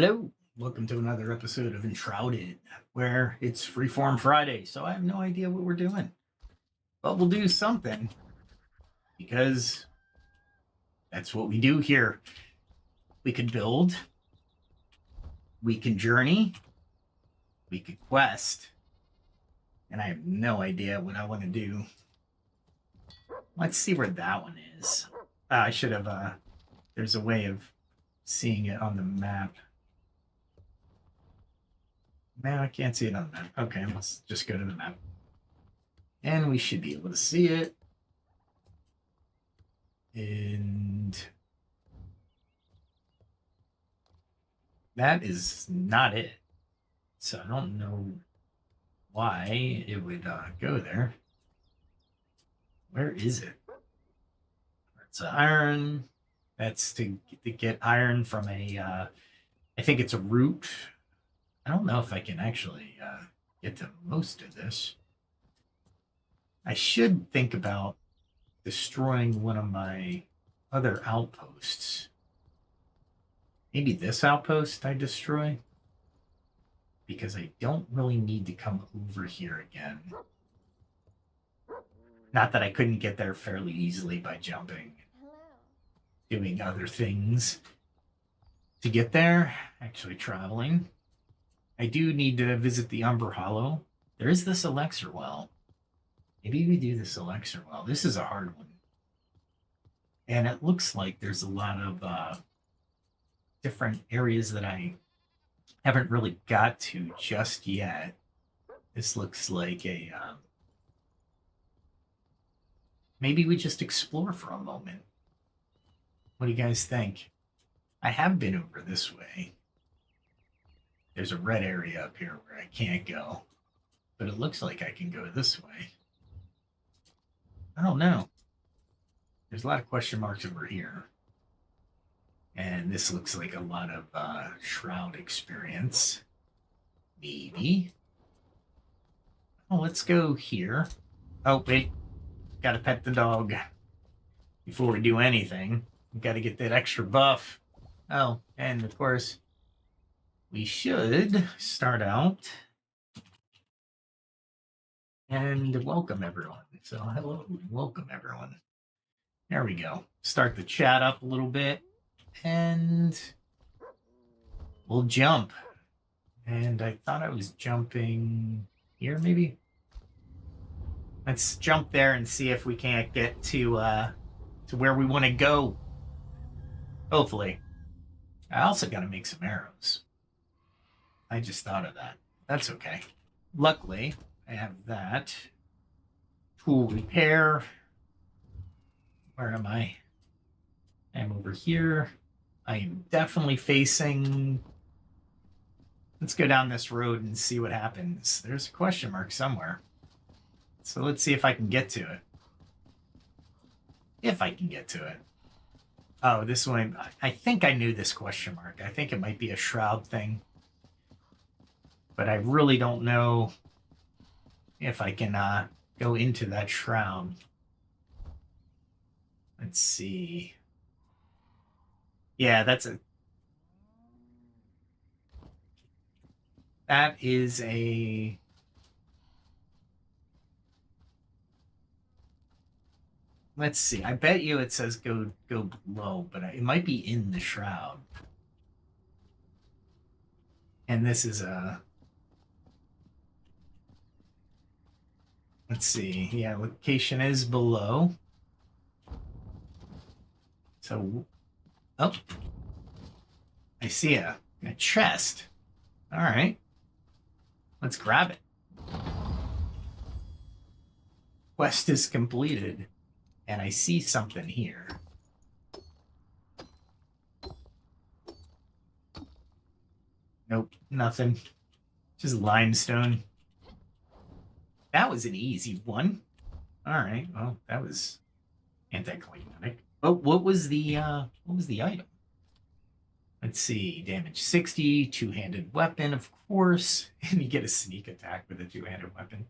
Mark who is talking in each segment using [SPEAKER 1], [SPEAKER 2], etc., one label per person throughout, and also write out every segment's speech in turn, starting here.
[SPEAKER 1] Hello, welcome to another episode of Enshrouded, where it's Freeform Friday, so I have no idea what we're doing. But we'll do something, because that's what we do here. We can build, we can journey, we can quest, and I have no idea what I want to do. Let's see where that one is. I should have, there's a way of seeing it on the map. No, I can't see it on the map. Okay, let's just go to the map. And we should be able to see it. And that is not it. So I don't know why it would go there. Where is it? It's iron. That's to get iron from a, I think it's a root. I don't know if I can actually get to most of this. I should think about destroying one of my other outposts. Maybe this outpost I destroy, because I don't really need to come over here again. Not that I couldn't get there fairly easily by jumping, doing other things to get there, actually traveling. I do need to visit the Umber Hollow. There is this elixir well. Maybe we do this elixir well. This is a hard one. And it looks like there's a lot of different areas that I haven't really got to just yet. This looks like a... maybe we just explore for a moment. What do you guys think? I have been over this way. There's a red area up here where I can't go. But it looks like I can go this way. I don't know. There's a lot of question marks over here. And this looks like a lot of Shroud experience. Maybe. Oh, let's go here. Oh, wait. Gotta pet the dog. Before we do anything, we gotta get that extra buff. Oh, and of course, we should start out and welcome everyone. So hello, welcome everyone. There we go. Start the chat up a little bit and we'll jump. And I thought I was jumping here, maybe. Let's jump there and see if we can't get to where we want to go. Hopefully. I also got to make some arrows. I just thought of that. That's okay. Luckily, I have that. Tool repair. Where am I? I'm over here. I am definitely facing... Let's go down this road and see what happens. There's a question mark somewhere. So let's see if I can get to it. If I can get to it. Oh, this one. I think I knew this question mark. I think it might be a shroud thing. But I really don't know if I can go into that shroud. Let's see. Yeah, that is a... Let's see. I bet you it says go below, but it might be in the shroud. And this is a... Let's see. Yeah, location is below. So, oh, I see a chest. All right. Let's grab it. Quest is completed. And I see something here. Nope, nothing. Just limestone. That was an easy one. All right, well, that was anticlimactic. Oh, what was the item? Let's see, damage 60, two-handed weapon, of course. And you get a sneak attack with a two-handed weapon.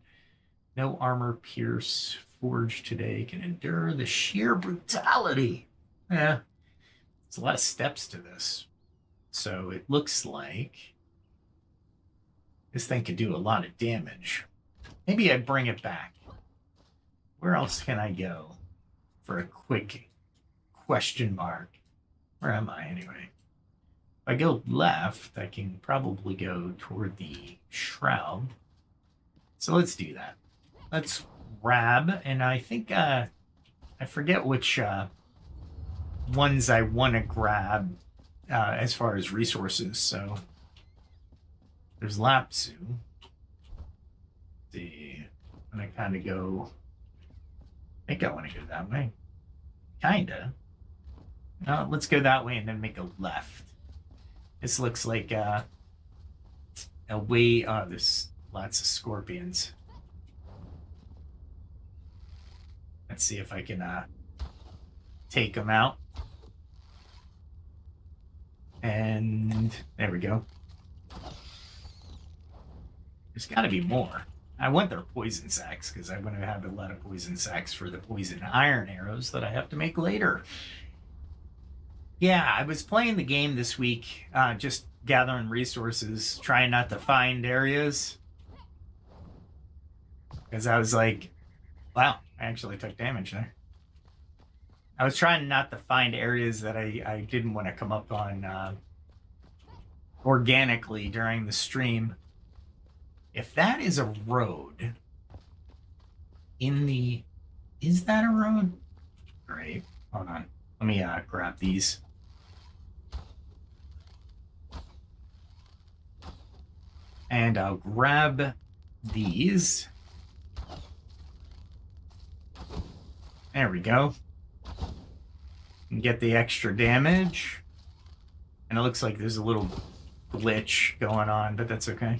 [SPEAKER 1] No armor pierce forged today can endure the sheer brutality. Yeah, there's a lot of steps to this. So it looks like this thing could do a lot of damage. Maybe I bring it back. Where else can I go for a quick question mark? Where am I anyway? If I go left, I can probably go toward the shroud. So let's do that. Let's grab, and I think I forget which ones I want to grab as far as resources. So there's Lapsu. See, I'm gonna kind of go. I think I want to go that way. Kinda. Let's go that way and then make a left. This looks like a way. There's lots of scorpions. Let's see if I can take them out. And there we go. There's got to be more. I want their poison sacks because I'm going to have a lot of poison sacks for the poison iron arrows that I have to make later. Yeah, I was playing the game this week, just gathering resources, trying not to find areas. Because I was like, wow, I actually took damage there. I was trying not to find areas that I didn't want to come up on organically during the stream. If that is a road is that a road? Great. Hold on. Let me grab these. And I'll grab these. There we go. And get the extra damage. And it looks like there's a little glitch going on, but that's okay.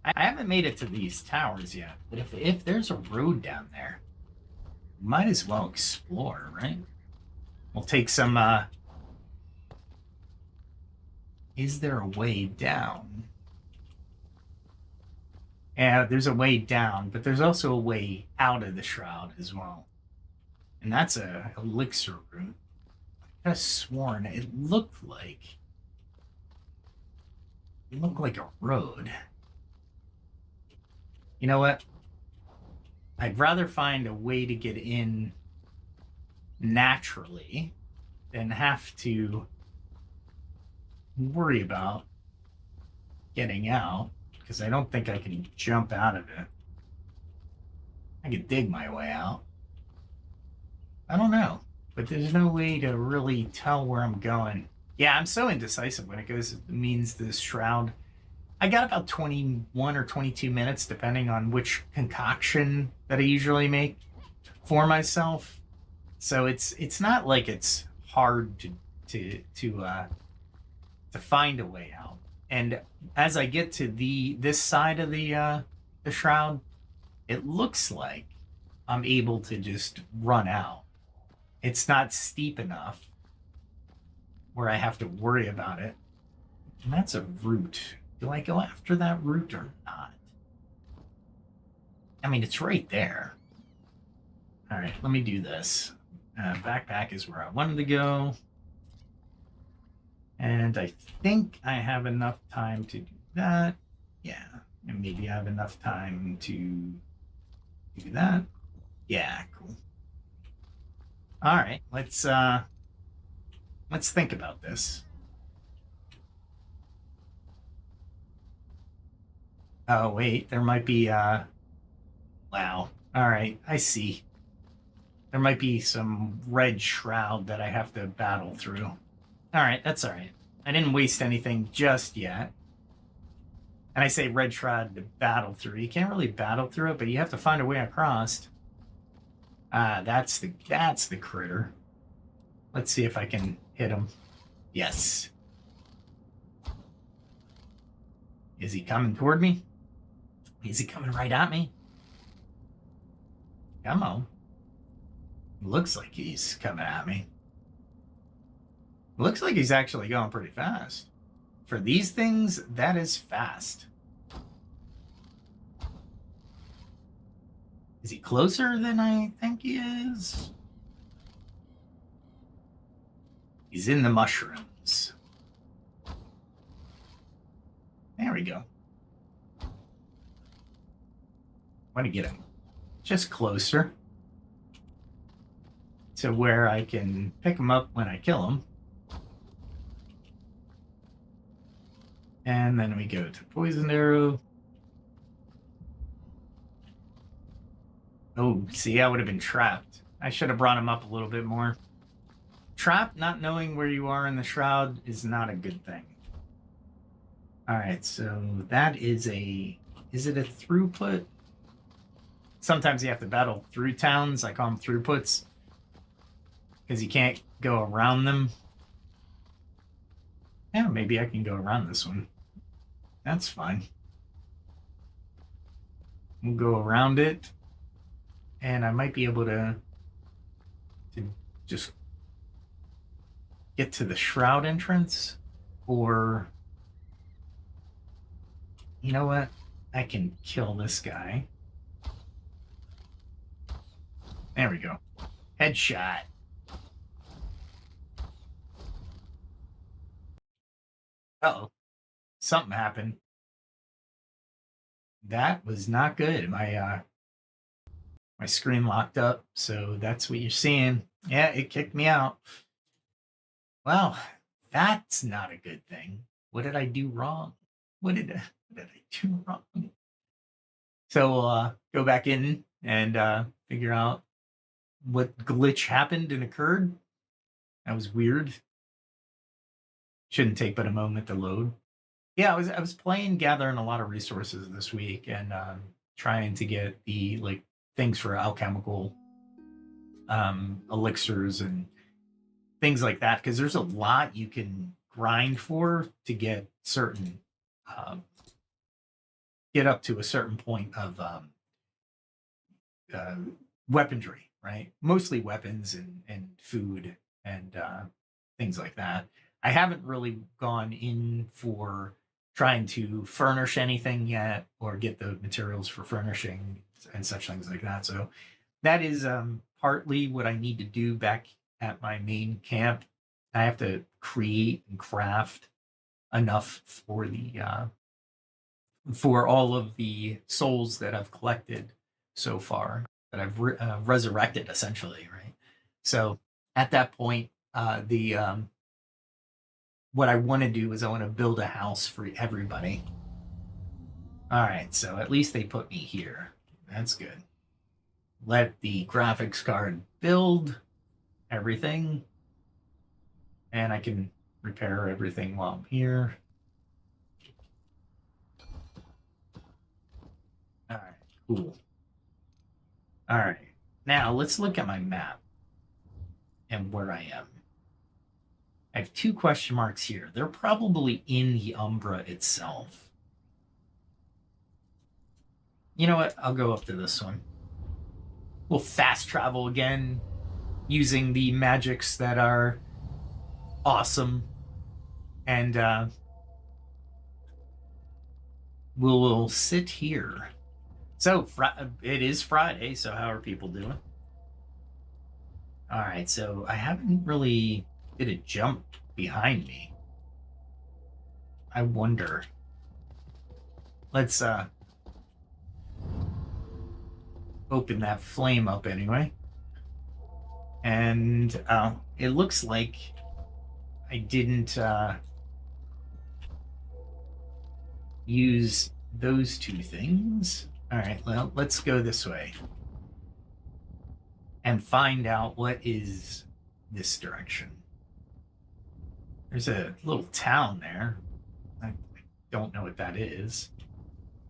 [SPEAKER 1] I haven't made it to these towers yet, but if there's a road down there, might as well explore, right? We'll take some, is there a way down? Yeah, there's a way down, but there's also a way out of the shroud as well. And that's a elixir route. I could have sworn it looked like a road. You know what? I'd rather find a way to get in naturally than have to worry about getting out, because I don't think I can jump out of it. I could dig my way out. I don't know, but there's no way to really tell where I'm going. Yeah, I'm so indecisive when it means this shroud. I got about 21 or 22 minutes, depending on which concoction that I usually make for myself. So it's not like it's hard to find a way out. And as I get to this side of the shroud, it looks like I'm able to just run out. It's not steep enough where I have to worry about it. And that's a route. Do I go after that route or not? I mean, it's right there. All right, let me do this. Backpack is where I wanted to go. And I think I have enough time to do that. Yeah, and maybe I have enough time to do that. Yeah, cool. All right, let's think about this. Oh, wait, there might be, wow. All right, I see. There might be some red shroud that I have to battle through. All right, that's all right. I didn't waste anything just yet. And I say red shroud to battle through. You can't really battle through it, but you have to find a way across. That's the critter. Let's see if I can hit him. Yes. Is he coming toward me? Is he coming right at me? Come on. Looks like he's coming at me. Looks like he's actually going pretty fast. For these things, that is fast. Is he closer than I think he is? He's in the mushrooms. want to get him just closer to where I can pick him up when I kill him. And then we go to poison arrow. Oh, see, I would have been trapped. I should have brought him up a little bit more. Trap, not knowing where you are in the shroud, is not a good thing. All right, so that is a... Is it a throughput? Sometimes you have to battle through towns. I call them throughputs, because you can't go around them. Yeah, maybe I can go around this one. That's fine. We'll go around it. And I might be able to just get to the shroud entrance. Or, you know what? I can kill this guy. There we go. Headshot. Uh-oh. Something happened. That was not good. My screen locked up, so that's what you're seeing. Yeah, it kicked me out. Well, that's not a good thing. What did I do wrong? What did I do wrong? So we'll go back in and figure out what glitch happened and occurred. That was weird. Shouldn't take but a moment to load. Yeah, I was playing, gathering a lot of resources this week, and trying to get the things for alchemical elixirs and things like that, because there's a lot you can grind for to get certain get up to a certain point of weaponry, right? Mostly weapons and food and things like that. I haven't really gone in for trying to furnish anything yet, or get the materials for furnishing and such things like that. So that is partly what I need to do back at my main camp. I have to create and craft enough for the for all of the souls that I've collected so far, that I've resurrected, essentially, right? So at that point, what I want to do is I want to build a house for everybody. All right, so at least they put me here. That's good. Let the graphics card build everything, and I can repair everything while I'm here. All right, cool. All right, now let's look at my map and where I am. I have 2 question marks here. They're probably in the Umbra itself. You know what? I'll go up to this one. We'll fast travel again, using the magics that are awesome. And we'll sit here. So it is Friday, so how are people doing? All right, so I haven't really... Did it jump behind me? I wonder. Let's open that flame up anyway. And it looks like I didn't use those 2 things. All right, well, let's go this way and find out what is this direction. There's a little town there. I don't know what that is.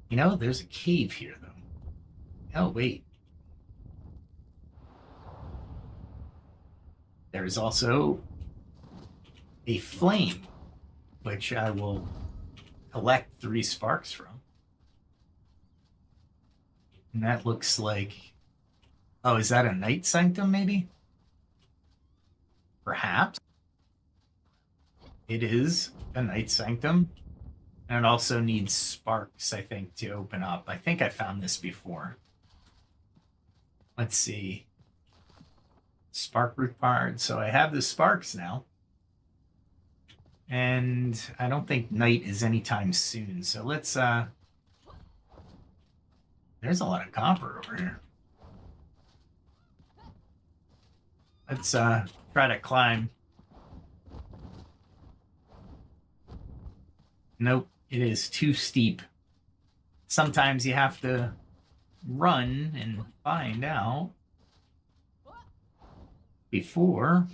[SPEAKER 1] You know, there's a cave here, though. Oh, wait. There's also a flame, which I will collect 3 sparks from. And that looks like... Oh, is that a night sanctum, maybe? Perhaps. It is a night sanctum. And it also needs sparks, I think, to open up. I think I found this before. Let's see. Spark required. So I have the sparks now. And I don't think night is anytime soon. So let's There's a lot of copper over here. Let's try to climb. Nope, it is too steep. Sometimes you have to run and find out before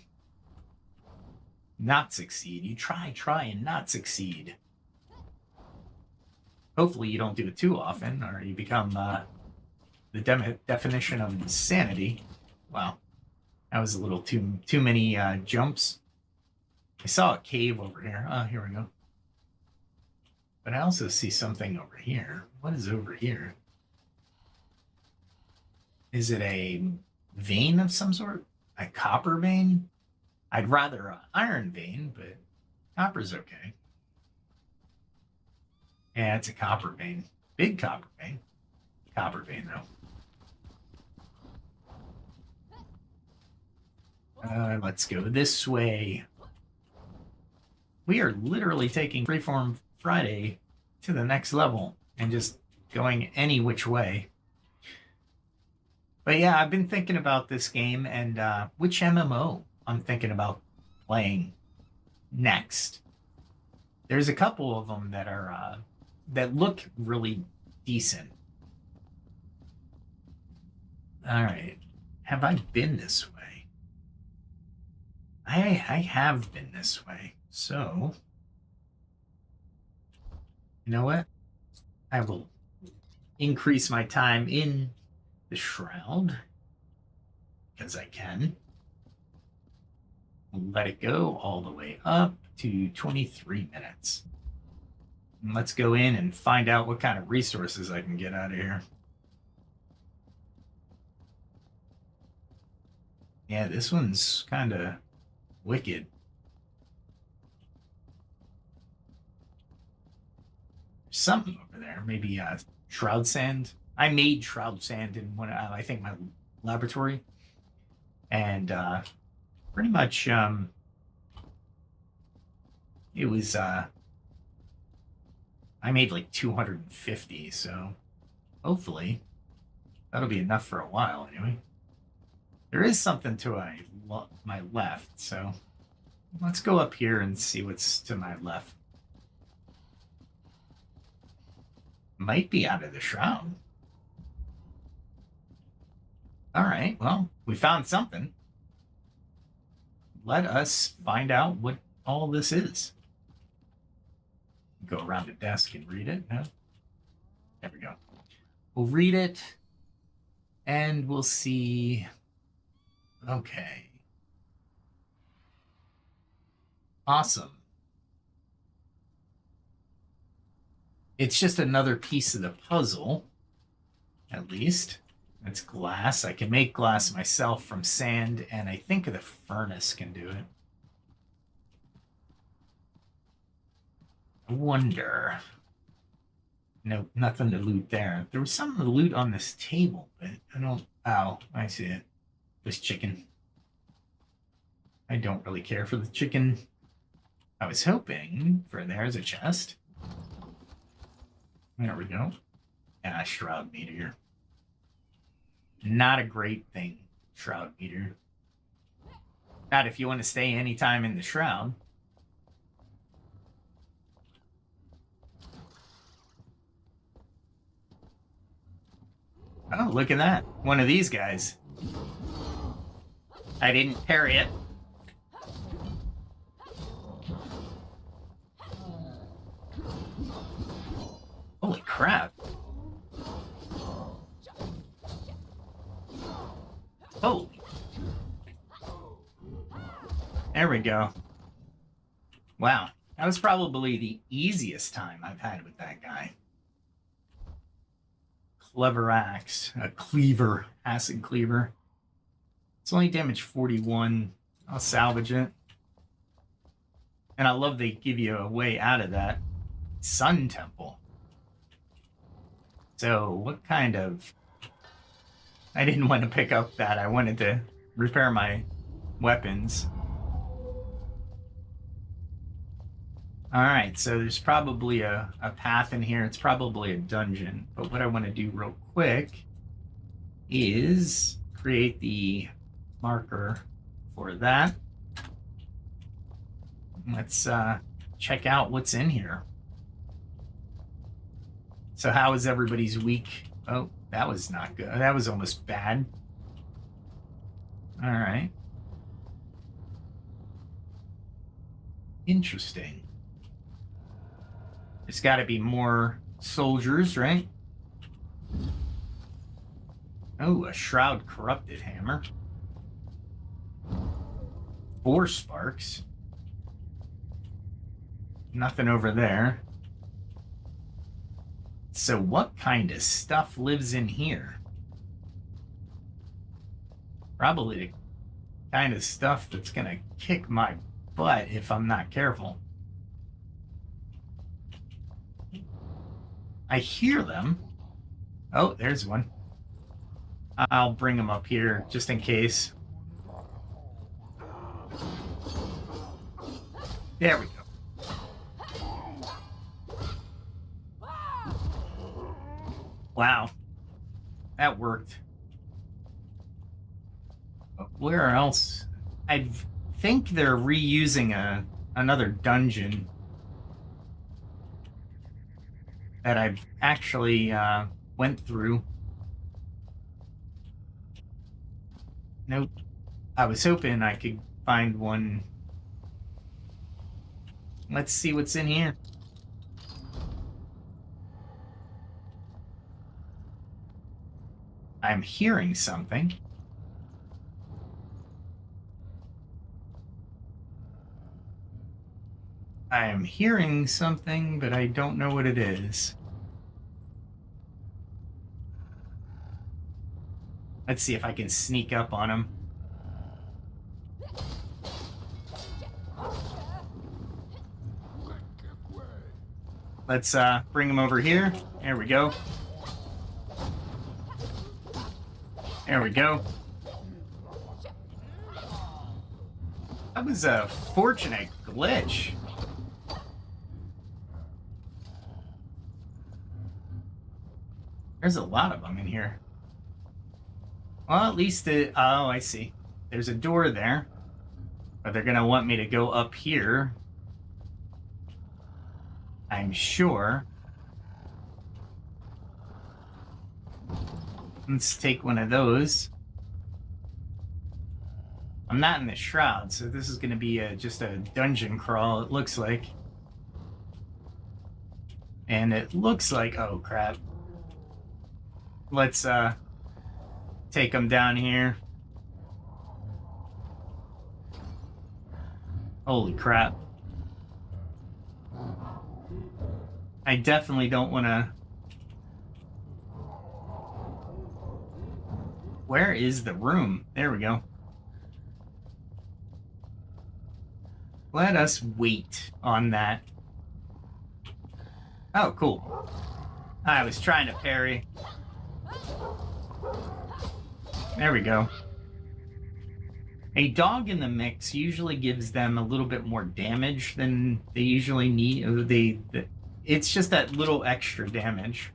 [SPEAKER 1] not succeed. You try and not succeed. Hopefully you don't do it too often, or you become the definition of insanity. Wow, that was a little too many jumps. I saw a cave over here. Oh, here we go. But I also see something over here. What is over here? Is it a vein of some sort? A copper vein? I'd rather an iron vein, but copper's okay. Yeah, it's a copper vein. Big copper vein. Copper vein, though. Let's go this way. We are literally taking Freeform Friday to the next level and just going any which way. But yeah, I've been thinking about this game and which MMO I'm thinking about playing next. There's a couple of them that are that look really decent. All right, have I been this way? I have been this way, so you know what? I will increase my time in the Shroud because I can. Let it go all the way up to 23 minutes. And let's go in and find out what kind of resources I can get out of here. Yeah, this one's kind of wicked. There's something over there. Maybe shroud sand. I made shroud sand in one, I think, my laboratory. And pretty much it was I made like 250, so hopefully that'll be enough for a while anyway. There is something to my left, so let's go up here and see what's to my left. Might be out of the shroud. All right, well, we found something. Let us find out what all this is. Go around the desk and read it. No? There we go. We'll read it and we'll see. Okay. Awesome. It's just another piece of the puzzle, at least. It's glass. I can make glass myself from sand, and I think the furnace can do it. I wonder. Nope, nothing to loot there. There was something to loot on this table, but I don't... Oh, I see it. This chicken. I don't really care for the chicken. I was hoping for... There's a chest. There we go. Ah, shroud meteor. Not a great thing, shroud meteor. Not if you want to stay anytime in the shroud. Oh, look at that. One of these guys. I didn't parry it. Holy crap. Oh. There we go. Wow. That was probably the easiest time I've had with that guy. Clever axe. A cleaver. Acid cleaver. It's only damage 41. I'll salvage it. And I love they give you a way out of that. Sun Temple. So what kind of... I didn't want to pick up that. I wanted to repair my weapons. All right, so there's probably a path in here. It's probably a dungeon. But what I want to do real quick is create the marker for that. Let's check out what's in here. So how is everybody's week? Oh, that was not good. That was almost bad. All right. Interesting. There's got to be more soldiers, right? Oh, a shroud corrupted hammer. 4 sparks. Nothing over there. So what kind of stuff lives in here? Probably the kind of stuff that's gonna kick my butt if I'm not careful. I hear them. Oh, there's one. I'll bring them up here just in case. There we go. Wow. That worked. Where else? I think they're reusing another dungeon that I've actually went through. Nope. I was hoping I could find one. Let's see what's in here. I'm hearing something. I am hearing something, but I don't know what it is. Let's see if I can sneak up on him. Let's bring him over here. There we go. There we go. That was a fortunate glitch. There's a lot of them in here. Well, at least oh, I see. There's a door there. But they're gonna want me to go up here. I'm sure. Let's take one of those. I'm not in the shroud, so this is gonna be just a dungeon crawl, it looks like. And it looks like, oh crap. Let's take them down here. Holy crap. I definitely don't want to... Where is the room? There we go. Let us wait on that. Oh, cool. I was trying to parry. There we go. A dog in the mix usually gives them a little bit more damage than they usually need. It's just that little extra damage.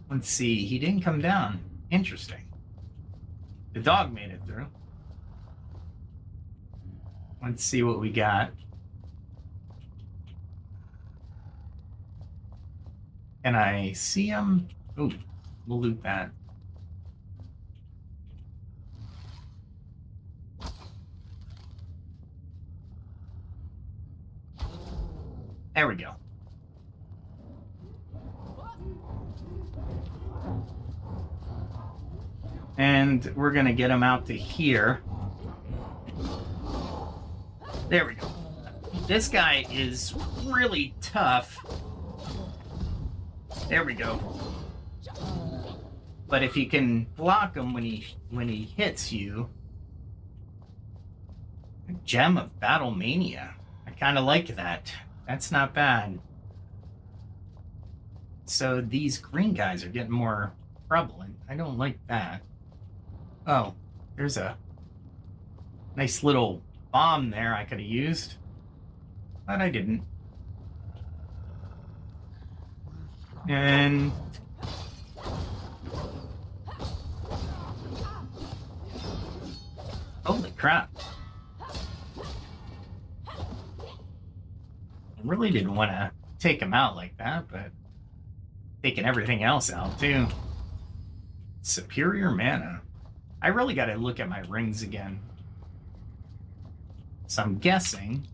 [SPEAKER 1] Let's see. He didn't come down. Interesting. The dog made it through. Let's see what we got. Can I see him? Ooh, we'll loot that. There we go. And we're gonna get him out to here. There we go. This guy is really tough. There we go. But if you can block him when he hits you, a Gem of Battle Mania. I kind of like that. That's not bad. So these green guys are getting more prevalent. I don't like that. Oh, there's a nice little bomb there I could have used. but I didn't. And holy crap. I really didn't want to take him out like that, but taking everything else out too. Superior mana. I really got to look at my rings again. So I'm guessing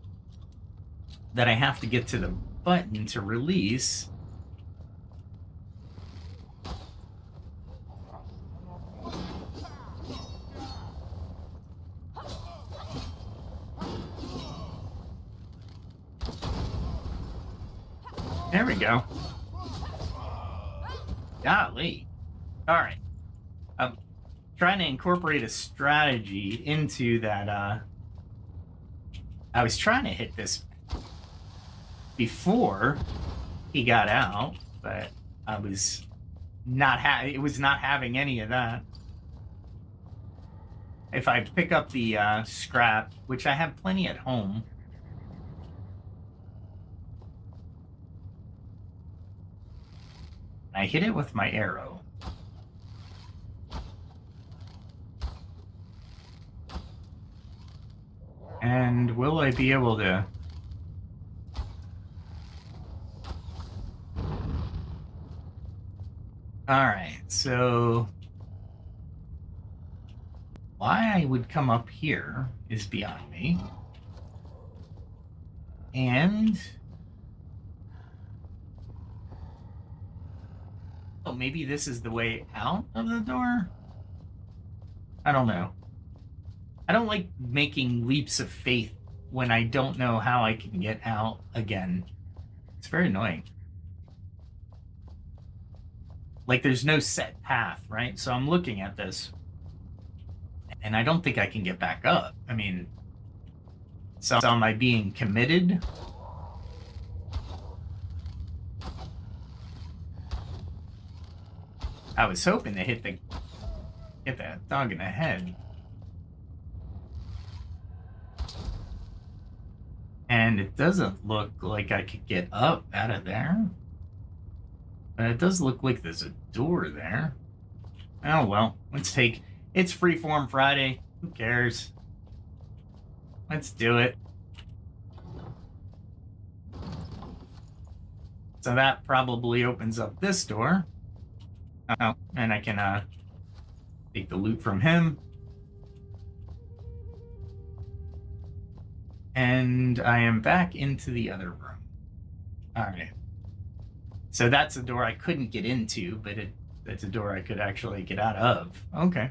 [SPEAKER 1] that I have to get to the button to release. There we go. Golly. All right. I'm trying to incorporate a strategy into that. I was trying to hit this before he got out, but I was not it was not having any of that. If I pick up the scrap, which I have plenty at home, I hit it with my arrow. And will I be able to... Alright, so... why I would come up here is beyond me. And... oh, maybe this is the way out of the door? I don't know. I don't like making leaps of faith when I don't know how I can get out again. It's very annoying. Like, there's no set path, right? So I'm looking at this, and I don't think I can get back up. I mean, so am I being committed? I was hoping to hit that dog in the head. And it doesn't look like I could get up out of there. But it does look like there's a door there. Oh well, let's take... it's Freeform Friday. Who cares? Let's do it. So that probably opens up this door. Oh, and I can take the loot from him. And I am back into the other room. All right. So that's a door I couldn't get into, but it's a door I could actually get out of. Okay.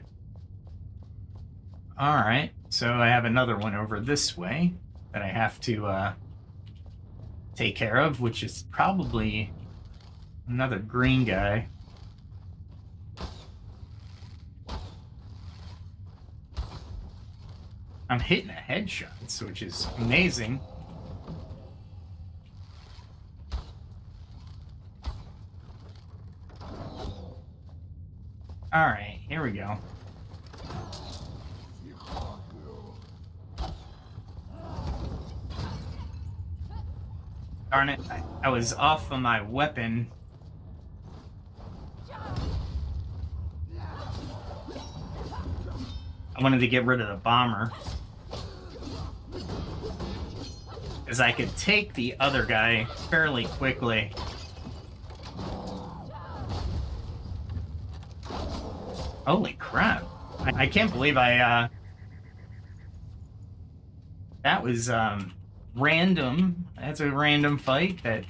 [SPEAKER 1] All right. So I have another one over this way that I have to take care of, which is probably another green guy. I'm hitting a headshots, which is amazing. All right, here we go. Darn it, I was off of my weapon. I wanted to get rid of the bomber, because I could take the other guy fairly quickly. Holy crap. I can't believe that was random. That's a random fight that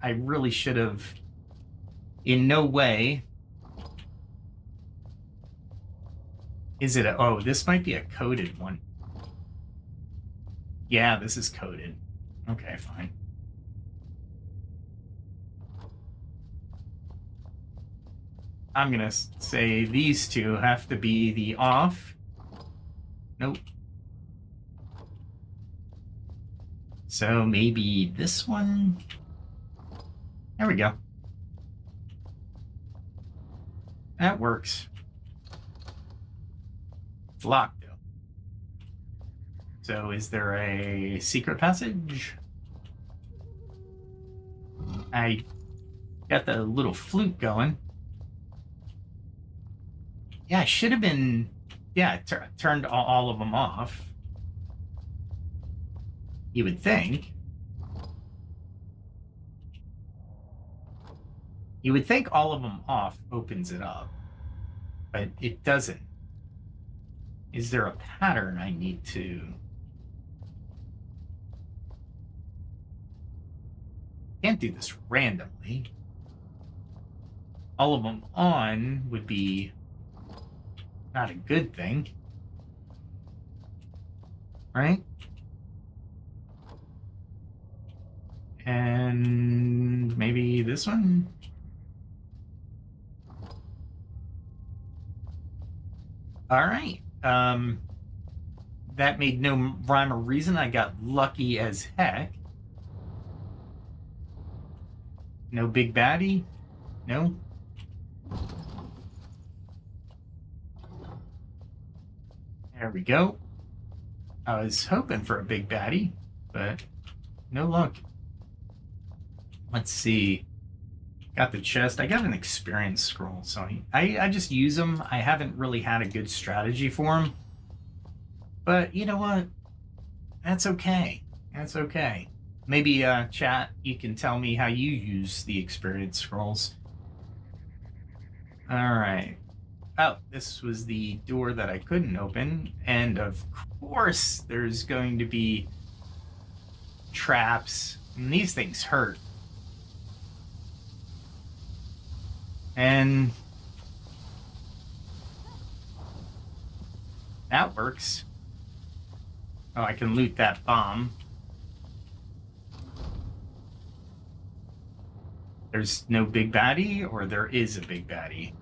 [SPEAKER 1] I really should have in no way. Is it oh, this might be a coded one. Yeah, this is coded. Okay, fine. I'm gonna say these two have to be the off. Nope. So maybe this one? There we go. That works. It's locked, though. So is there a secret passage? I got the little flute going. Yeah, I should have been... Yeah, turned all of them off. You would think. You would think all of them off opens it up. But it doesn't. Is there a pattern I need to... Can't do this randomly. All of them on would be not a good thing. Right? And maybe this one? All right. That made no rhyme or reason. I got lucky as heck. No big baddie? No? There we go. I was hoping for a big baddie, but no luck. Let's see. Got the chest. I got an experience scroll, so I just use them. I haven't really had a good strategy for them. But you know what? That's okay. That's okay. Maybe, chat, you can tell me how you use the experience scrolls. All right. Oh, this was the door that I couldn't open. And of course, there's going to be traps. And these things hurt. And that works. Oh, I can loot that bomb. There's no big baddie, or there is a big baddie?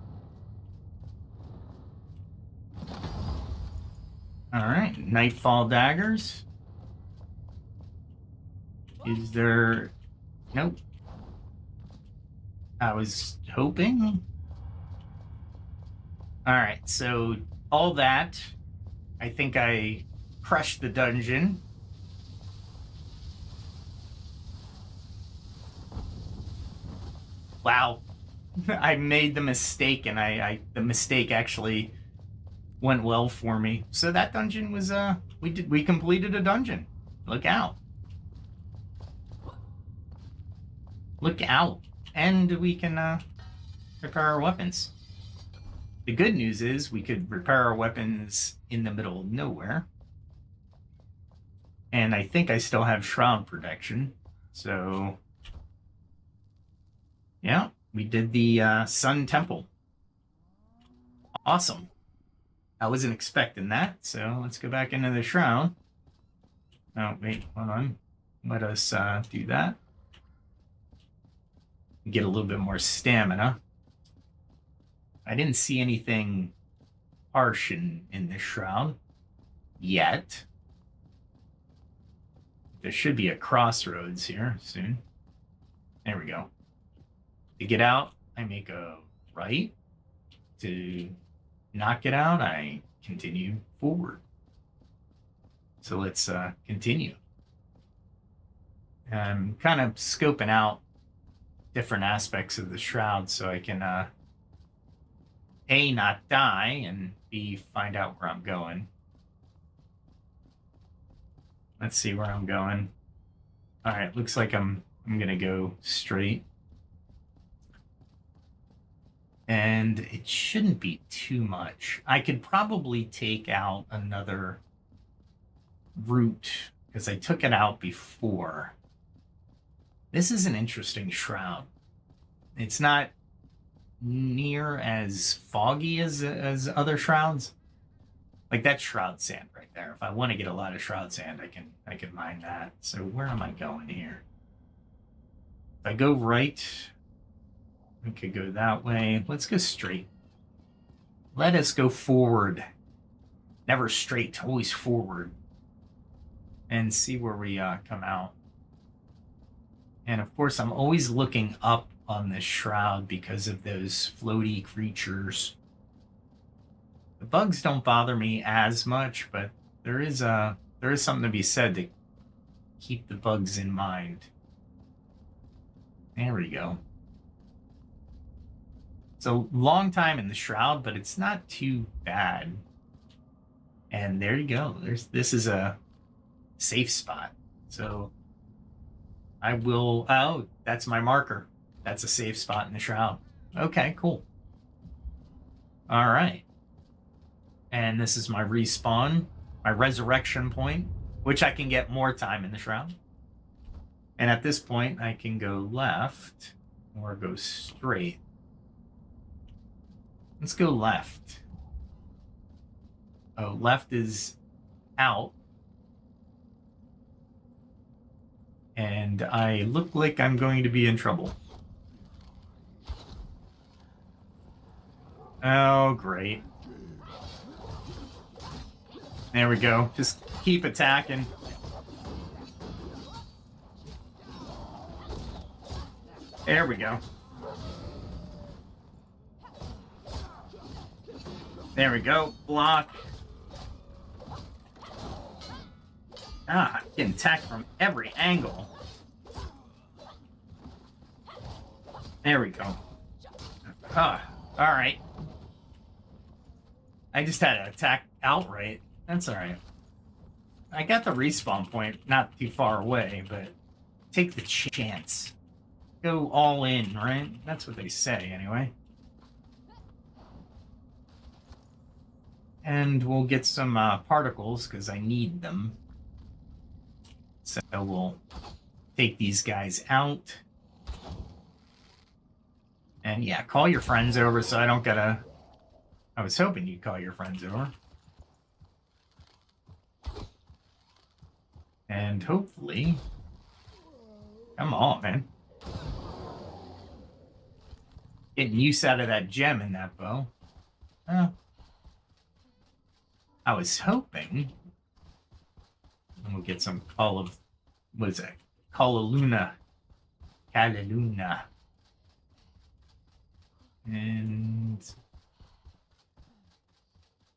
[SPEAKER 1] All right, Nightfall daggers. Is there... Nope. I was hoping. All right, so all that, I think I crushed the dungeon. Wow, I made the mistake, and the mistake actually went well for me. So that dungeon was we completed a dungeon. Look out! Look out! And we can repair our weapons. The good news is we could repair our weapons in the middle of nowhere. And I think I still have Shroud protection. So, yeah, we did the Sun Temple. Awesome. I wasn't expecting that, so let's go back into the Shroud. Oh, wait, hold on. Let us do that. Get a little bit more stamina. I didn't see anything harsh in this Shroud yet. There should be a crossroads here soon. There we go. To get out, I make a right. To not get out, I continue forward. So let's continue. I'm kind of scoping out different aspects of the Shroud so I can A, not die, and B, find out where I'm going. Let's see where I'm going. All right, looks like I'm gonna go straight. And it shouldn't be too much. I could probably take out another route because I took it out before. This is an interesting Shroud. It's not near as foggy as other Shrouds. Like that Shroud sand right there. If I want to get a lot of Shroud sand, I can mine that. So where am I going here? If I go right, we could go that way. Let's go straight. Let us go forward. Never straight, always forward. And see where we come out. And of course, I'm always looking up on this Shroud because of those floaty creatures. The bugs don't bother me as much, but there is something to be said to keep the bugs in mind. There we go. It's a long time in the shroud, but it's not too bad. And there you go. This is a safe spot. So I will. Oh, that's my marker. That's a safe spot in the shroud. Okay, cool. All right. And this is my respawn, my resurrection point, which I can get more time in the shroud. And at this point, I can go left or go straight. Let's go left. Oh, left is out. And I look like I'm going to be in trouble. Oh, great. There we go. Just keep attacking. There we go. There we go. Block. Ah, getting attacked from every angle. There we go. Ah, all right. I just had to attack outright. That's all right. I got the respawn point not too far away, but take the chance. Go all in, right? That's what they say, anyway. And we'll get some particles, because I need them. So we'll take these guys out. And yeah, call your friends over so I don't gotta... I was hoping you'd call your friends over. And hopefully... Come on, man. Getting use out of that gem in that bow. I was hoping... And we'll get some what is that? Calaluna. And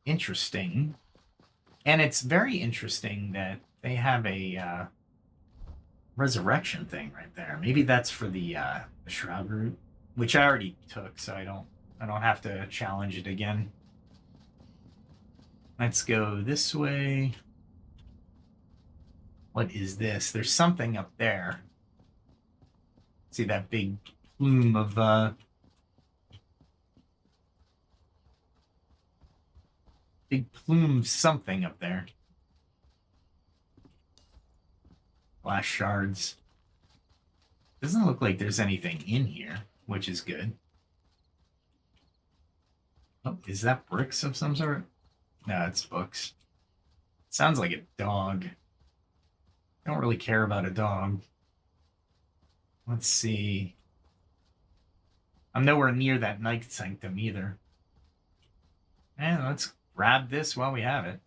[SPEAKER 1] interesting. And it's very interesting that they have a resurrection thing right there. Maybe that's for the shroud route, which I already took, so I don't have to challenge it again. Let's go this way. What is this? There's something up there. See that big plume of big plume of something up there. Glass shards. Doesn't look like there's anything in here, which is good. Oh, is that bricks of some sort? No, it's books. Sounds like a dog. Don't really care about a dog. Let's see. I'm nowhere near that night sanctum either. And let's grab this while we have it.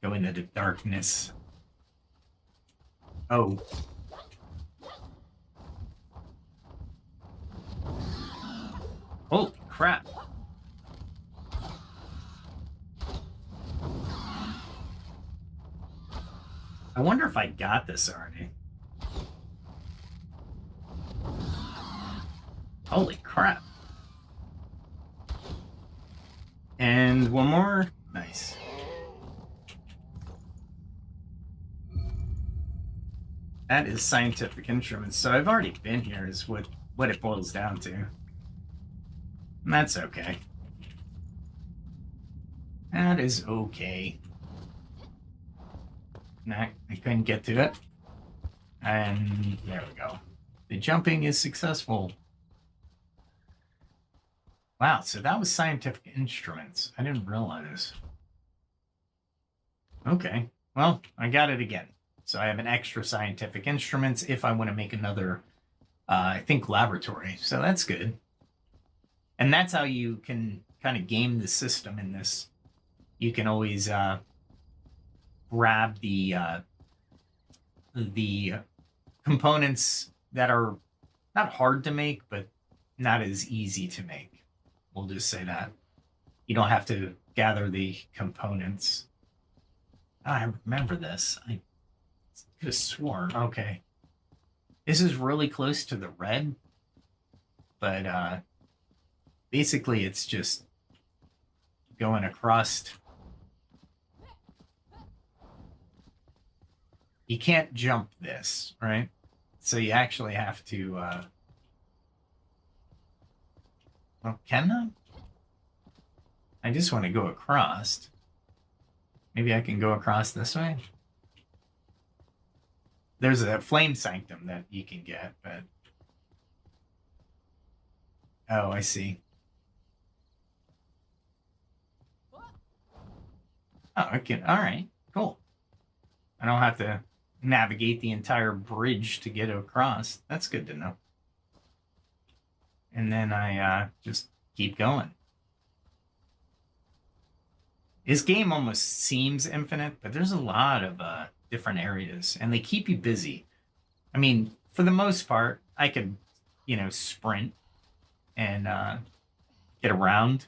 [SPEAKER 1] Go into the darkness. Oh. Holy crap. I wonder if I got this already. Holy crap. And one more. Nice. That is scientific instruments. So I've already been here is what it boils down to. And that's okay. That is okay. Nah, I couldn't get to it. And there we go. The jumping is successful. Wow, so that was scientific instruments. I didn't realize. Okay, well, I got it again. So I have an extra scientific instruments if I want to make another, I think, laboratory. So that's good. And that's how you can kind of game the system in this. You can always grab the components that are not hard to make, but not as easy to make. We'll just say that. You don't have to gather the components. Oh, I remember this. I could have sworn. Okay. This is really close to the red, but basically it's just going across. You can't jump this, right? So you actually have to, well, can I? I just want to go across. Maybe I can go across this way. There's a flame sanctum that you can get, but... Oh, I see. Oh, okay. All right. Cool. I don't have to navigate the entire bridge to get across. That's good to know. And then I just keep going. This game almost seems infinite, but there's a lot of different areas, and they keep you busy. I mean, for the most part, I could, sprint and get around.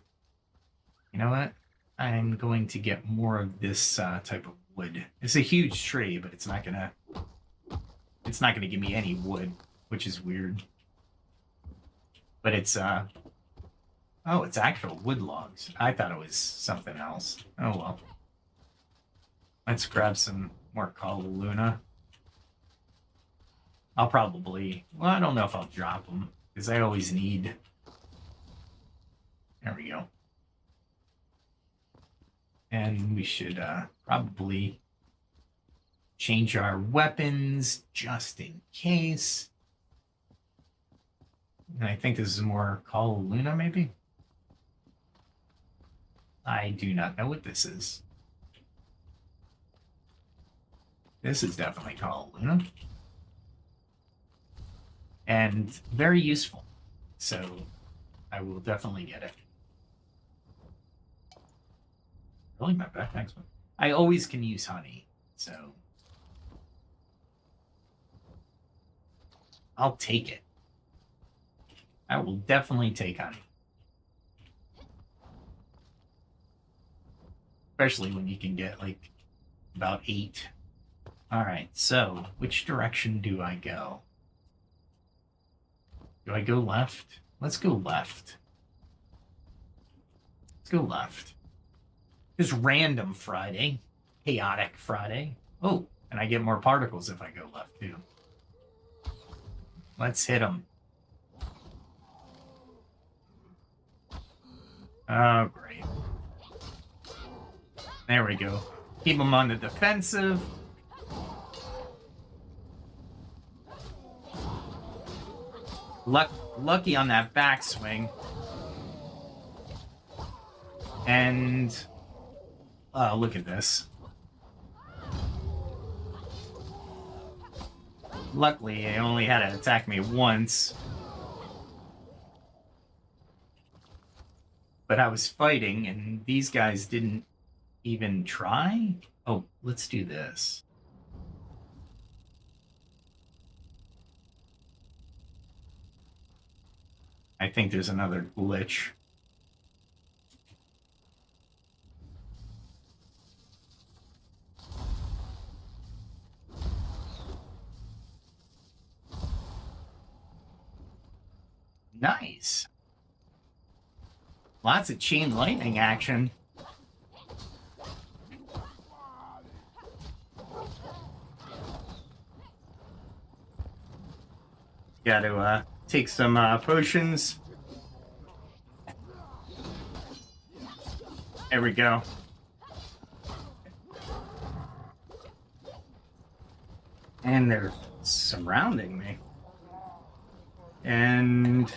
[SPEAKER 1] You know what? I'm going to get more of this type of wood. It's a huge tree, but it's not gonna give me any wood, which is weird. But it's oh, it's actual wood logs. I thought it was something else. Oh well. Let's grab some more Call Luna. I'll probably, well, I don't know if I'll drop them because I always need. There we go. And we should probably change our weapons just in case. And I think this is more Call Luna, maybe? I do not know what this is. This is definitely Call Luna. And very useful. So I will definitely get it. Really, my backpack's one. I always can use honey, so I'll take it. I will definitely take honey. Especially when you can get like about 8. All right, so which direction do I go? Do I go left? Let's go left. Let's go left. Just random Friday. Chaotic Friday. Oh, and I get more particles if I go left, too. Let's hit them. Oh, great. There we go. Keep them on the defensive. Lucky on that backswing. And... oh, look at this. Luckily, I only had it attack me once. But I was fighting, and these guys didn't even try? Oh, let's do this. I think there's another glitch. Nice. Lots of chain lightning action. Got to take some potions. There we go. And they're surrounding me. And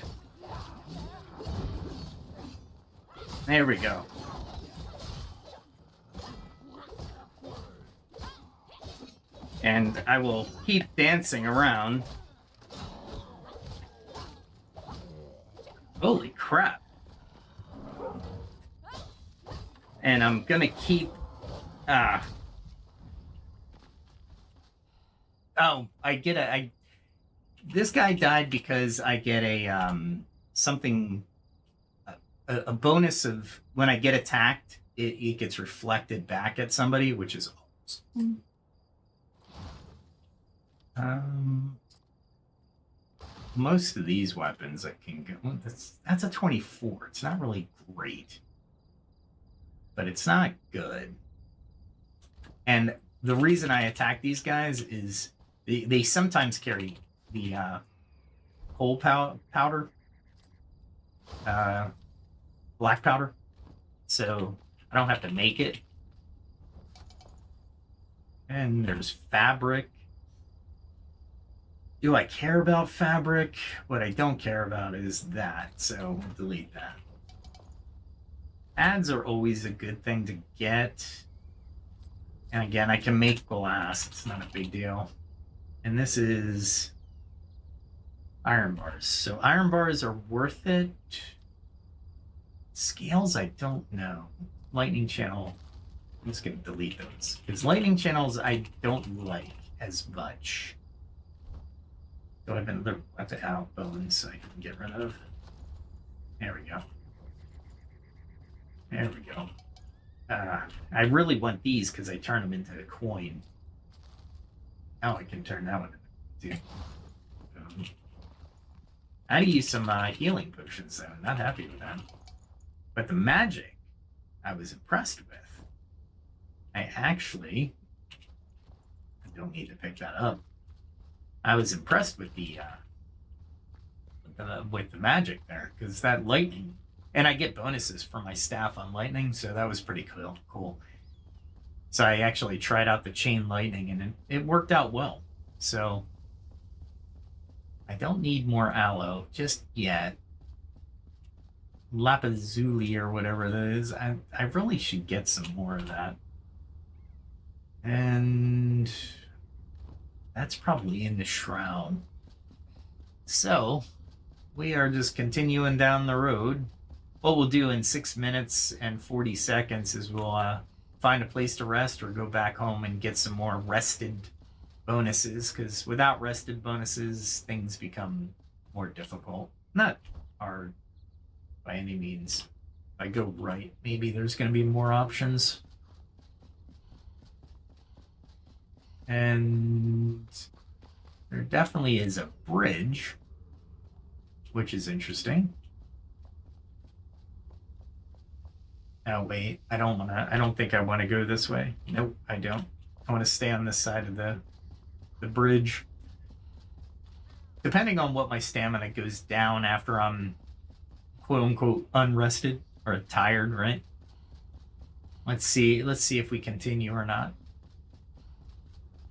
[SPEAKER 1] there we go. And I will keep dancing around. Holy crap. And I'm gonna keep... Oh, I get a... This guy died because I get a, something... A bonus of... When I get attacked, it gets reflected back at somebody, which is awesome. most of these weapons I can go. Well, that's a 24. It's not really great, but it's not good. And the reason I attack these guys is they sometimes carry the coal powder, black powder, so I don't have to make it. And there's fabric. Do I care about fabric? What I don't care about is that, so we'll delete that. Ads are always a good thing to get. And again, I can make glass. It's not a big deal. And this is iron bars. So iron bars are worth it. Scales, I don't know. Lightning channel. I'm just going to delete those. Because lightning channels I don't like as much. So I've been left to out bones I can get rid of. There we go. There we go. I really want these because I turn them into a coin. Now I can turn that one into I use some healing potions though. I'm not happy with them. But the magic, I was impressed with. I don't need to pick that up. I was impressed with the magic there because that lightning, and I get bonuses for my staff on lightning, so that was pretty cool. So I actually tried out the chain lightning, and it worked out well. So I don't need more aloe just yet. Lapazuli or whatever that is. I really should get some more of that. And that's probably in the shroud. So we are just continuing down the road. What we'll do in 6 minutes and 40 seconds is we'll find a place to rest or go back home and get some more rested bonuses, because without rested bonuses, things become more difficult. Not hard by any means. If I go right, maybe there's going to be more options. And there definitely is a bridge, which is interesting. Oh wait, I don't think I want to go this way. Nope, I don't. I want to stay on this side of the bridge. Depending on what my stamina goes down after I'm quote unquote unrested or tired, right? Let's see if we continue or not.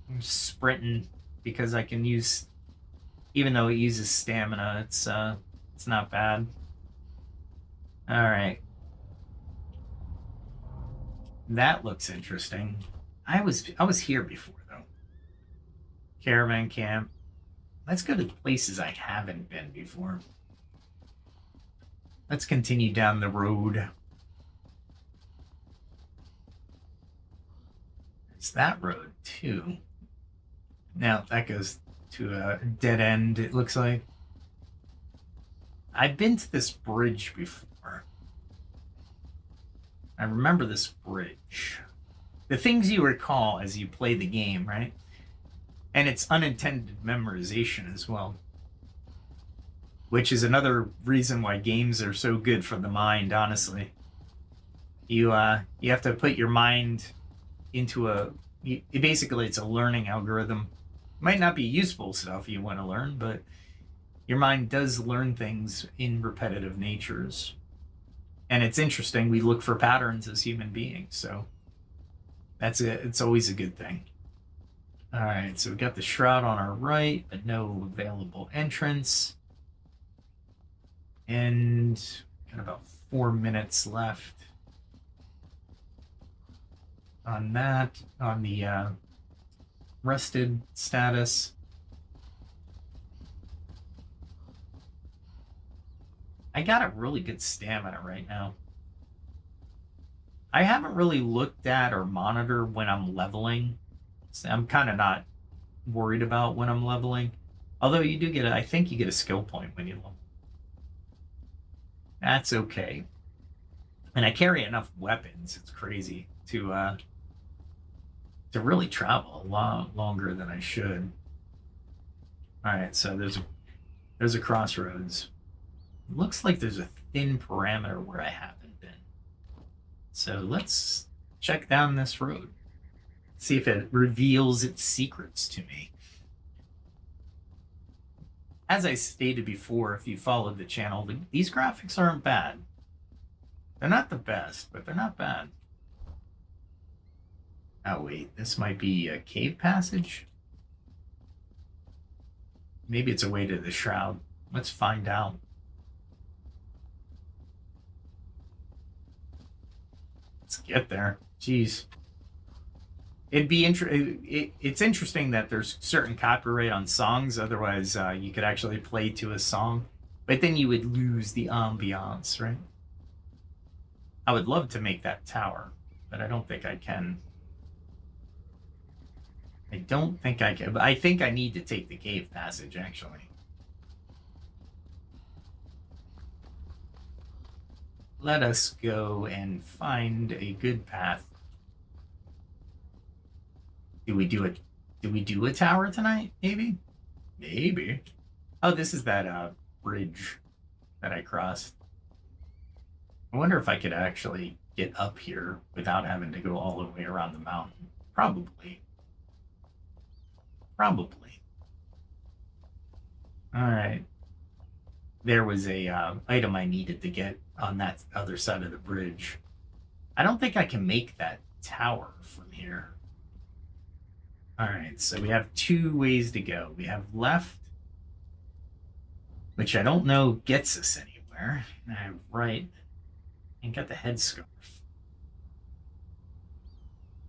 [SPEAKER 1] I'm sprinting because I can use, even though it uses stamina, it's not bad. All right. That looks interesting. I was here before though. Caravan camp. Let's go to places I haven't been before. Let's continue down the road. It's that road too. Now that goes to a dead end, it looks like. I've been to this bridge before. I remember this bridge. The things you recall as you play the game, right? And it's unintended memorization as well. Which is another reason why games are so good for the mind, honestly. You have to put your mind into basically it's a learning algorithm. Might not be useful stuff you want to learn, but your mind does learn things in repetitive natures. And it's interesting, we look for patterns as human beings, so it's always a good thing. All right, so we got the shroud on our right, but no available entrance. And got about 4 minutes left on that, on the rested status. I got a really good stamina right now. I haven't really looked at or monitored when I'm leveling. So I'm kind of not worried about when I'm leveling. Although you do get I think you get a skill point when you level. That's okay. And I carry enough weapons, it's crazy, to really travel a lot longer than I should. All right, so there's There's a crossroads. It looks like there's a thin parameter where I haven't been. So let's check down this road. See if it reveals its secrets to me. As I stated before, if you followed the channel, these graphics aren't bad. They're not the best, but they're not bad. Oh, wait, this might be a cave passage? Maybe it's a way to the shroud. Let's find out. Let's get there. Jeez. It'd be it's interesting that there's certain copyright on songs. Otherwise, you could actually play to a song. But then you would lose the ambiance, right? I would love to make that tower, but I don't think I can. I don't think I can, but I think I need to take the cave passage, actually. Let us go and find a good path. Do we do a tower tonight? Maybe? Maybe. Oh, this is that bridge that I crossed. I wonder if I could actually get up here without having to go all the way around the mountain. Probably. Probably. All right. There was a item I needed to get on that other side of the bridge. I don't think I can make that tower from here. All right, so we have 2 ways to go. We have left, which I don't know gets us anywhere. And I have right, and got the headscarf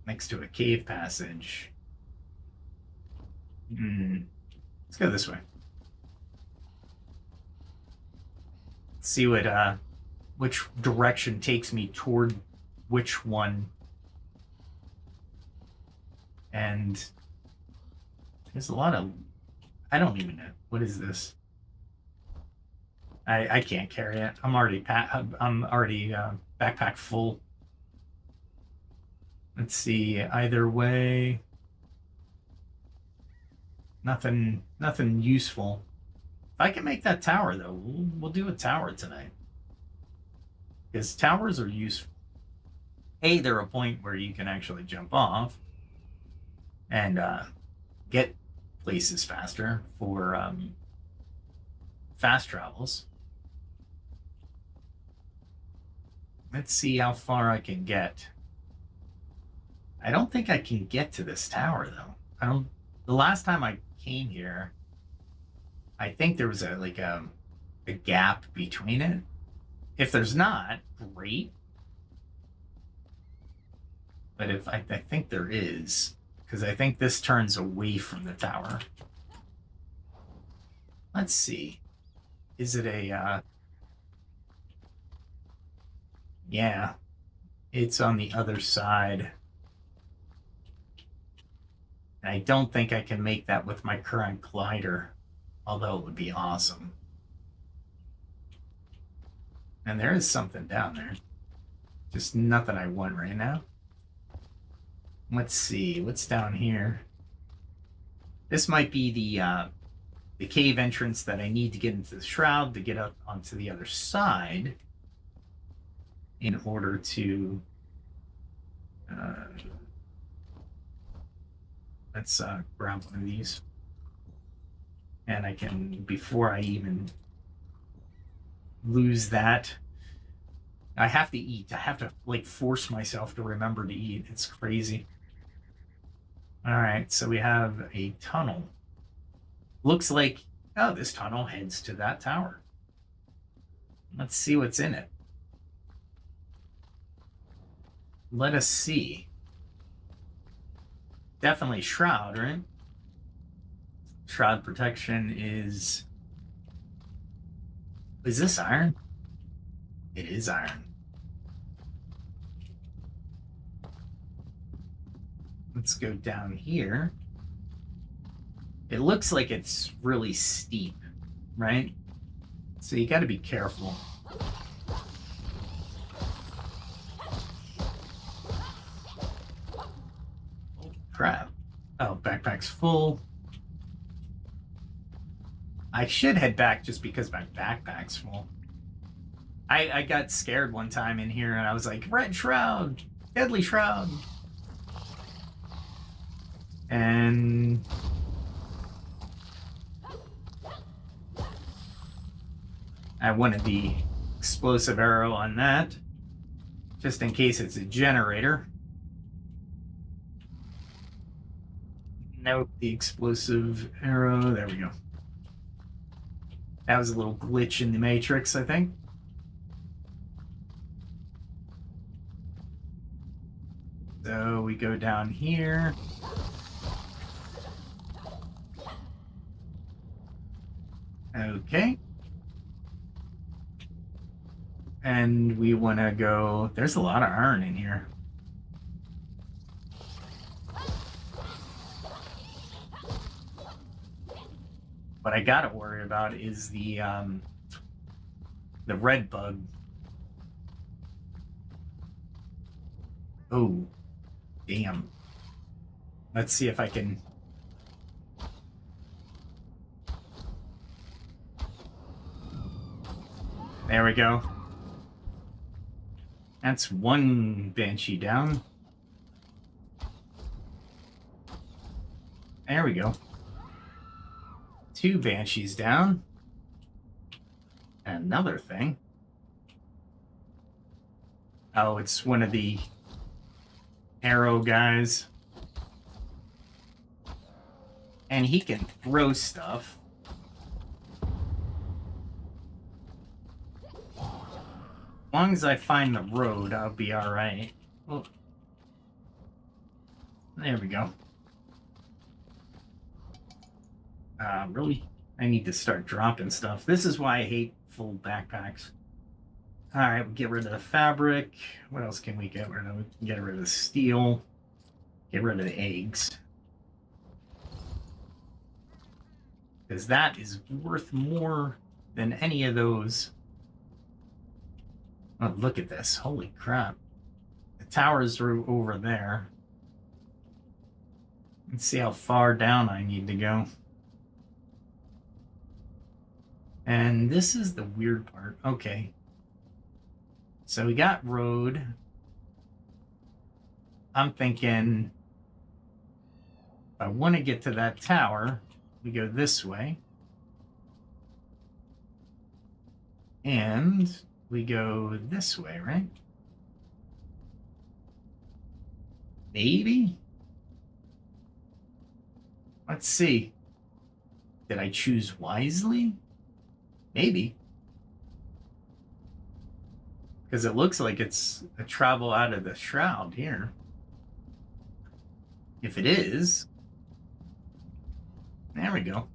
[SPEAKER 1] next to a cave passage. Let's go this way. Let's see what which direction takes me toward which one. And there's a lot of, I don't even know. What is this? I can't carry it. I'm already backpack full. Let's see. Either way, nothing useful. If I can make that tower though, we'll do a tower tonight. Because towers are useful. A, they're a point where you can actually jump off and get places faster for fast travels. Let's see how far I can get. I don't think I can get to this tower though. The last time I came here, I think there was a gap between it. If there's not, great. But if I think there is, because I think this turns away from the tower. Let's see. Is it a yeah, it's on the other side. I don't think I can make that with my current glider, although it would be awesome. And there is something down there. Just nothing I want right now. Let's see, what's down here? This might be the cave entrance that I need to get into the shroud to get up onto the other side in order to let's grab one of these. And I can, before I even lose that, I have to eat. I have to force myself to remember to eat. It's crazy. All right, so we have a tunnel. Looks like, oh, this tunnel heads to that tower. Let's see what's in it. Let us see. Definitely shroud, right? Shroud protection is this iron? It is iron. Let's go down here. It looks like it's really steep, right? So you got to be careful. Oh, crap. Oh, backpack's full. I should head back just because my backpack's full. I got scared one time in here and I was like, Red Shroud! Deadly Shroud! And... I wanted the explosive arrow on that, just in case it's a generator. Nope, the explosive arrow, there we go. That was a little glitch in the Matrix, I think. So we go down here. Okay. And we want to go... There's a lot of iron in here. What I gotta worry about is the red bug. Oh, damn. Let's see if I can... There we go. That's one banshee down. There we go. Two banshees down. Another thing. Oh, it's one of the arrow guys. And he can throw stuff. As long as I find the road, I'll be alright. Oh. There we go. Really? I need to start dropping stuff. This is why I hate full backpacks. Alright, we'll get rid of the fabric. What else can we get rid of? We can get rid of the steel. Get rid of the eggs. Because that is worth more than any of those. Oh, look at this. Holy crap. The towers are over there. Let's see how far down I need to go. And this is the weird part. Okay. So we got road. I'm thinking if I want to get to that tower, we go this way. And we go this way, right? Maybe? Let's see. Did I choose wisely? Maybe. Because it looks like it's a travel out of the shroud here. If it is, there we go.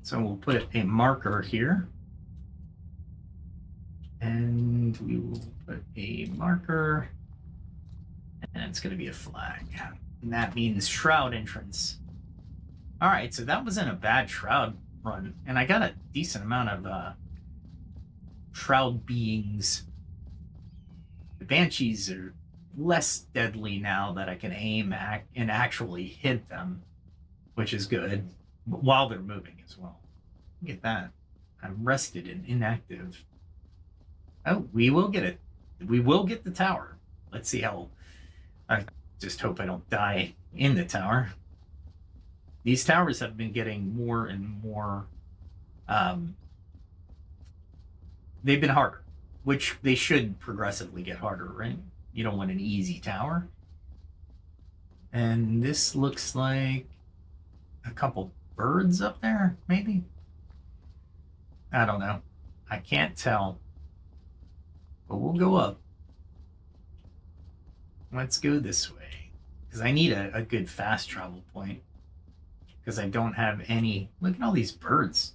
[SPEAKER 1] So we'll put a marker here. And we will put a marker. And it's going to be a flag. And that means shroud entrance. All right, so that wasn't a bad shroud run. And I got a decent amount of shroud beings. The banshees are less deadly now that I can aim at and actually hit them, which is good, while they're moving as well. Look at that. I'm rested and inactive. Oh, we will get it. We will get the tower. Let's see how... I just hope I don't die in the tower. These towers have been getting more and more... they've been harder, which they should progressively get harder, right? You don't want an easy tower. And this looks like a couple birds up there, maybe? I don't know. I can't tell. But we'll go up. Let's go this way. Because I need a good fast travel point. Because I don't have any... Look at all these birds.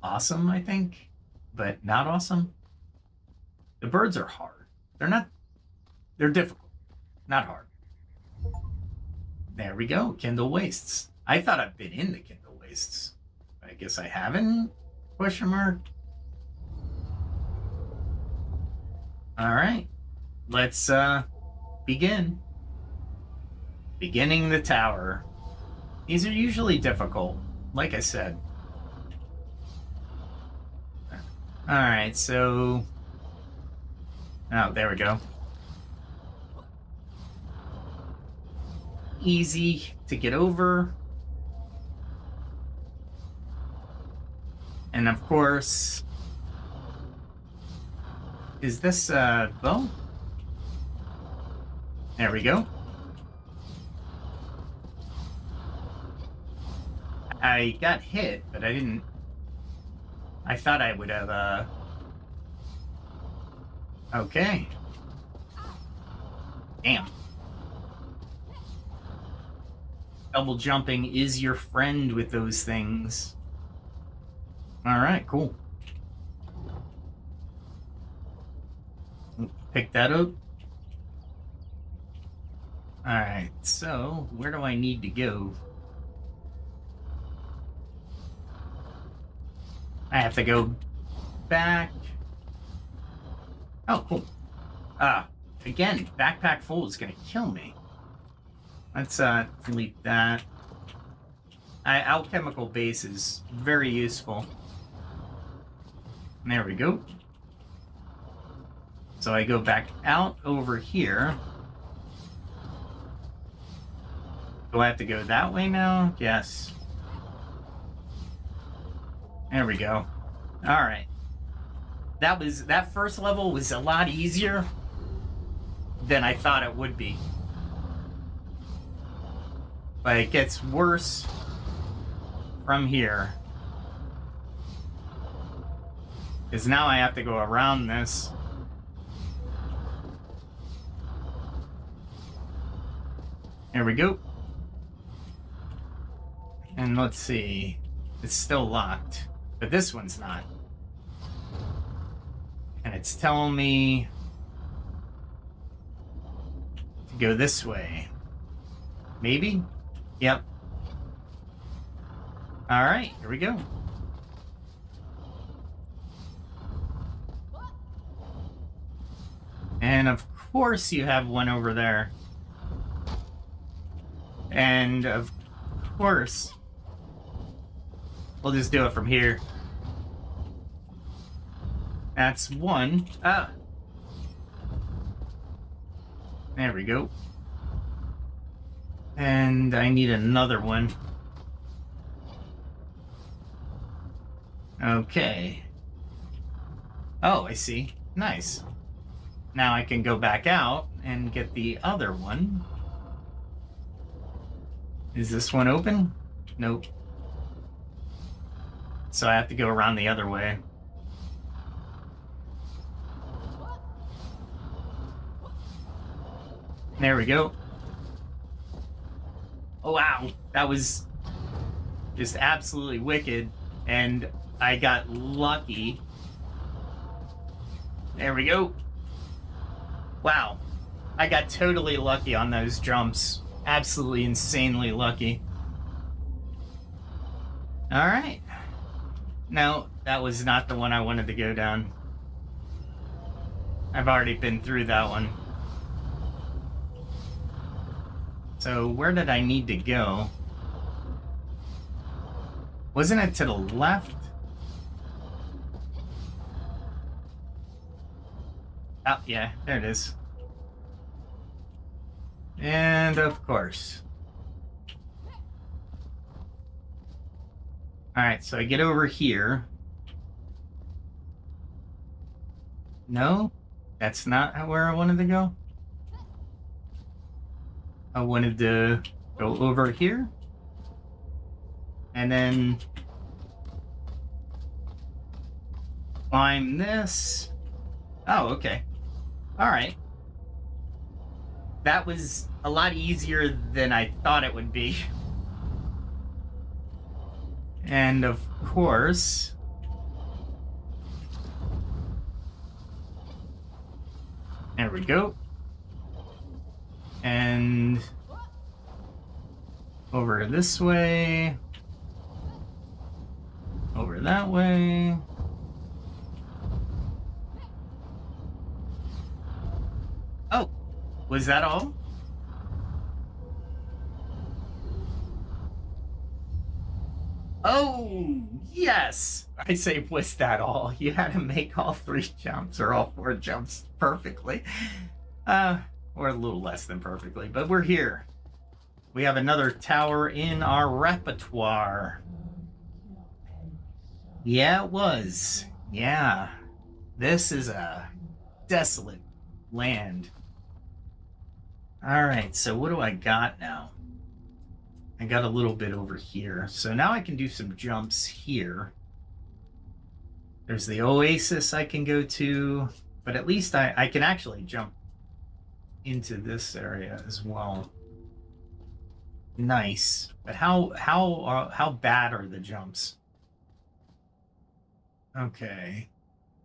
[SPEAKER 1] Awesome, I think. But not awesome. The birds are hard. They're not... They're difficult. Not hard. There we go. Kindle Wastes. I thought I've been in the Kindle Wastes. I guess I haven't? Question mark. All right. Let's begin. Beginning the tower. These are usually difficult. like I said. Alright, so... Oh, there we go. Easy to get over. And of course... Is this, bow? There we go. I got hit, but I didn't... I thought I would have, Okay. Damn. Double jumping is your friend with those things. Alright, cool. Pick that up. Alright, so where do I need to go? I have to go back. Oh, cool. Again, backpack full is gonna kill me. Let's, delete that. Alchemical base is very useful. There we go. So I go back out over here. Do I have to go that way now? Yes. There we go. Alright. That first level was a lot easier than I thought it would be. But it gets worse from here. Because now I have to go around this. There we go. And let's see. It's still locked. But this one's not. And it's telling me to go this way. Maybe? Yep. Alright, here we go. And of course you have one over there. And of course, we'll just do it from here. That's one. Ah. There we go. And I need another one. Okay. Oh, I see. Nice. Now I can go back out and get the other one. Is this one open? Nope. So I have to go around the other way. There we go. Oh, wow. That was just absolutely wicked. And I got lucky. There we go. Wow. I got totally lucky on those jumps. Absolutely insanely lucky. Alright. No, that was not the one I wanted to go down. I've already been through that one. So, where did I need to go? Wasn't it to the left? Oh, yeah, there it is. And of course. Alright, so I get over here. No, that's not where I wanted to go. I wanted to go over here. And then climb this. Oh, okay. Alright. That was a lot easier than I thought it would be. And of course, there we go. And over this way, over that way. Oh, was that all? Oh, yes! I say, was that all? You had to make all 3 jumps or all 4 jumps perfectly. Or a little less than perfectly, but we're here. We have another tower in our repertoire. Yeah, it was. Yeah. This is a desolate land. All right, so what do I got now? I got a little bit over here. So now I can do some jumps here. There's the oasis I can go to, but at least I can actually jump into this area as well. Nice. But how bad are the jumps? Okay.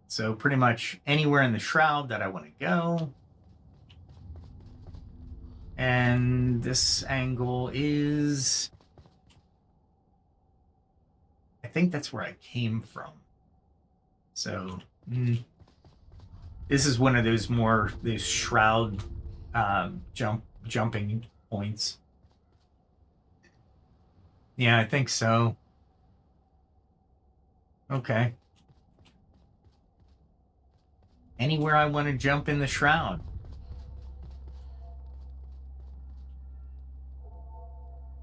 [SPEAKER 1] So pretty much anywhere in the shroud that I want to go. And this angle is, I think that's where I came from. So this is one of those shroud jumping points. Yeah, I think so. Okay. Anywhere I want to jump in the shroud.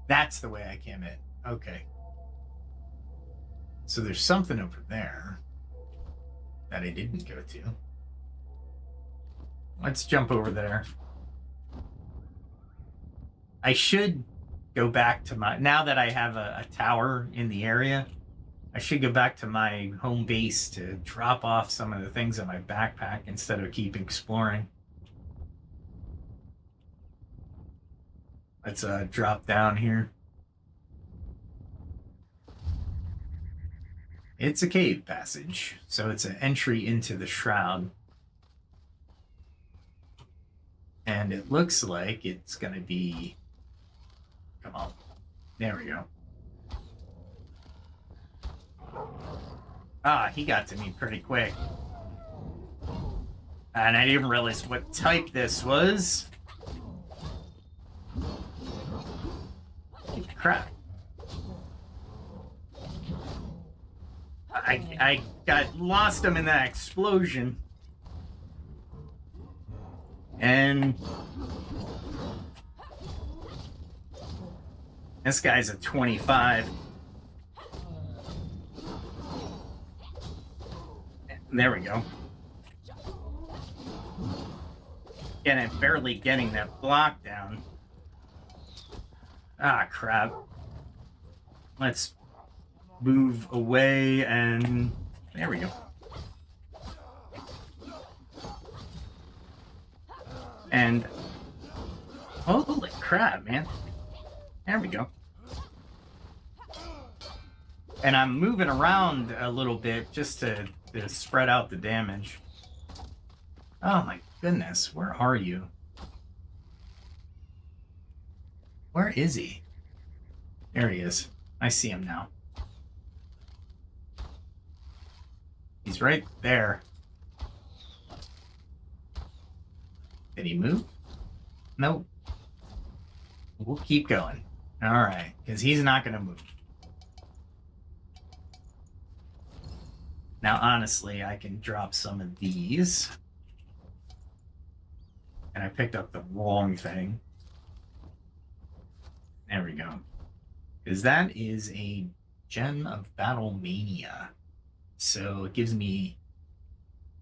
[SPEAKER 1] That's the way I came in. Okay. So there's something over there that I didn't go to. Let's jump over there. I should go back to my, now that I have a tower in the area, I should go back to my home base to drop off some of the things in my backpack instead of keep exploring. Let's drop down here. It's a cave passage, so it's an entry into the shroud. And it looks like it's going to be... Come on. There we go. Ah, he got to me pretty quick. And I didn't realize what type this was. Crap. I got lost him in that explosion. And this guy's a 25. There we go. And I'm barely getting that block down. Ah, crap. Let's move away and there we go. And holy crap, man. There we go. And I'm moving around a little bit just to spread out the damage. Oh my goodness, where are you? Where is he? There he is. I see him now. He's right there. Did he move? Nope. We'll keep going. All right, because he's not going to move. Now, honestly, I can drop some of these. And I picked up the wrong thing. There we go. Because that is a Gem of Battle Mania. So it gives me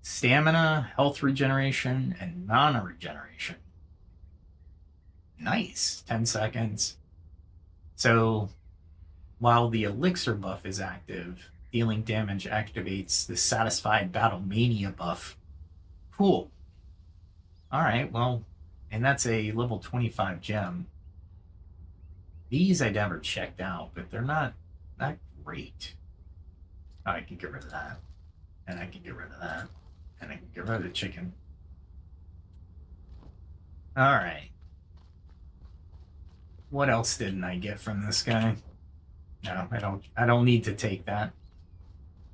[SPEAKER 1] stamina, health regeneration, and mana regeneration. Nice. 10 seconds. So while the elixir buff is active, dealing damage activates the Satisfied Battle Mania buff. Cool. All right, well, and that's a level 25 gem. These I never checked out, but they're not that great. Oh, I can get rid of that. And I can get rid of that. And I can get rid of the chicken. All right. What else didn't I get from this guy? No, I don't need to take that.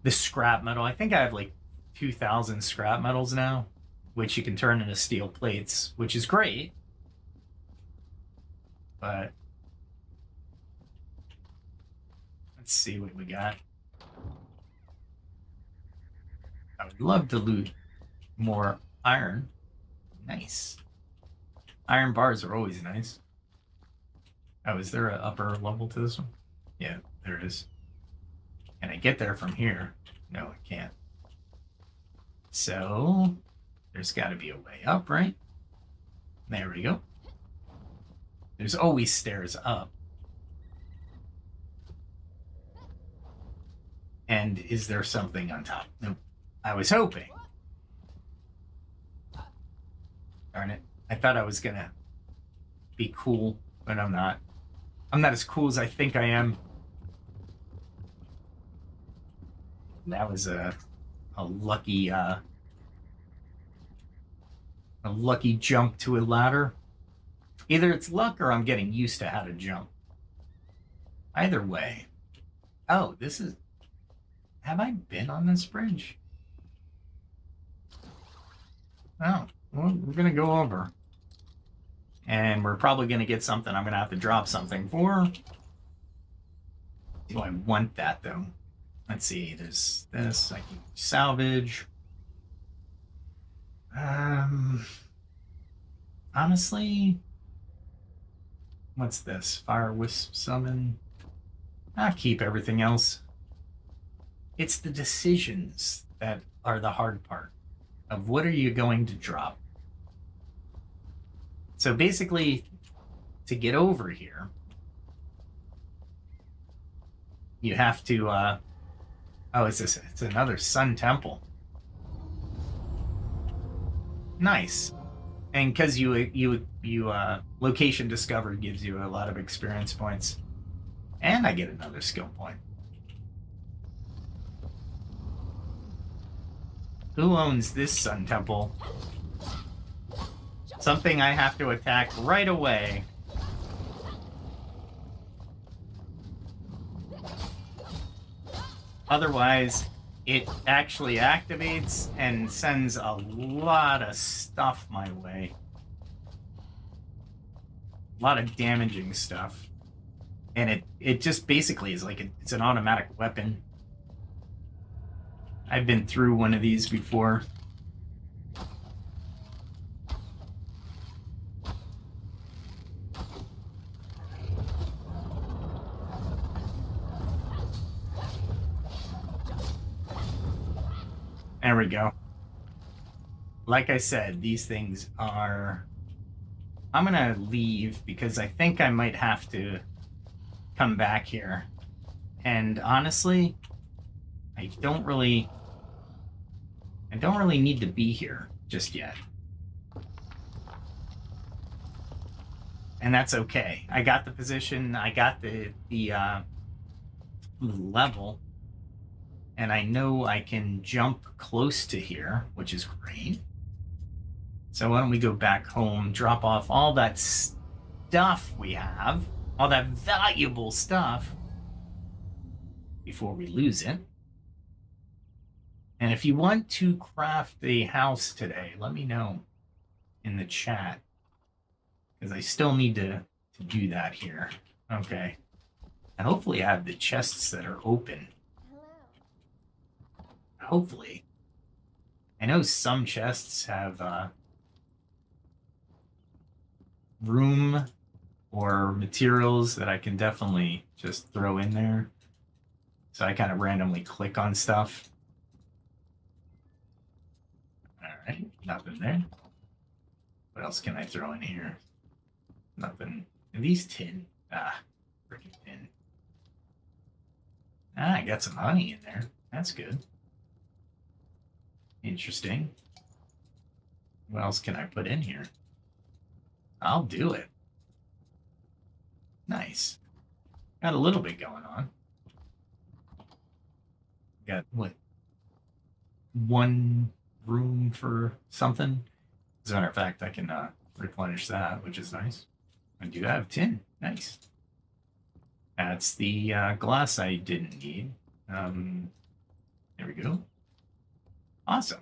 [SPEAKER 1] The scrap metal. I think I have like 2,000 scrap metals now, which you can turn into steel plates, which is great. But Let's see what we got. I would love to loot more iron. Nice. Iron bars are always nice. Oh, is there an upper level to this one? Yeah, there is. Can I get there from here? No, I can't. So, there's got to be a way up, right? There we go. There's always stairs up. And is there something on top? Nope. I was hoping. Darn it. I thought I was gonna be cool, but I'm not. I'm not as cool as I think I am. That was a lucky jump to a ladder. Either it's luck or I'm getting used to how to jump. Either way. Oh, this is... Have I been on this bridge? Oh, well, we're going to go over. And we're probably going to get something I'm going to have to drop something for. Do I want that, though? Let's see. There's this. I can salvage. Honestly... What's this? Fire Wisp Summon. I'll keep everything else. It's the decisions that are the hard part of what are you going to drop. So basically, to get over here, you have to, oh, is this? It's another Sun Temple. Nice. And because you location discovered gives you a lot of experience points. And I get another skill point. Who owns this Sun Temple? Something I have to attack right away. Otherwise, it actually activates and sends a lot of stuff my way. A lot of damaging stuff. And it just basically is like it's an automatic weapon. I've been through one of these before. There we go. Like I said, these things are... I'm gonna leave because I think I might have to come back here. And honestly, I don't really need to be here just yet. And that's okay. I got the position, I got the level, and I know I can jump close to here, which is great. So why don't we go back home, drop off all that stuff we have, all that valuable stuff, before we lose it. And if you want to craft a house today, let me know in the chat, because I still need to do that here. Okay. And hopefully I have the chests that are open. Hopefully. I know some chests have room or materials that I can definitely just throw in there. So I kind of randomly click on stuff. Alright, nothing there. What else can I throw in here? Nothing. Are these tin? Ah, freaking tin. Ah, I got some honey in there. That's good. Interesting. What else can I put in here? I'll do it. Nice. Got a little bit going on. Got, what? One room for something? As a matter of fact, I can replenish that, which is nice. I do have tin. Nice. That's the glass I didn't need. There we go. Awesome.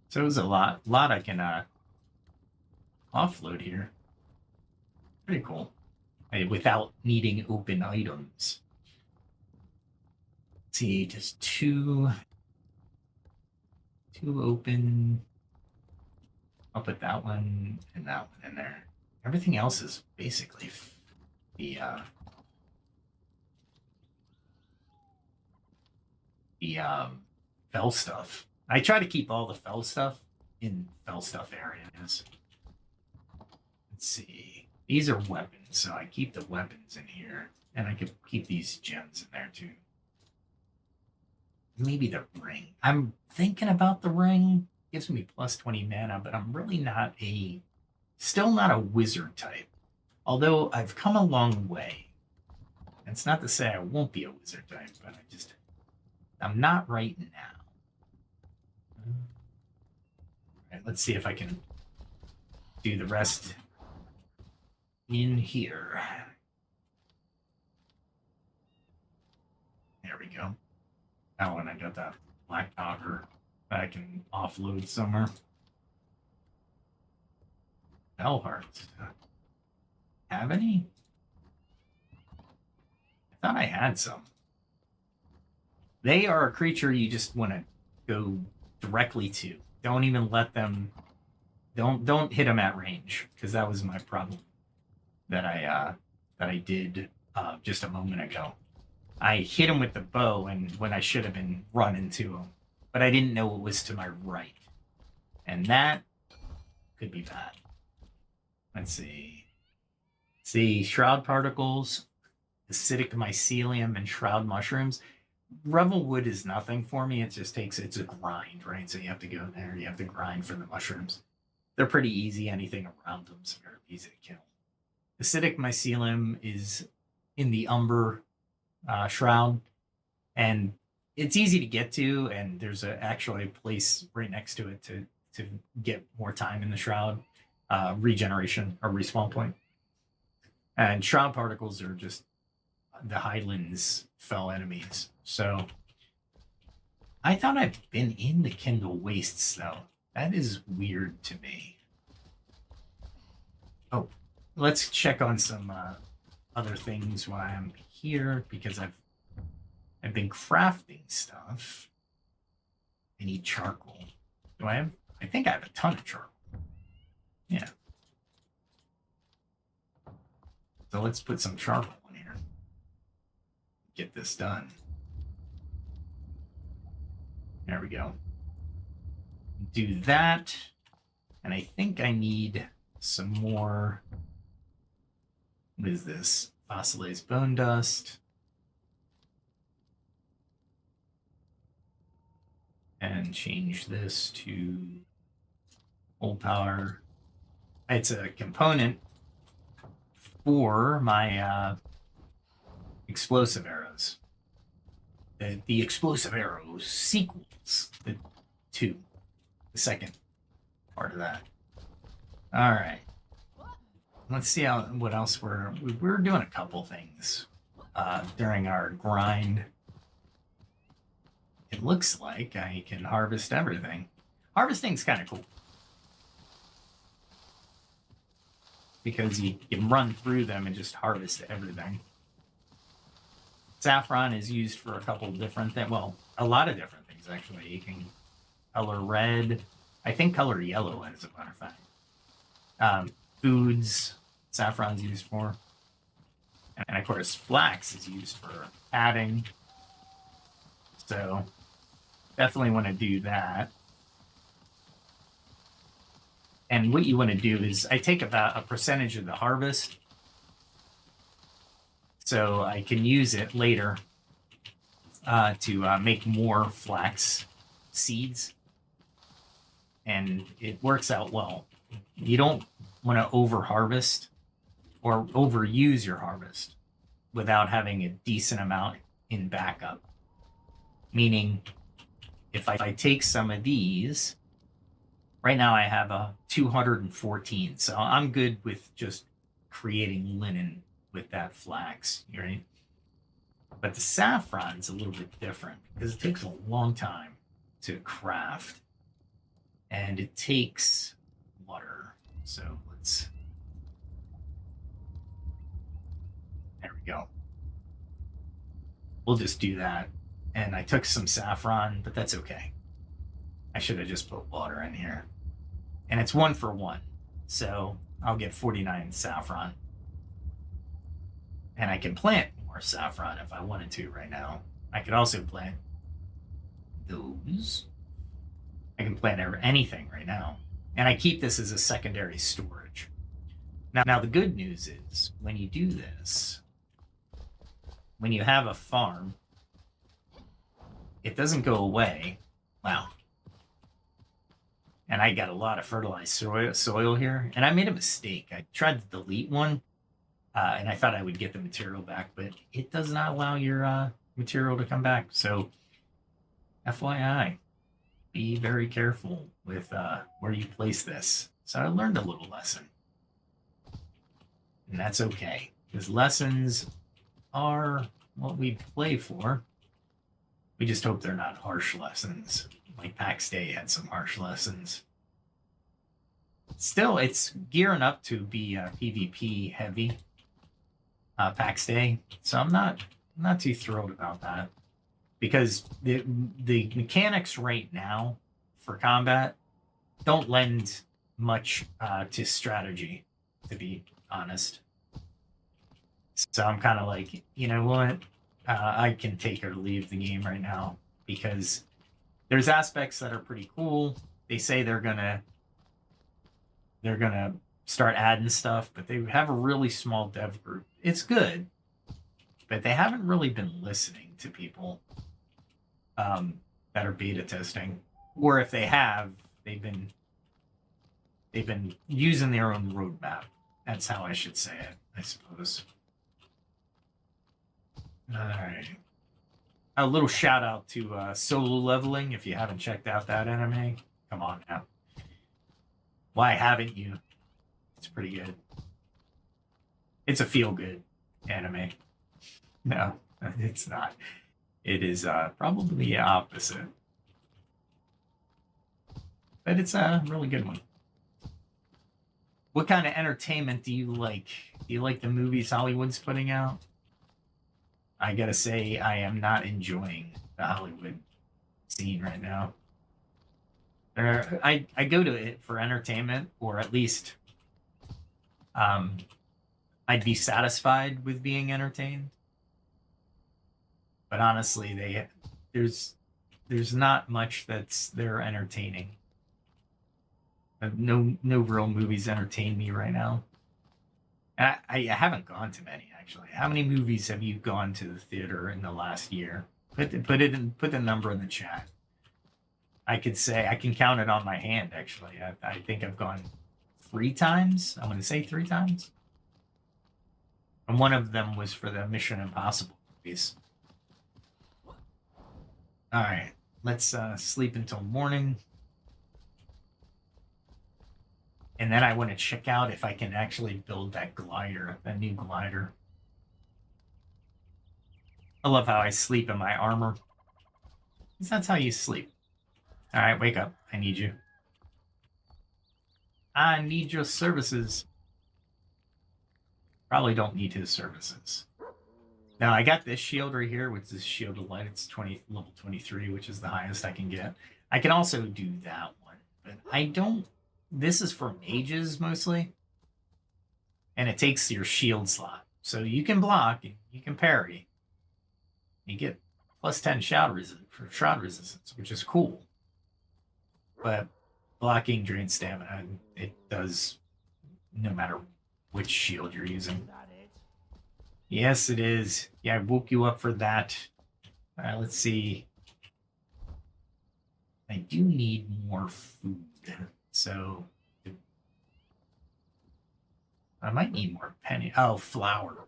[SPEAKER 1] So there's a lot I can offload here. Pretty cool. Without needing open items. see, just two open. I'll put that one and that one in there. Everything else is basically the fell stuff. I try to keep all the fell stuff in fell stuff areas. Let's see. These are weapons, so I keep the weapons in here. And I could keep these gems in there too. Maybe the ring. I'm thinking about the ring. Gives me plus 20 mana, but I'm really still not a wizard type. Although I've come a long way. And it's not to say I won't be a wizard type, but I'm not right now. All right, let's see if I can do the rest in here. There we go. Oh, and I got that black dogger that I can offload somewhere. Bell hearts. Have any? I thought I had some. They are a creature you just want to go directly to. Don't even let them. Don't hit them at range, because that was my problem that I did just a moment ago. I hit him with the bow, and when I should have been running to him, but I didn't know it was to my right, and that could be bad. Let's see. See, shroud particles, acidic mycelium, and shroud mushrooms. Revelwood is nothing for me. It just takes, it's a grind, right? So you have to go there, you have to grind for the mushrooms. They're pretty easy. Anything around them is very easy to kill. Acidic mycelium is in the umber shroud, and it's easy to get to, and there's actually a place right next to it to get more time in the shroud, regeneration or respawn point. And shroud particles are just the Highlands fell enemies. So I thought I'd been in the Kindle Wastes, though. That is weird to me. Oh, let's check on some other things while I'm here, because I've been crafting stuff. I need charcoal. Do I have? I think I have a ton of charcoal. Yeah. So let's put some charcoal in here. Get this done. There we go. Do that. And I think I need some more. What is this? Fossilized bone dust. And change this to full power. It's a component for my explosive arrows. The explosive arrows sequels, the second part of that. All right. Let's see what else we're doing. A couple things during our grind. It looks like I can harvest everything. Harvesting's kind of cool, because you can run through them and just harvest everything. Saffron is used for a couple different things. Well, a lot of different things, actually. You can color red. I think color yellow, as a matter of fact. Foods, saffron's used for. And, of course, flax is used for padding. So, definitely want to do that. And what you want to do is, I take about a percentage of the harvest, so I can use it later to make more flax seeds. And it works out well. You don't want to over-harvest or overuse your harvest without having a decent amount in backup. Meaning, if I take some of these, right now I have a 214, so I'm good with just creating linen with that flax, right? But the saffron's a little bit different, because it takes a long time to craft, and it takes water. So there we go. We'll just do that, And I took some saffron, but that's okay. I should have just put water in here. And it's 1 for 1. So I'll get 49 saffron. And I can plant more saffron if I wanted to right now. I could also plant those. I can plant anything right now. And I keep this as a secondary storage. Now the good news is, when you do this, when you have a farm, it doesn't go away. Wow. And I got a lot of fertilized soil here. And I made a mistake. I tried to delete one, and I thought I would get the material back, but it does not allow your material to come back. So, FYI, be very careful with where you place this. So I learned a little lesson. And that's okay, because lessons are what we play for. We just hope they're not harsh lessons. Like PAX Day had some harsh lessons. Still, it's gearing up to be PvP heavy, PAX Day. So I'm not too thrilled about that, because the mechanics right now for combat don't lend much to strategy, to be honest. So I'm kind of like, you know what? I can take or leave the game right now, because there's aspects that are pretty cool. They say they're gonna start adding stuff, but they have a really small dev group. It's good, but they haven't really been listening to people that are beta testing, or if they have, they've been using their own roadmap. That's how I should say it, I suppose. All right. A little shout out to Solo Leveling. If you haven't checked out that anime, come on now. Why haven't you? It's pretty good. It's a feel-good anime. No, it's not. It is probably the opposite. But it's a really good one. What kind of entertainment do you like? Do you like the movies Hollywood's putting out? I gotta say, I am not enjoying the Hollywood scene right now. I go to it for entertainment, or at least I'd be satisfied with being entertained. But honestly, there's not much they're entertaining. No real movies entertain me right now. And I haven't gone to many, actually. How many movies have you gone to the theater in the last year? Put the number in the chat. I could say I can count it on my hand. Actually, I think I've gone 3 times. I'm going to say 3 times, and one of them was for the Mission Impossible movies. All right, let's sleep until morning. And then I want to check out if I can actually build that glider, that new glider. I love how I sleep in my armor. That's how you sleep. All right, wake up. I need you. I need your services. Probably don't need his services. Now, I got this shield right here, which is Shield of Light. It's level 23, which is the highest I can get. I can also do that one, but I don't. This is for mages mostly, and it takes your shield slot. So you can block, and you can parry. You get plus 10 shroud resistance, which is cool. But blocking drains stamina, and it does no matter which shield you're using. Yes, it is. Yeah, I woke you up for that. All right, let's see. I do need more food. So I might need more penny. Oh, flour.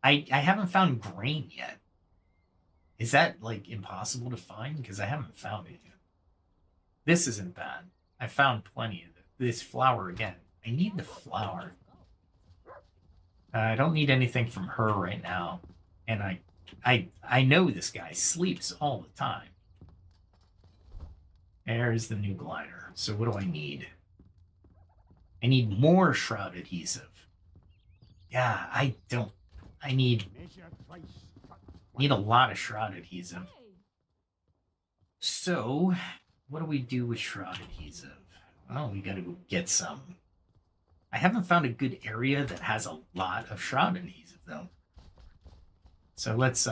[SPEAKER 1] I haven't found grain yet. Is that like impossible to find? Because I haven't found it yet. This isn't bad. I found plenty of it. This flour again. I need the flour. I don't need anything from her right now. And I know this guy sleeps all the time. There's the new glider. So what do I need? I need more shroud adhesive. Yeah, I need Need a lot of shroud adhesive. So, what do we do with shroud adhesive? Well, we gotta go get some. I haven't found a good area that has a lot of shroud adhesive, though. So let's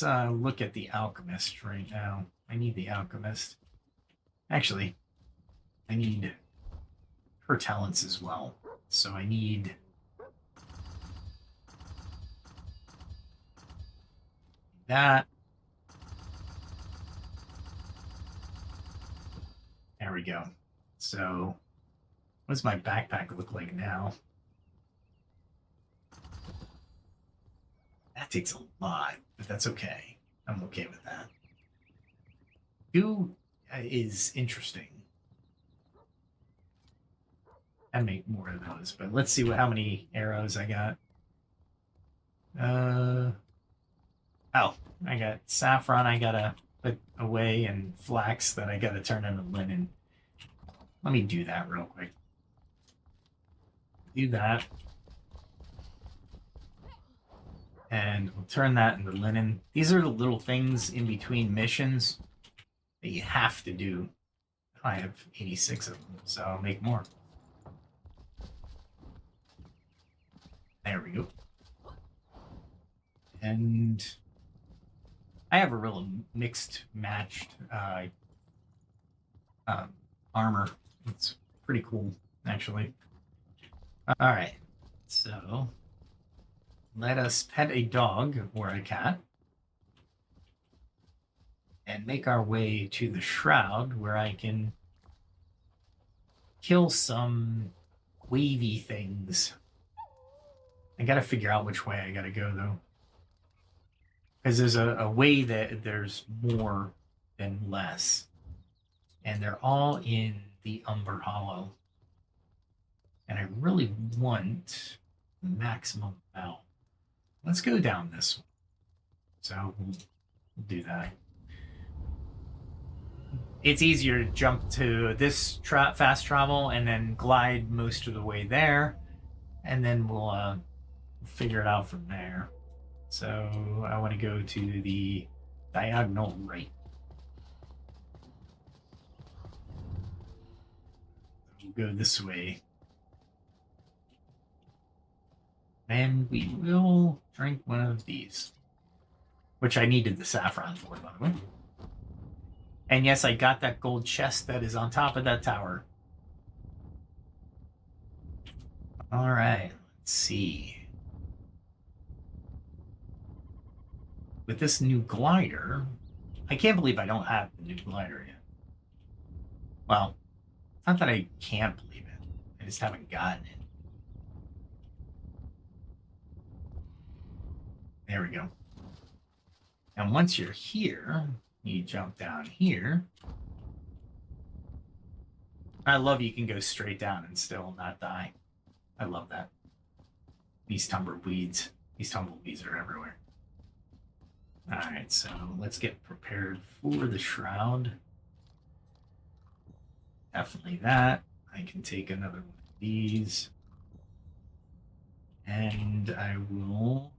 [SPEAKER 1] look at the alchemist right now. I need the alchemist. Actually, I need her talents as well. So I need that. There we go. So what does my backpack look like now? That takes a lot, but that's okay. I'm okay with that. Goo is interesting. I make more of those, but let's see how many arrows I got. Oh, I got saffron I gotta put away and flax that I gotta turn into linen. Let me do that real quick. Do that. And we'll turn that into linen. These are the little things in between missions that you have to do. I have 86 of them, so I'll make more. There we go. And I have a real mixed matched armor. It's pretty cool, actually. All right, so let us pet a dog or a cat and make our way to the shroud where I can kill some wavy things. I gotta figure out which way I gotta go, though. Because there's a way that there's more than less. And they're all in the Umber Hollow. And I really want the maximum amount. Let's go down this one. So we'll do that. It's easier to jump to this fast travel and then glide most of the way there. And then we'll figure it out from there. So I want to go to the diagonal right. We'll go this way. And we will drink one of these. Which I needed the saffron for, by the way. And yes, I got that gold chest that is on top of that tower. All right, let's see. With this new glider, I can't believe I don't have the new glider yet. Well, not that I can't believe it. I just haven't gotten it. There we go. And once you're here, you jump down here. I love you can go straight down and still not die. I love that. These tumbleweeds are everywhere. All right, so let's get prepared for the shroud. Definitely that. I can take another one of these. And I will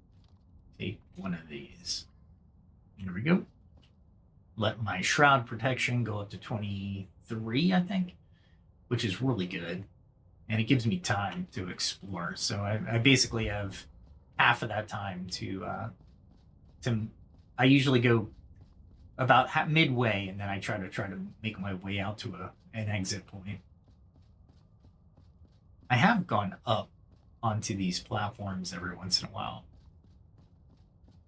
[SPEAKER 1] take one of these. Here we go. Let my shroud protection go up to 23, I think, which is really good. And it gives me time to explore. So I basically have half of that time to I usually go about midway, and then I try to make my way out to an exit point. I have gone up onto these platforms every once in a while.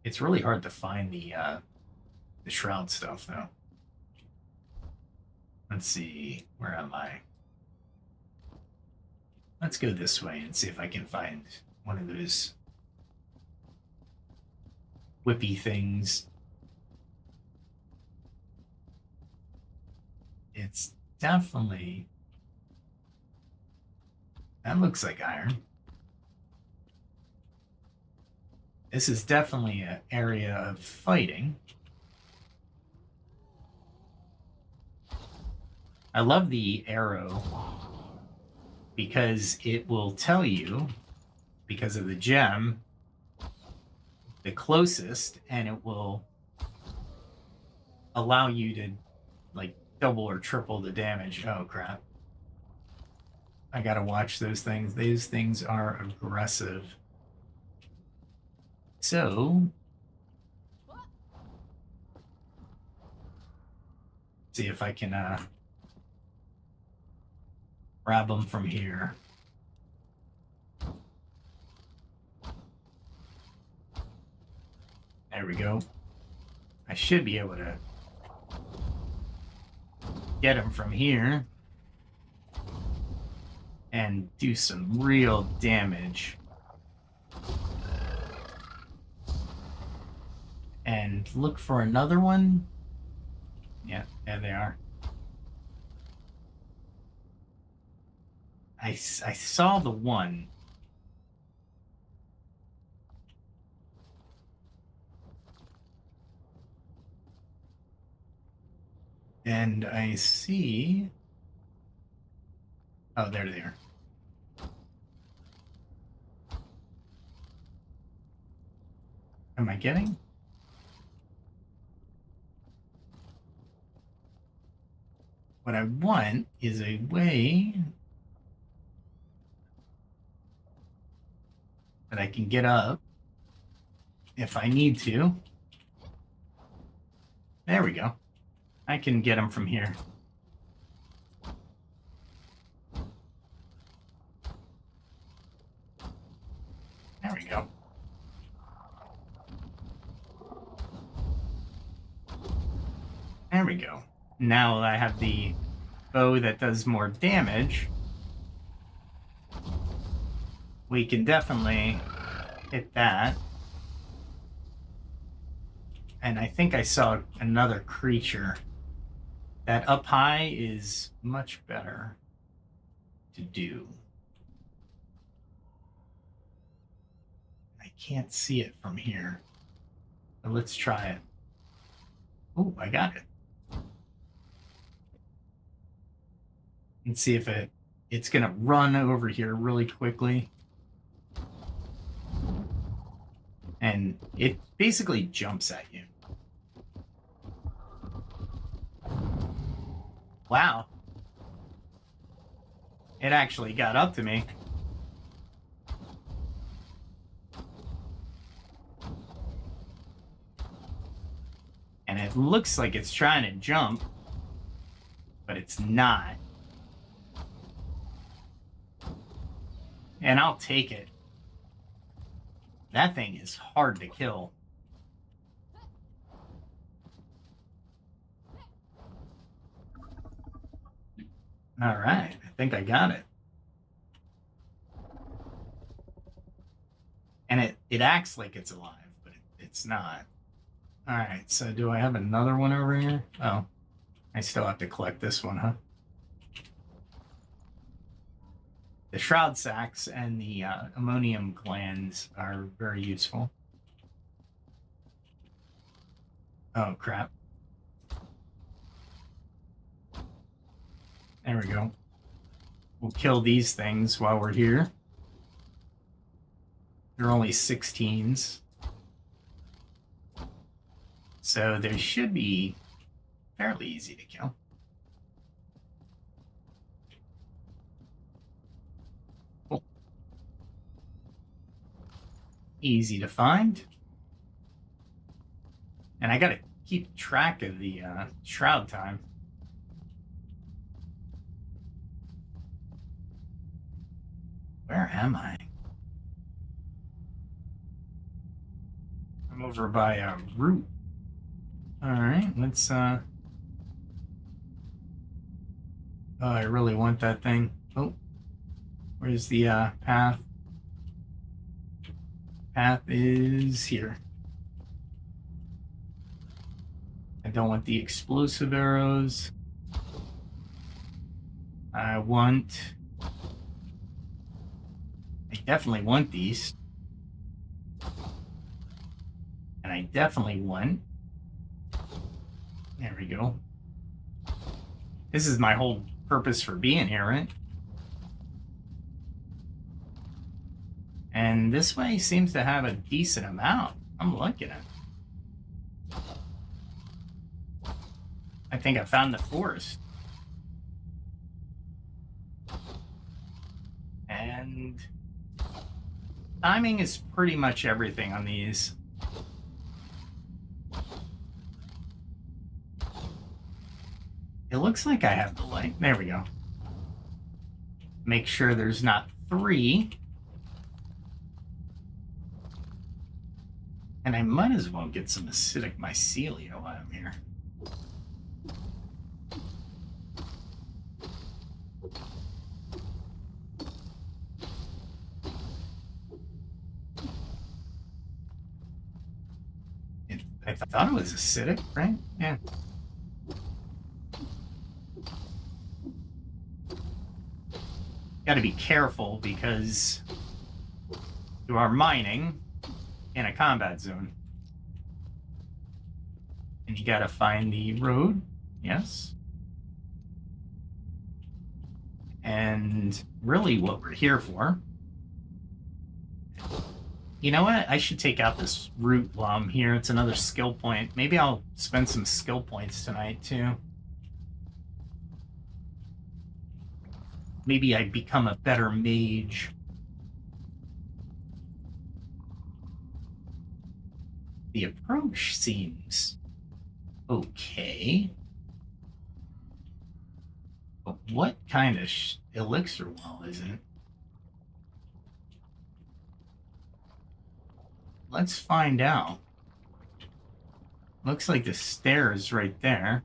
[SPEAKER 1] It's really hard to find the shroud stuff, though. Let's see, where am I? Let's go this way and see if I can find one of those whippy things. It's definitely... That looks like iron. This is definitely an area of fighting. I love the arrow because it will tell you, because of the gem, the closest, and it will allow you to like double or triple the damage. Oh crap. I gotta watch those things. Those things are aggressive. So see if I can grab them from here. There we go. I should be able to get them from here and do some real damage. And look for another one. Yeah, there they are. I saw the one. And I see... Oh, there they are. Am I getting? What I want is a way that I can get up if I need to. There we go. I can get them from here. There we go. There we go. Now I have the bow that does more damage. We can definitely hit that. And I think I saw another creature. That up high is much better to do. I can't see it from here. But let's try it. Oh, I got it. And see if it's gonna run over here really quickly. And it basically jumps at you. Wow. It actually got up to me. And it looks like it's trying to jump, but it's not. And I'll take it. That thing is hard to kill. All right, I think I got it. And it acts like it's alive, but it's not. All right, so do I have another one over here? Oh, I still have to collect this one, huh? The shroud sacks and the ammonium glands are very useful. Oh, crap. There we go. We'll kill these things while we're here. They're only 16s. So they should be fairly easy to kill. Cool. Easy to find. And I gotta keep track of the shroud time. Where am I? I'm over by a root. All right, let's oh, I really want that thing. Oh, where's the path? Path is here. I don't want the explosive arrows. I definitely want these. And I definitely want... There we go. This is my whole purpose for being here, right? And this way seems to have a decent amount. I'm liking it. I think I found the forest. And timing is pretty much everything on these. It looks like I have the light. There we go. Make sure there's not 3. And I might as well get some acidic mycelia while I'm here. I thought it was acidic, right? Yeah. Got to be careful because you are mining in a combat zone. And you got to find the road. Yes. And really what we're here for. You know what? I should take out this root while I'm here. It's another skill point. Maybe I'll spend some skill points tonight, too. Maybe I become a better mage. The approach seems okay. But what kind of elixir well is it? Let's find out. Looks like the stairs right there.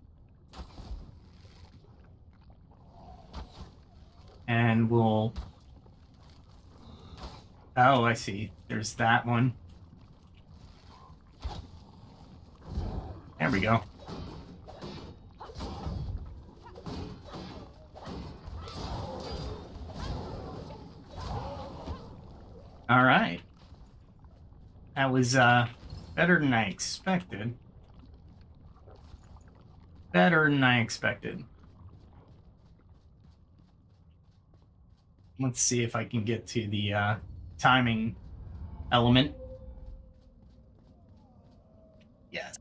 [SPEAKER 1] And we'll... Oh, I see. There's that one. There we go. All right. That was better than I expected. Better than I expected. Let's see if I can get to the timing element. Yes.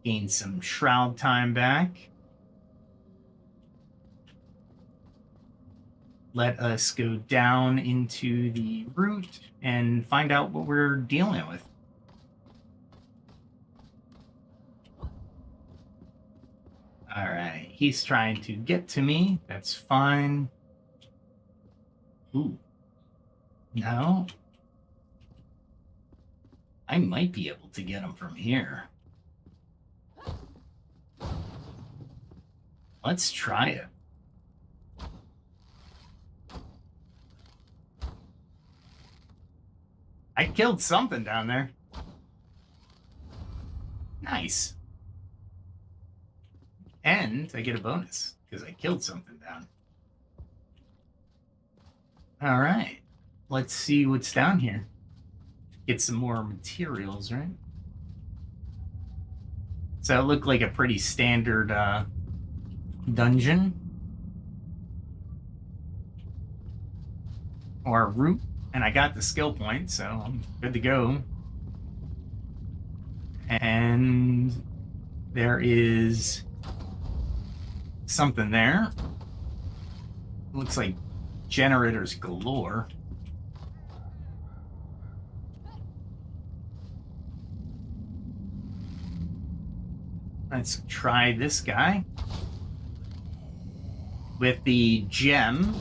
[SPEAKER 1] Gain some shroud time back. Let us go down into the root and find out what we're dealing with. All right, he's trying to get to me. That's fine. Ooh. No. I might be able to get him from here. Let's try it. I killed something down there. Nice. And I get a bonus because I killed something down. All right. Let's see what's down here. Get some more materials, right? So it looked like a pretty standard dungeon. Or route. And I got the skill point, so I'm good to go. And there is something there. Looks like generators galore. Let's try this guy. With the gem.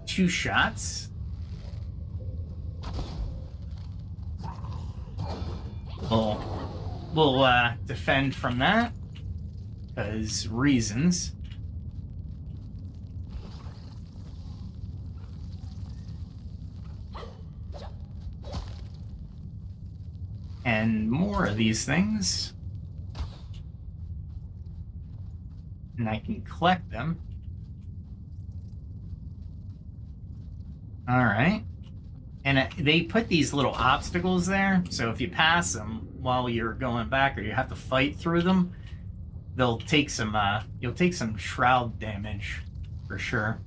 [SPEAKER 1] 2 shots. We'll defend from that. Because reasons. And more of these things. And I can collect them. All right. And they put these little obstacles there. So if you pass them while you're going back or you have to fight through them, they'll take some, you'll take some shroud damage for sure.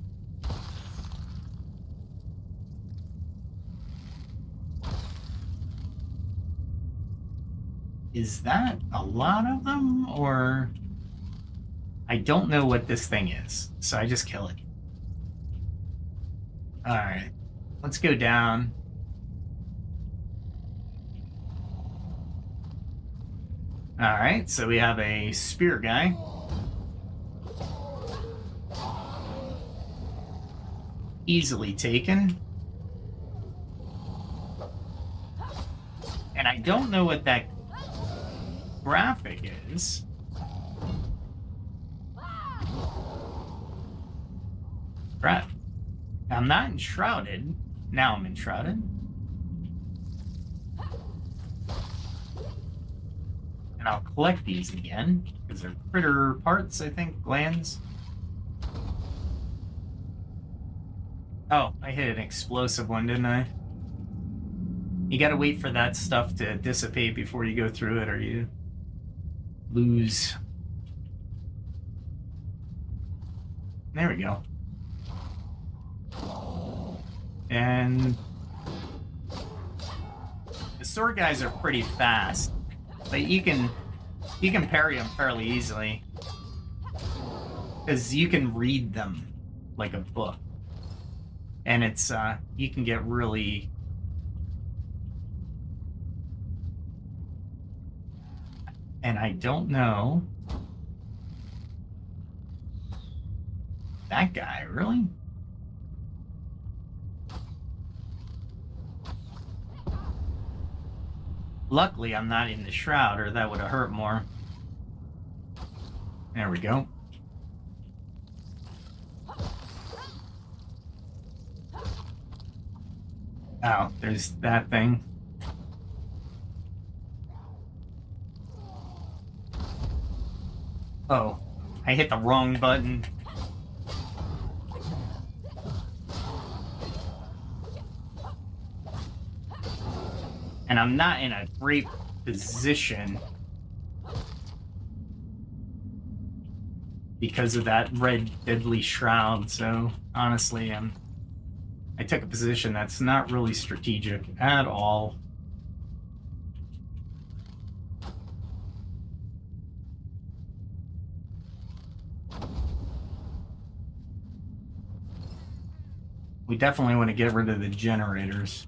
[SPEAKER 1] Is that a lot of them, or... I don't know what this thing is, so I just kill it. Alright. Let's go down. Alright, so we have a spear guy. Easily taken. And I don't know what that graphic is. Crap. I'm not enshrouded. Now I'm enshrouded. And I'll collect these again, because they're critter parts, I think, glands. Oh, I hit an explosive one, didn't I? You gotta wait for that stuff to dissipate before you go through it, or you lose. There we go. And the sword guys are pretty fast, but you can parry them fairly easily because you can read them like a book, and it's you can get really and I don't know that guy really. Luckily, I'm not in the shroud, or that would have hurt more. There we go. Oh, there's that thing. Oh, I hit the wrong button. And I'm not in a great position because of that red deadly shroud. So honestly, I took a position that's not really strategic at all. We definitely want to get rid of the generators.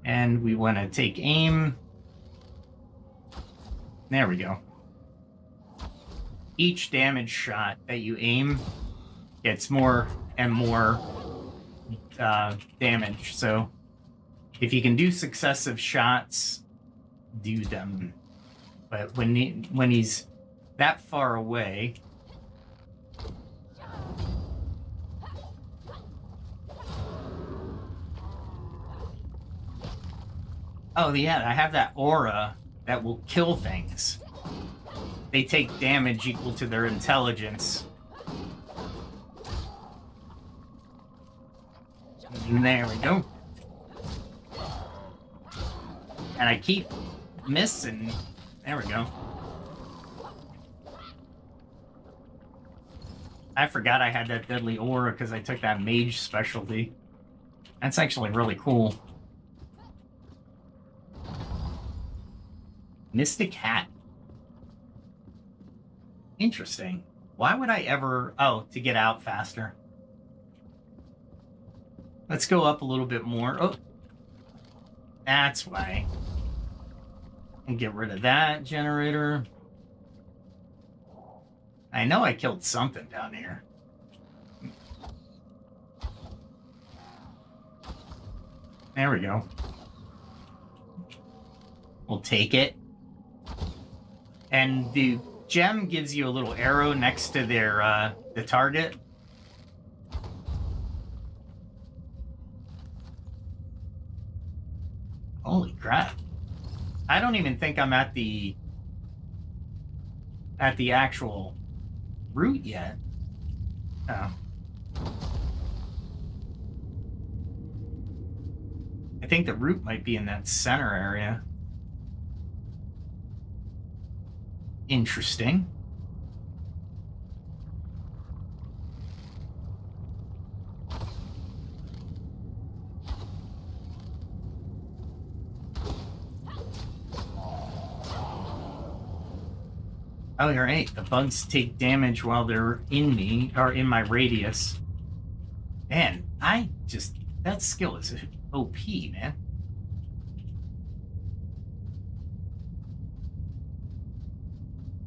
[SPEAKER 1] And we want to take aim. There we go. Each damage shot that you aim gets more and more damage. So if you can do successive shots, do them. But when he's that far away... Oh, yeah, I have that aura that will kill things. They take damage equal to their intelligence. And there we go. And I keep missing. There we go. I forgot I had that deadly aura because I took that mage specialty. That's actually really cool. Mystic hat. Interesting. Why would I ever... Oh, to get out faster. Let's go up a little bit more. Oh. That's why. And get rid of that generator. I know I killed something down here. There we go. We'll take it. And the gem gives you a little arrow next to their the target. Holy crap. I don't even think I'm at the actual route yet. Oh. I think the route might be in that center area. Interesting. Oh, you're right. The bugs take damage while they're in me, or in my radius. Man, that skill is OP, man.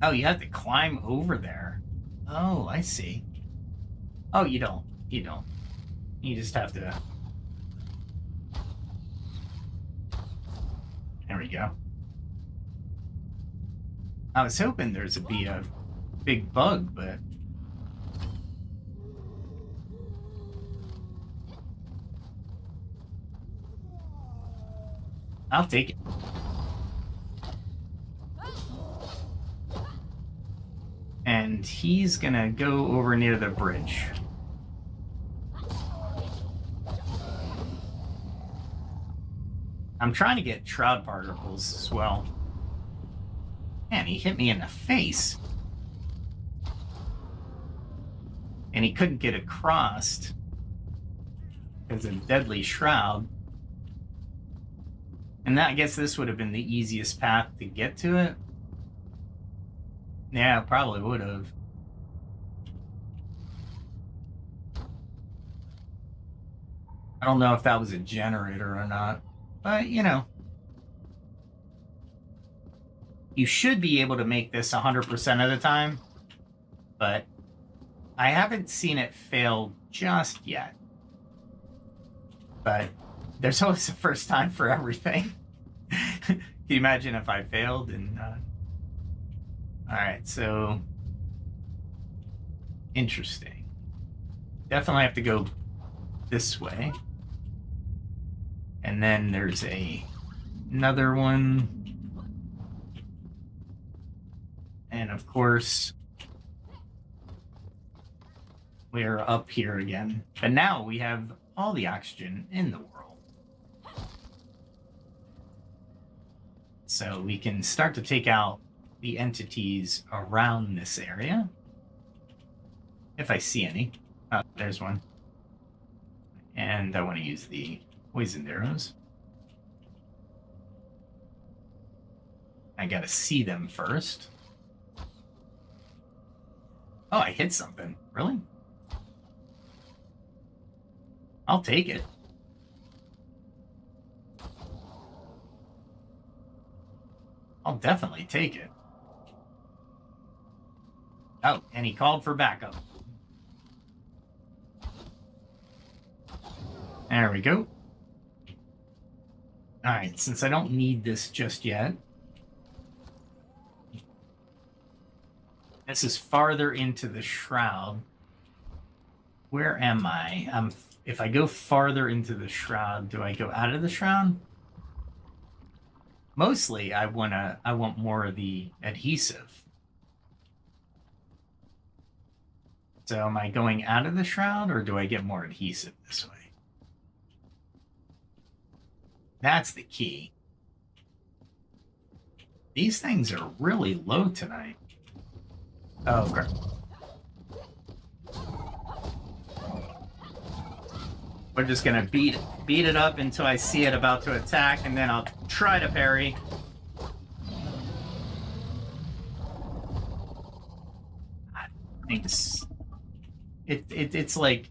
[SPEAKER 1] Oh, you have to climb over there. Oh, I see. Oh, you don't. You don't. You just have to... There we go. I was hoping there's be a big bug, but... I'll take it. And he's gonna go over near the bridge. I'm trying to get shroud particles as well. Man, he hit me in the face. And he couldn't get across because of deadly shroud. And I guess this would have been the easiest path to get to it. Yeah, probably would have. I don't know if that was a generator or not, but you know. You should be able to make this 100% of the time, but I haven't seen it fail just yet. But there's always a first time for everything. Can you imagine if I failed? And all right, so interesting. Definitely have to go this way, and then there's another one, and of course we're up here again. But now we have all the oxygen in the world. So we can start to take out the entities around this area. If I see any. Oh, there's one. And I want to use the poisoned arrows. I gotta see them first. Oh, I hit something. Really? I'll take it. I'll definitely take it. Oh, and he called for backup. There we go. Alright, since I don't need this just yet. This is farther into the shroud. Where am I? If I go farther into the shroud, do I go out of the shroud? Mostly, I want more of the adhesive. So am I going out of the shroud, or do I get more adhesive this way? That's the key. These things are really low tonight. Oh, crap. We're just gonna beat it up until I see it about to attack, and then I'll try to parry. It's like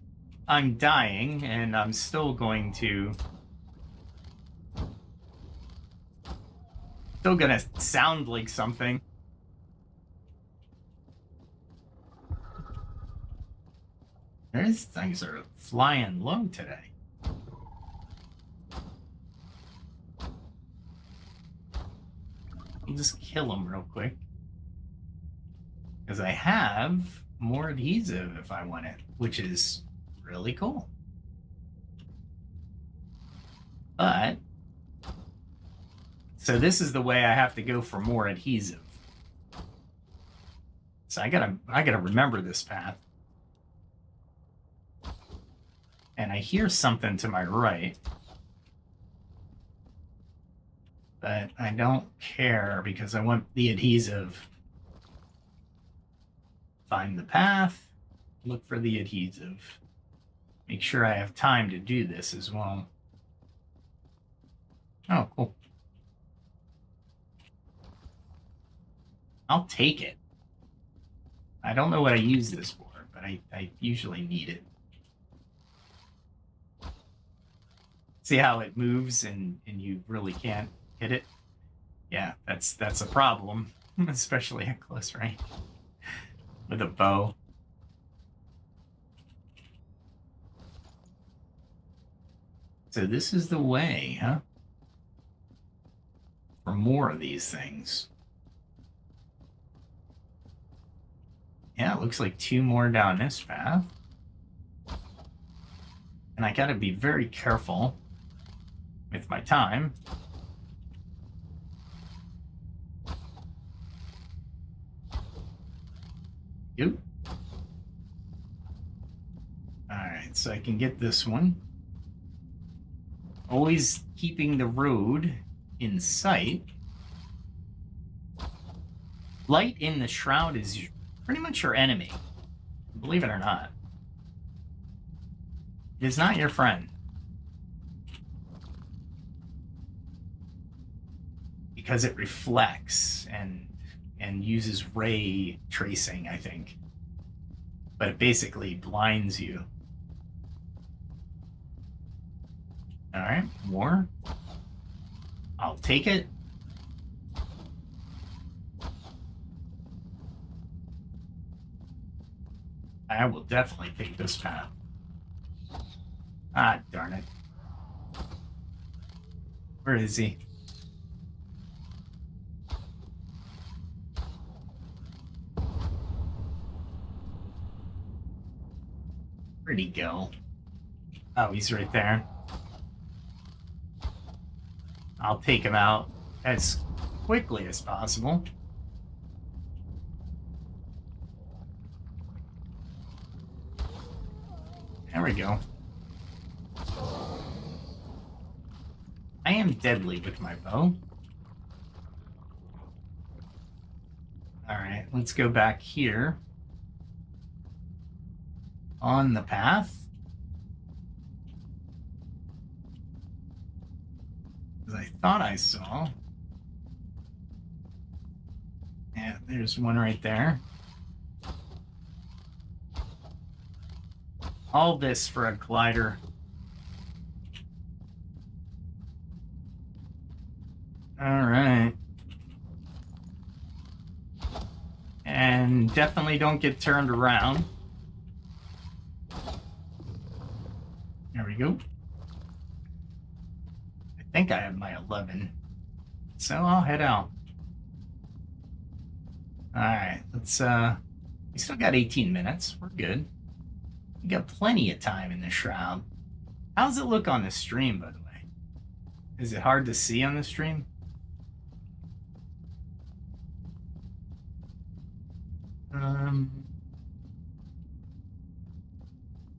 [SPEAKER 1] I'm dying, and I'm still going to... Still gonna sound like something. These things are flying low today. I'll just kill them real quick. Because I have more adhesive if I want it, which is really cool. But... So this is the way I have to go for more adhesive. So I gotta remember this path. And I hear something to my right. But I don't care because I want the adhesive. Find the path, look for the adhesive. Make sure I have time to do this as well. Oh, cool. I'll take it. I don't know what I use this for, but I usually need it. See how it moves and you really can't hit it? Yeah, that's a problem, especially at close range with a bow. So this is the way, huh? For more of these things. Yeah, it looks like 2 more down this path. And I gotta be very careful with my time. Yep. Alright, so I can get this one. Always keeping the road in sight. Light in the shroud is pretty much your enemy, believe it or not. It is not your friend. Because it reflects and uses ray tracing, I think. But it basically blinds you. Alright, more. I'll take it. I will definitely take this path. Ah, darn it. Where is he? Where'd he go? Oh, he's right there. I'll take him out as quickly as possible. There we go. I am deadly with my bow. Alright, let's go back here. On the path. As I thought I saw. Yeah, there's one right there. All this for a glider. All right. And definitely don't get turned around. There we go. I think I have my 11. So I'll head out. All right, let's, we still got 18 minutes. We're good. We got plenty of time in the shroud. How's it look on the stream, by the way? Is it hard to see on the stream?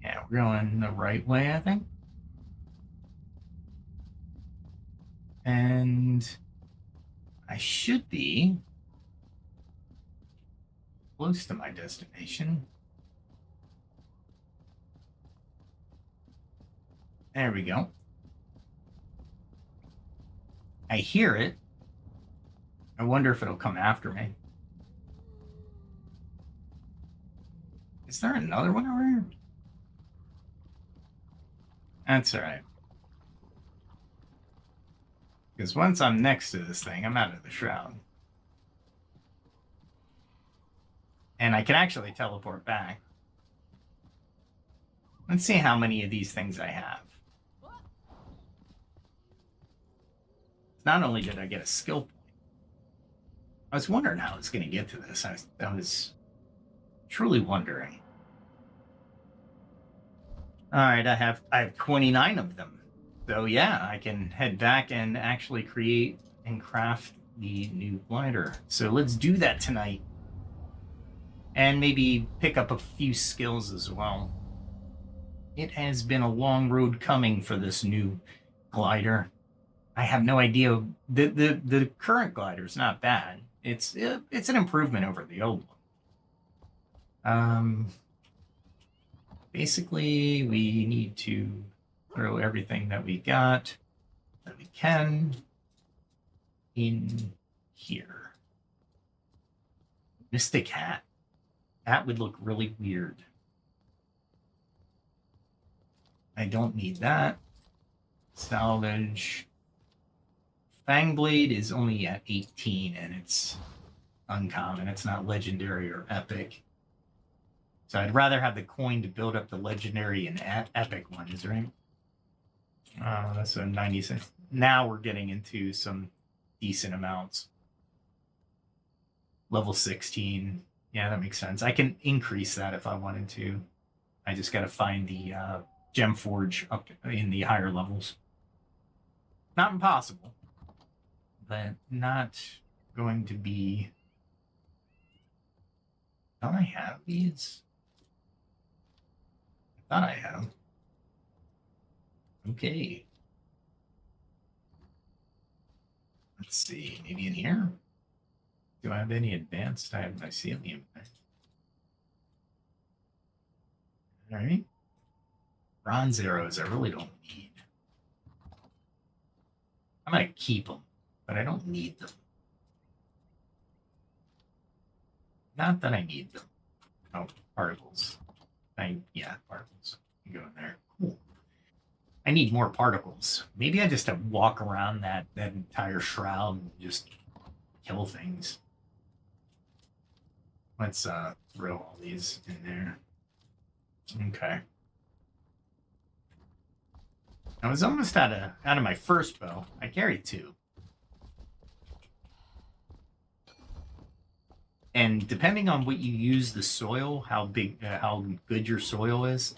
[SPEAKER 1] Yeah, we're going the right way, I think. And I should be close to my destination. There we go. I hear it. I wonder if it'll come after me. Is there another one over here? That's all right. Because once I'm next to this thing, I'm out of the shroud. And I can actually teleport back. Let's see how many of these things I have. Not only did I get a skill point, I was wondering how I was going to get to this. I was truly wondering. All right, I have 29 of them. So yeah, I can head back and actually create and craft the new glider. So let's do that tonight. And maybe pick up a few skills as well. It has been a long road coming for this new glider. I have no idea. The current glider is not bad. It's an improvement over the old one. Basically, we need to throw everything that we got that we can in here. Mystic hat. That would look really weird. I don't need that. Salvage. Fangblade is only at 18 and it's uncommon. It's not legendary or epic. So I'd rather have the coin to build up the legendary and epic ones, right? That's a 96. Now we're getting into some decent amounts. Level 16. Yeah, that makes sense. I can increase that if I wanted to. I just got to find the Gem Forge up in the higher levels. Not impossible, but not going to be. Don't I have these? I thought I had them. Okay. Let's see. Maybe in here? Do I have any advanced? I have mycelium. All right. Bronze arrows I really don't need. I might keep them, but I don't need them. Not that I need them. Oh, particles. Yeah, particles. You go in there. Cool. I need more particles. Maybe I just have to walk around that entire shroud and just kill things. Let's throw all these in there. Okay. I was almost out of my first bow. I carried 2. And depending on what you use the soil, how good your soil is,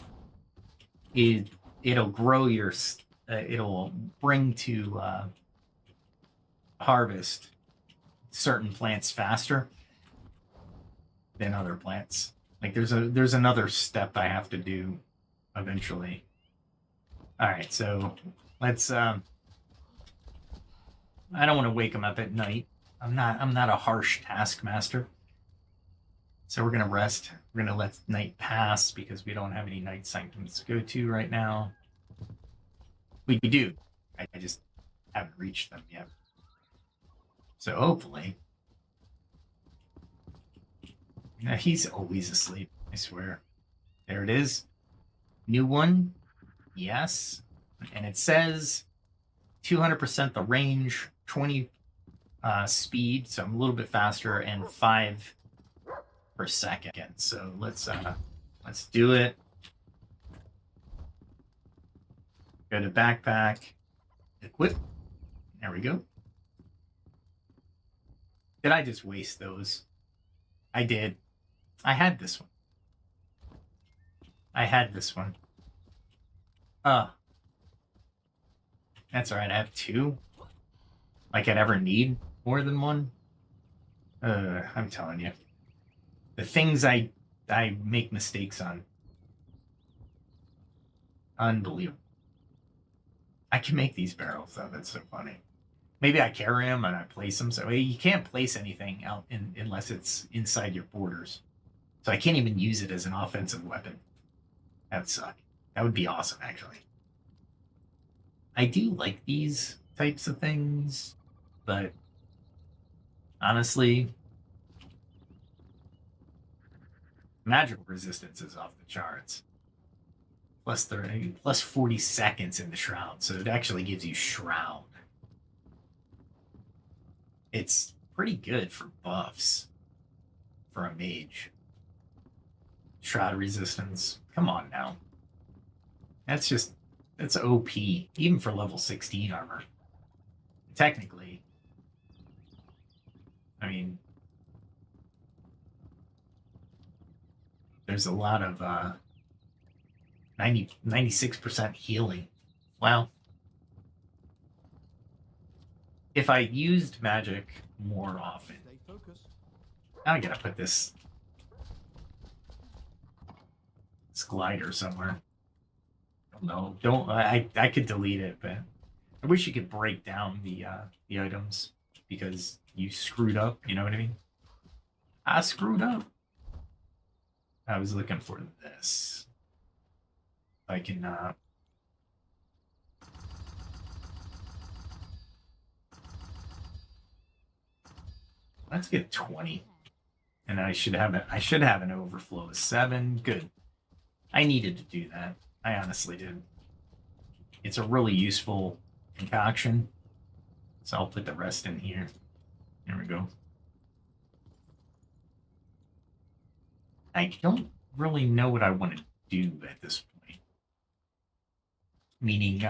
[SPEAKER 1] it'll grow your, it'll bring to harvest certain plants faster than other plants. Like there's another step I have to do eventually. All right, so let's. I don't want to wake him up at night. I'm not a harsh taskmaster. So we're gonna rest. We're gonna let night pass because we don't have any night sanctums to go to right now. We do. I just haven't reached them yet. So hopefully. Yeah, he's always asleep, I swear. There it is. New one. Yes. And it says 200% the range, 20 speed, so I'm a little bit faster, and 5 per second. So let's do it. Go to backpack, equip. There we go. Did I just waste those? I did. I had this one. That's all right. I have 2. Like I'd ever need more than one. I'm telling you, the things I make mistakes on. Unbelievable. I can make these barrels though. That's so funny. Maybe I carry them and I place them. So you can't place anything out unless it's inside your borders. So I can't even use it as an offensive weapon. That would suck. That would be awesome, actually. I do like these types of things, but honestly, magical resistance is off the charts. Plus 30, plus 40 seconds in the shroud, so it actually gives you shroud. It's pretty good for buffs for a mage. Shroud resistance. Come on now. That's OP, even for level 16 armor. Technically. I mean, there's a lot of 96% healing. Wow. If I used magic more often. Now I gotta put this glider somewhere. No, don't. I could delete it, but I wish you could break down the items because you screwed up. You know what I mean? I screwed up. I was looking for this. I can. Let's get 20. And I should have an overflow of 7. Good. I needed to do that. I honestly did. It's a really useful concoction. So I'll put the rest in here. There we go. I don't really know what I want to do at this point. Meaning,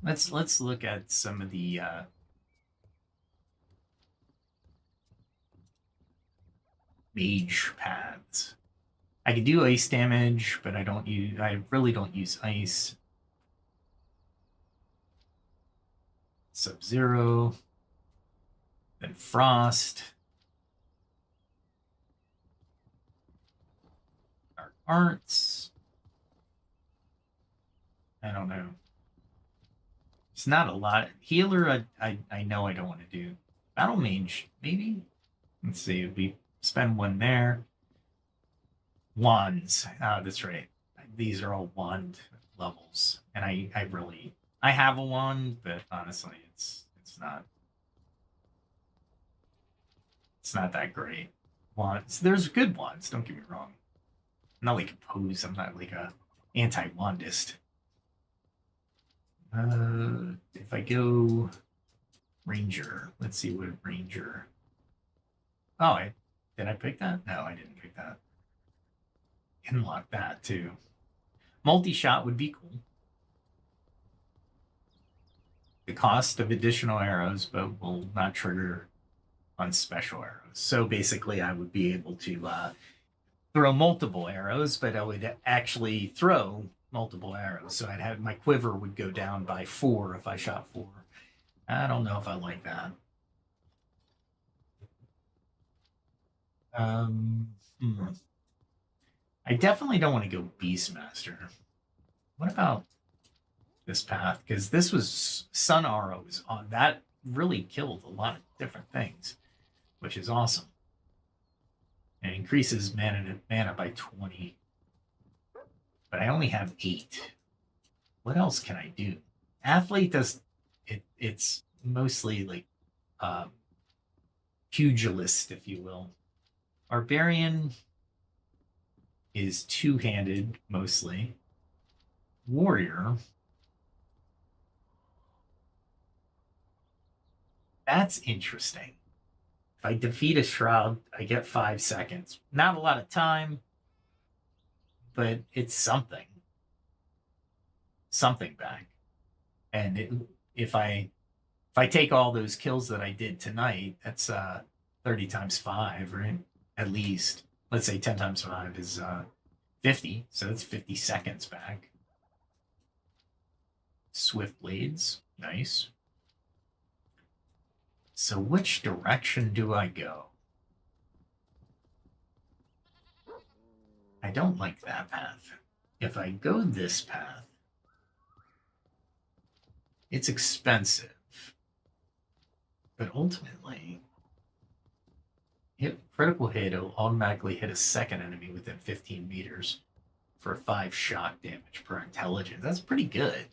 [SPEAKER 1] let's look at some of the mage paths. I can do ice damage, but I really don't use ice. Sub-Zero, then Frost, Dark Arts. I don't know. It's not a lot. Healer, I know I don't want to do. Battle Mage, maybe? Let's see, we spend 1 there. Wands. Oh, that's right. These are all wand levels. And I have a wand, but honestly, it's not that great. Wands. There's good wands, don't get me wrong. I'm not like opposed. I'm not like a anti-wandist. If I go Ranger, let's see what Ranger. Oh, did I pick that? No, I didn't pick that. Unlock that too. Multi-shot would be cool. The cost of additional arrows, but will not trigger on special arrows. So basically, I would be able to throw multiple arrows, but I would actually throw multiple arrows. So I'd have my quiver would go down by 4 if I shot 4. I don't know if I like that. I definitely don't want to go Beastmaster. What about this path? Because this was Sun Arrows on that really killed a lot of different things, which is awesome. It increases mana by 20. But I only have 8. What else can I do? Athlete does it's mostly like pugilist, if you will. Barbarian is 2-handed mostly. Warrior. That's interesting. If I defeat a shroud, I get 5 seconds. Not a lot of time, but it's something. Something back. And if I take all those kills that I did tonight, that's 30 times 5, right? At least. Let's say 10 times 5 is 50, so that's 50 seconds back. Swift Blades, nice. So which direction do I go? I don't like that path. If I go this path, it's expensive. But ultimately, critical hit, it'll automatically hit a second enemy within 15 meters for 5 shock damage per intelligence. That's pretty good.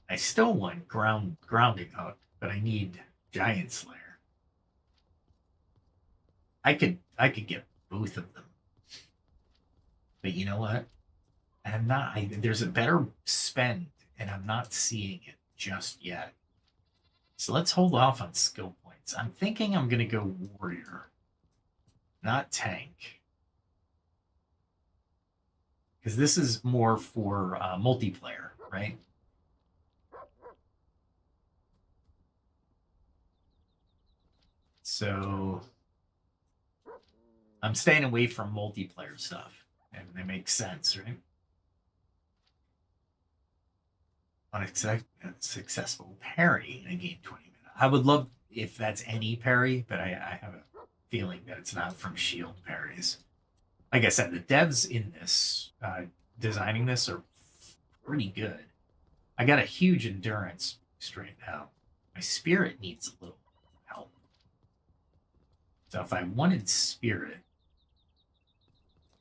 [SPEAKER 1] I still want grounding hook, but I need Giant Slayer. I could get both of them. But you know what? There's a better spend, and I'm not seeing it just yet. So let's hold off on skill points. I'm thinking I'm going to go warrior, not tank. Because this is more for multiplayer, right? So I'm staying away from multiplayer stuff. And it makes sense, right? On a successful parry in a game 20 minutes. I would love if that's any parry, but I have a feeling that it's not from shield parries. Like I said, the devs in this, designing this, are pretty good. I got a huge endurance boost right now. My spirit needs a little help. So if I wanted spirit,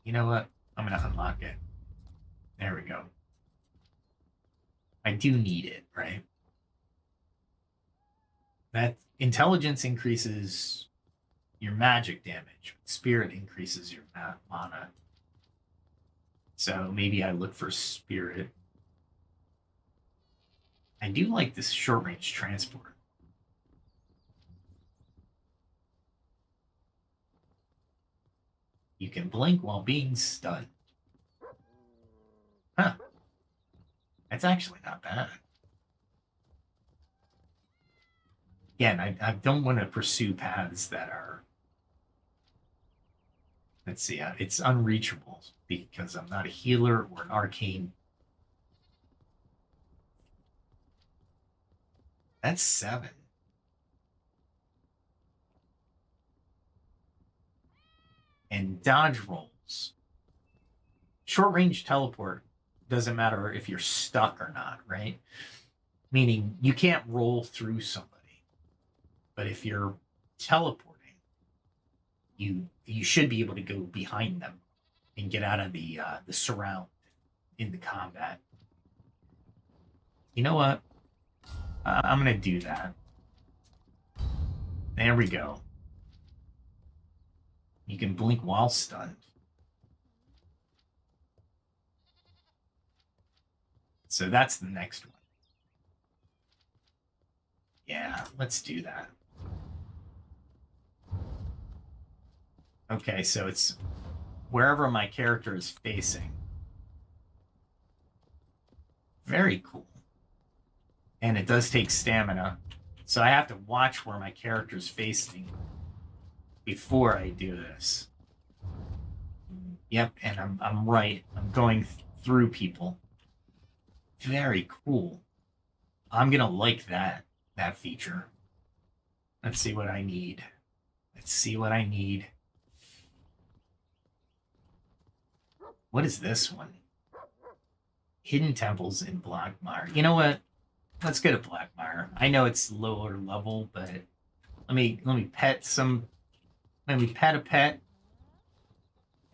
[SPEAKER 1] you know what? I'm going to unlock it. There we go. I do need it, right? that intelligence increases your magic damage. Spirit increases your mana. So maybe I look for spirit. I do like this short range transport. You can blink while being stunned. Huh. That's actually not bad. Again, I don't want to pursue paths that are... Let's see, it's unreachable because I'm not a healer or an arcane. That's 7. And dodge rolls. Short range teleport doesn't matter if you're stuck or not, right? Meaning you can't roll through somebody. But if you're teleporting, you should be able to go behind them and get out of the surround in the combat. You know what? I'm going to do that. There we go. You can blink while stunned. So that's the next one. Yeah, let's do that. Okay, so it's wherever my character is facing. Very cool. And it does take stamina. So I have to watch where my character's facing before I do this. Yep, and I'm right. I'm going through people. Very cool. I'm gonna like that feature. Let's see what I need. Let's see what I need. What is this one? Hidden temples in Blackmire. You know what? Let's go to Blackmire. I know it's lower level, but let me pet some. Let me pet a pet.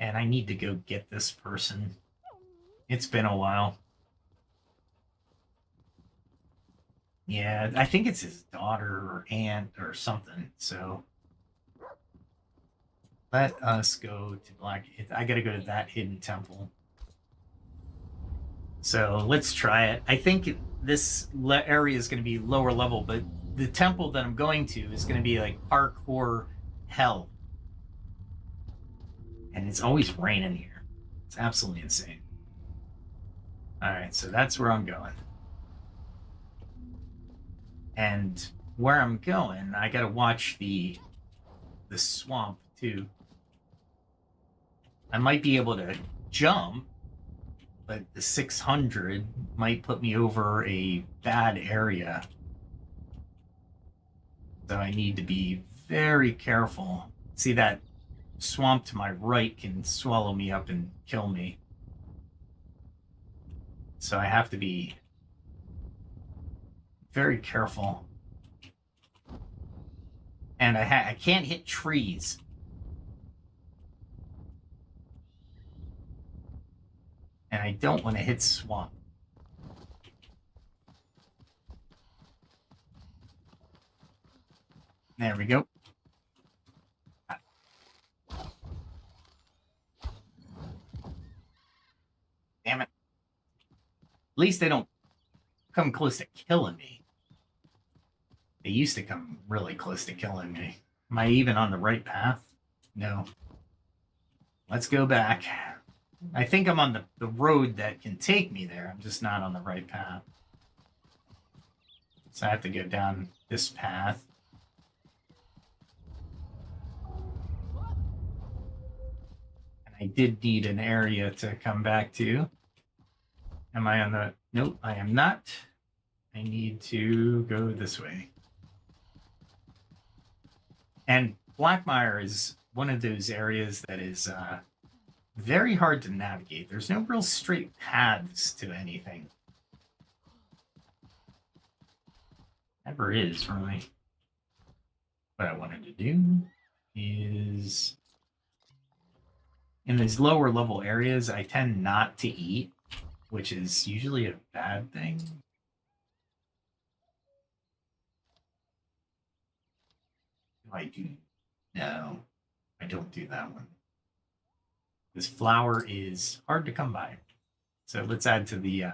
[SPEAKER 1] And I need to go get this person. It's been a while. Yeah, I think it's his daughter or aunt or something. So let us go to I gotta go to that hidden temple. So let's try it. I think this area is going to be lower level, but the temple that I'm going to is going to be like parkour hell. And it's always raining here. It's absolutely insane. All right, so that's where I'm going. And where I'm going, I got to watch the swamp too. I might be able to jump, but the 600 might put me over a bad area. So I need to be very careful. See, that swamp to my right can swallow me up and kill me. So I have to be very careful. And I can't hit trees. And I don't want to hit swamp. There we go. Damn it. At least they don't come close to killing me. They used to come really close to killing me. Am I even on the right path? No. Let's go back. I think I'm on the road that can take me there. I'm just not on the right path. So I have to go down this path. And I did need an area to come back to. Am I on the... Nope, I am not. I need to go this way. And Blackmire is one of those areas that is very hard to navigate. There's no real straight paths to anything. Never is, really. What I wanted to do is... in these lower level areas, I tend not to eat, which is usually a bad thing. I do. No, I don't do that one. This flower is hard to come by. So let's add to the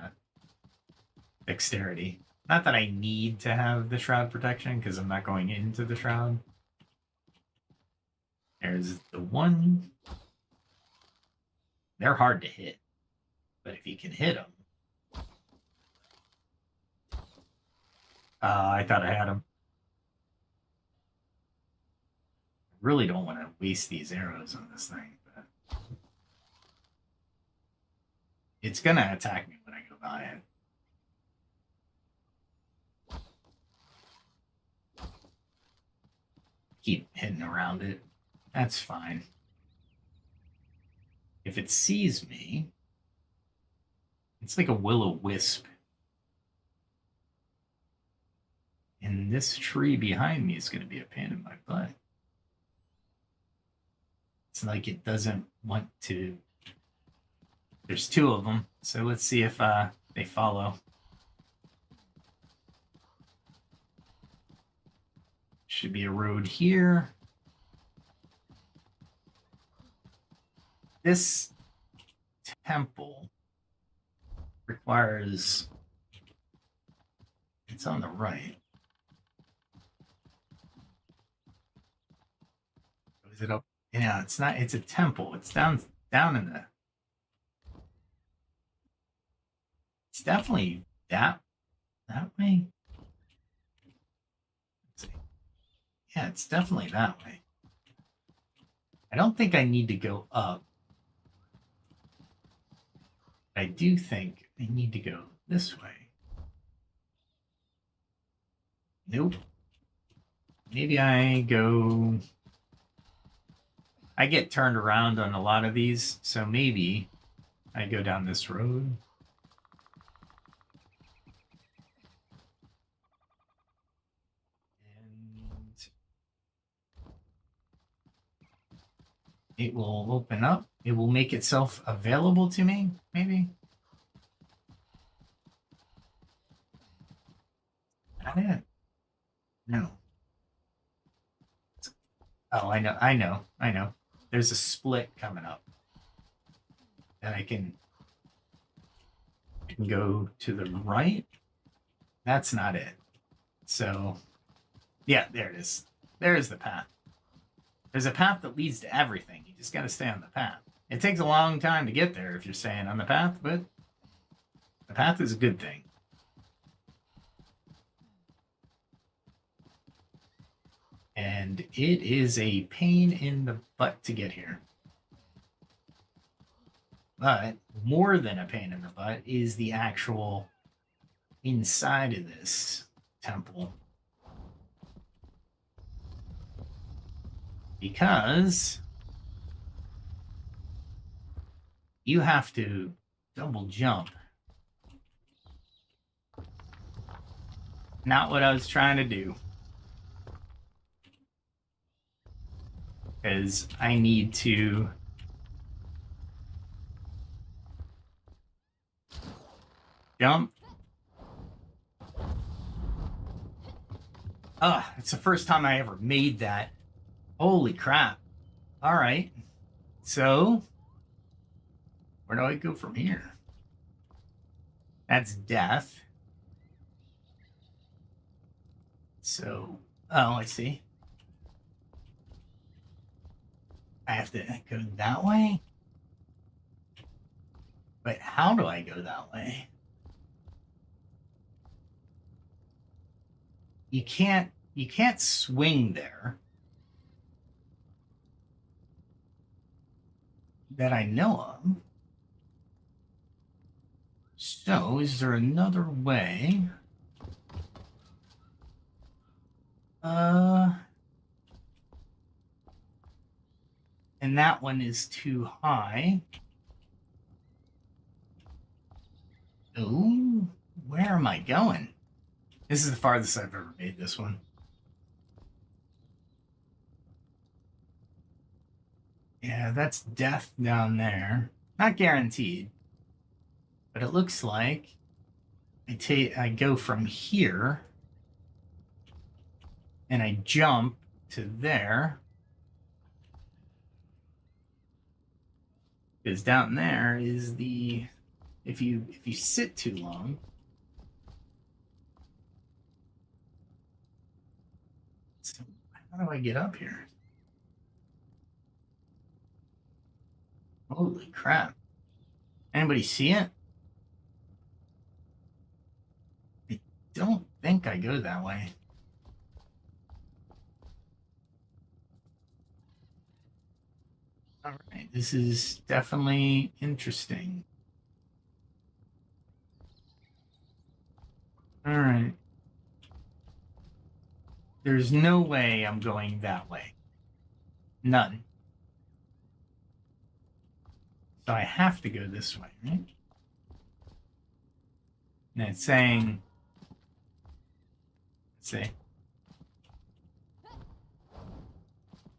[SPEAKER 1] dexterity. Not that I need to have the shroud protection because I'm not going into the shroud. There's the one. They're hard to hit. But if you can hit them. I thought I had them. I really don't want to waste these arrows on this thing. But it's going to attack me when I go by it. Keep hitting around it. That's fine. If it sees me, it's like a will-o-wisp. And this tree behind me is going to be a pain in my butt. It's like it doesn't want to. There's two of them, so let's see if they follow. Should be a road here. This temple requires. It's on the right. Is it up? Yeah, it's not. It's a temple. It's down in the. It's definitely that way. Let's see. Yeah, it's definitely that way. I don't think I need to go up. I do think I need to go this way. Nope. Maybe I go. I get turned around on a lot of these, so maybe I go down this road. And it will open up. It will make itself available to me, maybe. Not it. No. Oh, I know. There's a split coming up. And I can go to the right. That's not it. So, yeah, there it is. There is the path. There's a path that leads to everything. You just got to stay on the path. It takes a long time to get there if you're staying on the path, but the path is a good thing. And it is a pain in the butt to get here. But more than a pain in the butt is the actual inside of this temple. Because you have to double jump. Not what I was trying to do. Because I need to jump. It's the first time I ever made that. Holy crap. All right. So, where do I go from here? That's death. So, I see. I have to go that way? But how do I go that way? You can't swing there. That I know of. So, is there another way? And that one is too high. Oh, where am I going? This is the farthest I've ever made this one. Yeah, that's death down there. Not guaranteed. But it looks like I go from here and I jump to there. Because down there is the, if you sit too long. So how do I get up here? Holy crap. Anybody see it? I don't think I go that way. All right, this is definitely interesting. All right. There's no way I'm going that way. None. So I have to go this way, right? And it's saying, let's see.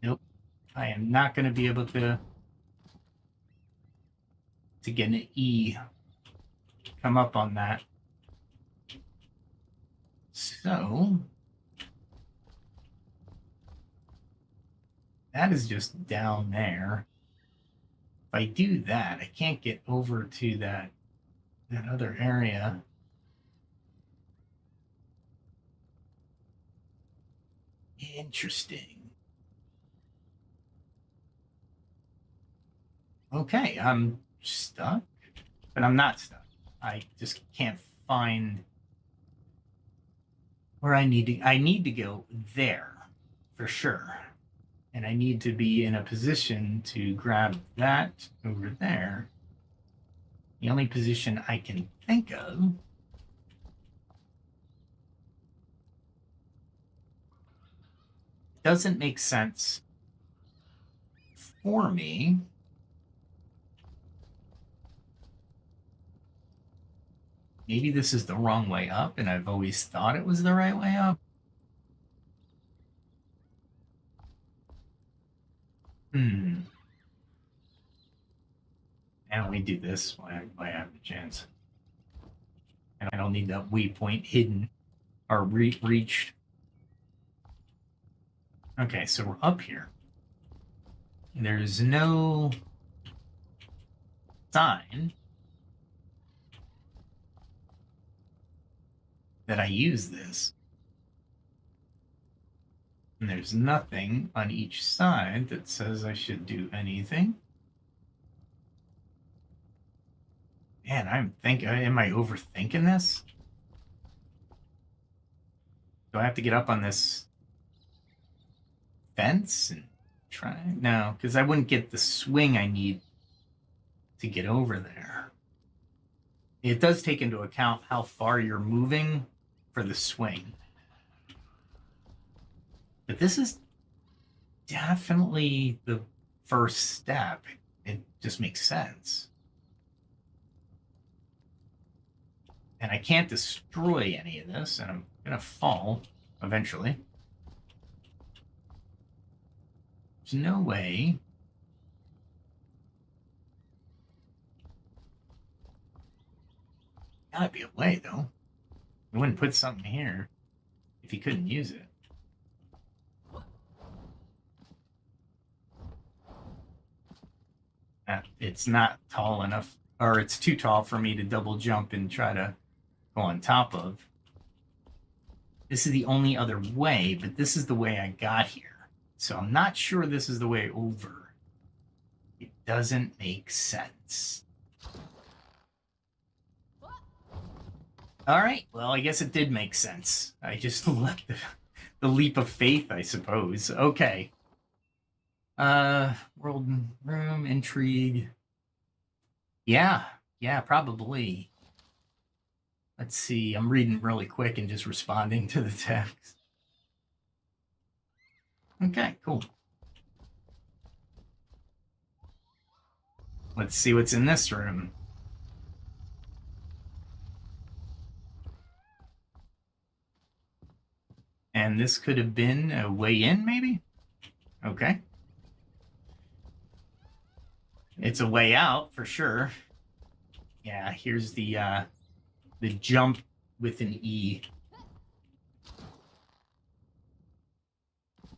[SPEAKER 1] Nope. I am not going to be able to get an E come up on that. So that is just down there. If I do that, I can't get over to that other area. Interesting. Okay, I'm stuck, but I'm not stuck. I just can't find where I need to. I need to go there for sure. And I need to be in a position to grab that over there. The only position I can think of doesn't make sense for me. Maybe this is the wrong way up, and I've always thought it was the right way up. And we do this when I have the chance. And I don't need that waypoint hidden or reached. Okay, so we're up here. There's no sign that I use this. And there's nothing on each side that says I should do anything. Man, am I overthinking this? Do I have to get up on this fence and try? No, because I wouldn't get the swing I need to get over there. It does take into account how far you're moving for the swing. But this is definitely the first step. It just makes sense. And I can't destroy any of this, and I'm going to fall eventually. There's no way. Gotta be a way, though. You wouldn't put something here if you couldn't use it. It's not tall enough, or it's too tall for me to double jump and try to go on top of. This is the only other way, but this is the way I got here. So I'm not sure this is the way over. It doesn't make sense. All right, well, I guess it did make sense. I just left the leap of faith, I suppose. Okay. World room, intrigue. Yeah, probably. Let's see, I'm reading really quick and just responding to the text. Okay, cool. Let's see what's in this room. And this could have been a way in, maybe? Okay. It's a way out, for sure. Yeah, here's the jump with an E.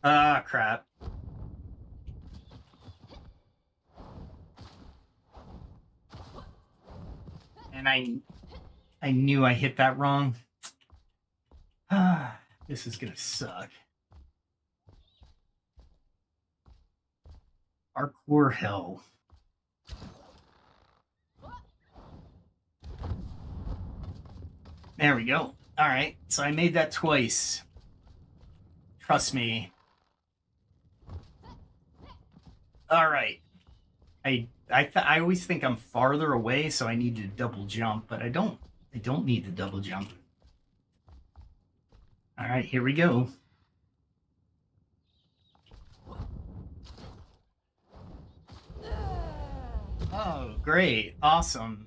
[SPEAKER 1] Ah, crap. And I knew I hit that wrong. Ah, this is gonna suck. Parkour hell. There we go. All right, so I made that twice. Trust me. All right. I always think I'm farther away, so I need to double jump, but I don't need to double jump. All right, here we go. Oh, great. Awesome.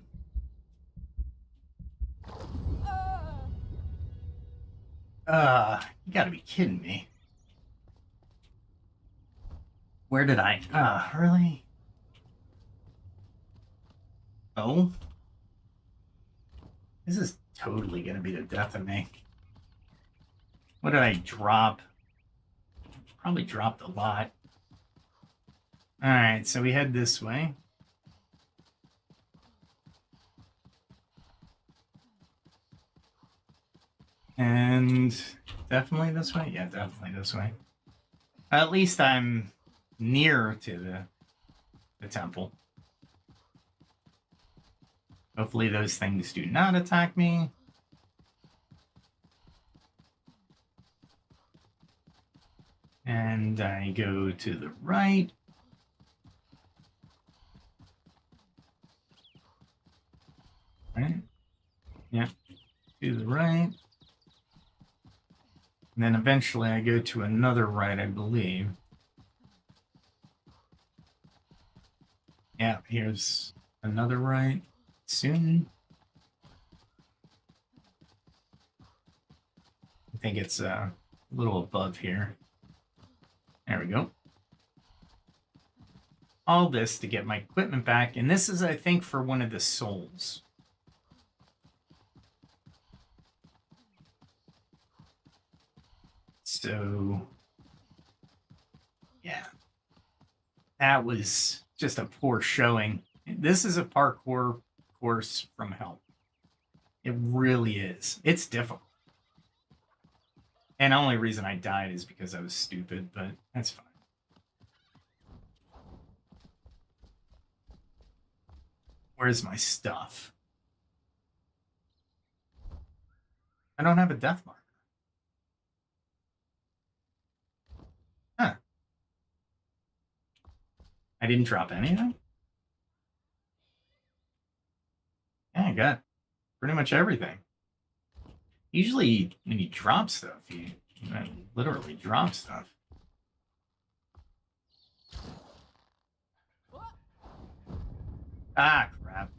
[SPEAKER 1] You gotta be kidding me. Where did I? Really? Oh? This is totally gonna be the death of me. What did I drop? Probably dropped a lot. Alright, so we head this way. And definitely this way? Yeah, definitely this way. At least I'm near to the temple. Hopefully those things do not attack me. And I go to the right. Right? Yeah. To the right. And then eventually I go to another right, I believe. Yeah, here's another right soon. I think it's a little above here. There we go. All this to get my equipment back. And this is, I think, for one of the souls. So, yeah. That was just a poor showing. This is a parkour course from hell. It really is. It's difficult. And the only reason I died is because I was stupid, but that's fine. Where's my stuff? I don't have a death marker. Huh. I didn't drop anything? Yeah, I got pretty much everything. Usually when you drop stuff, you literally drop stuff. Ah, crap.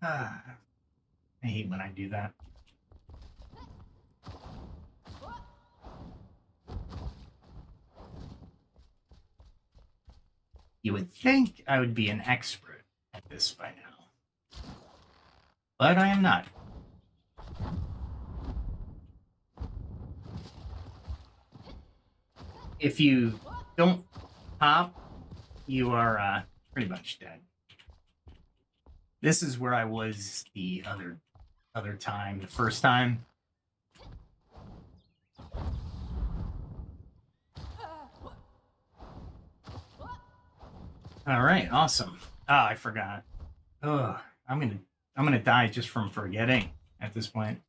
[SPEAKER 1] Ah, I hate when I do that. You would think I would be an expert at this by now. But I am not. If you don't pop, you are pretty much dead. This is where I was the other time, the first time. All right, awesome. Ah, I forgot. Ugh, I'm gonna die just from forgetting at this point.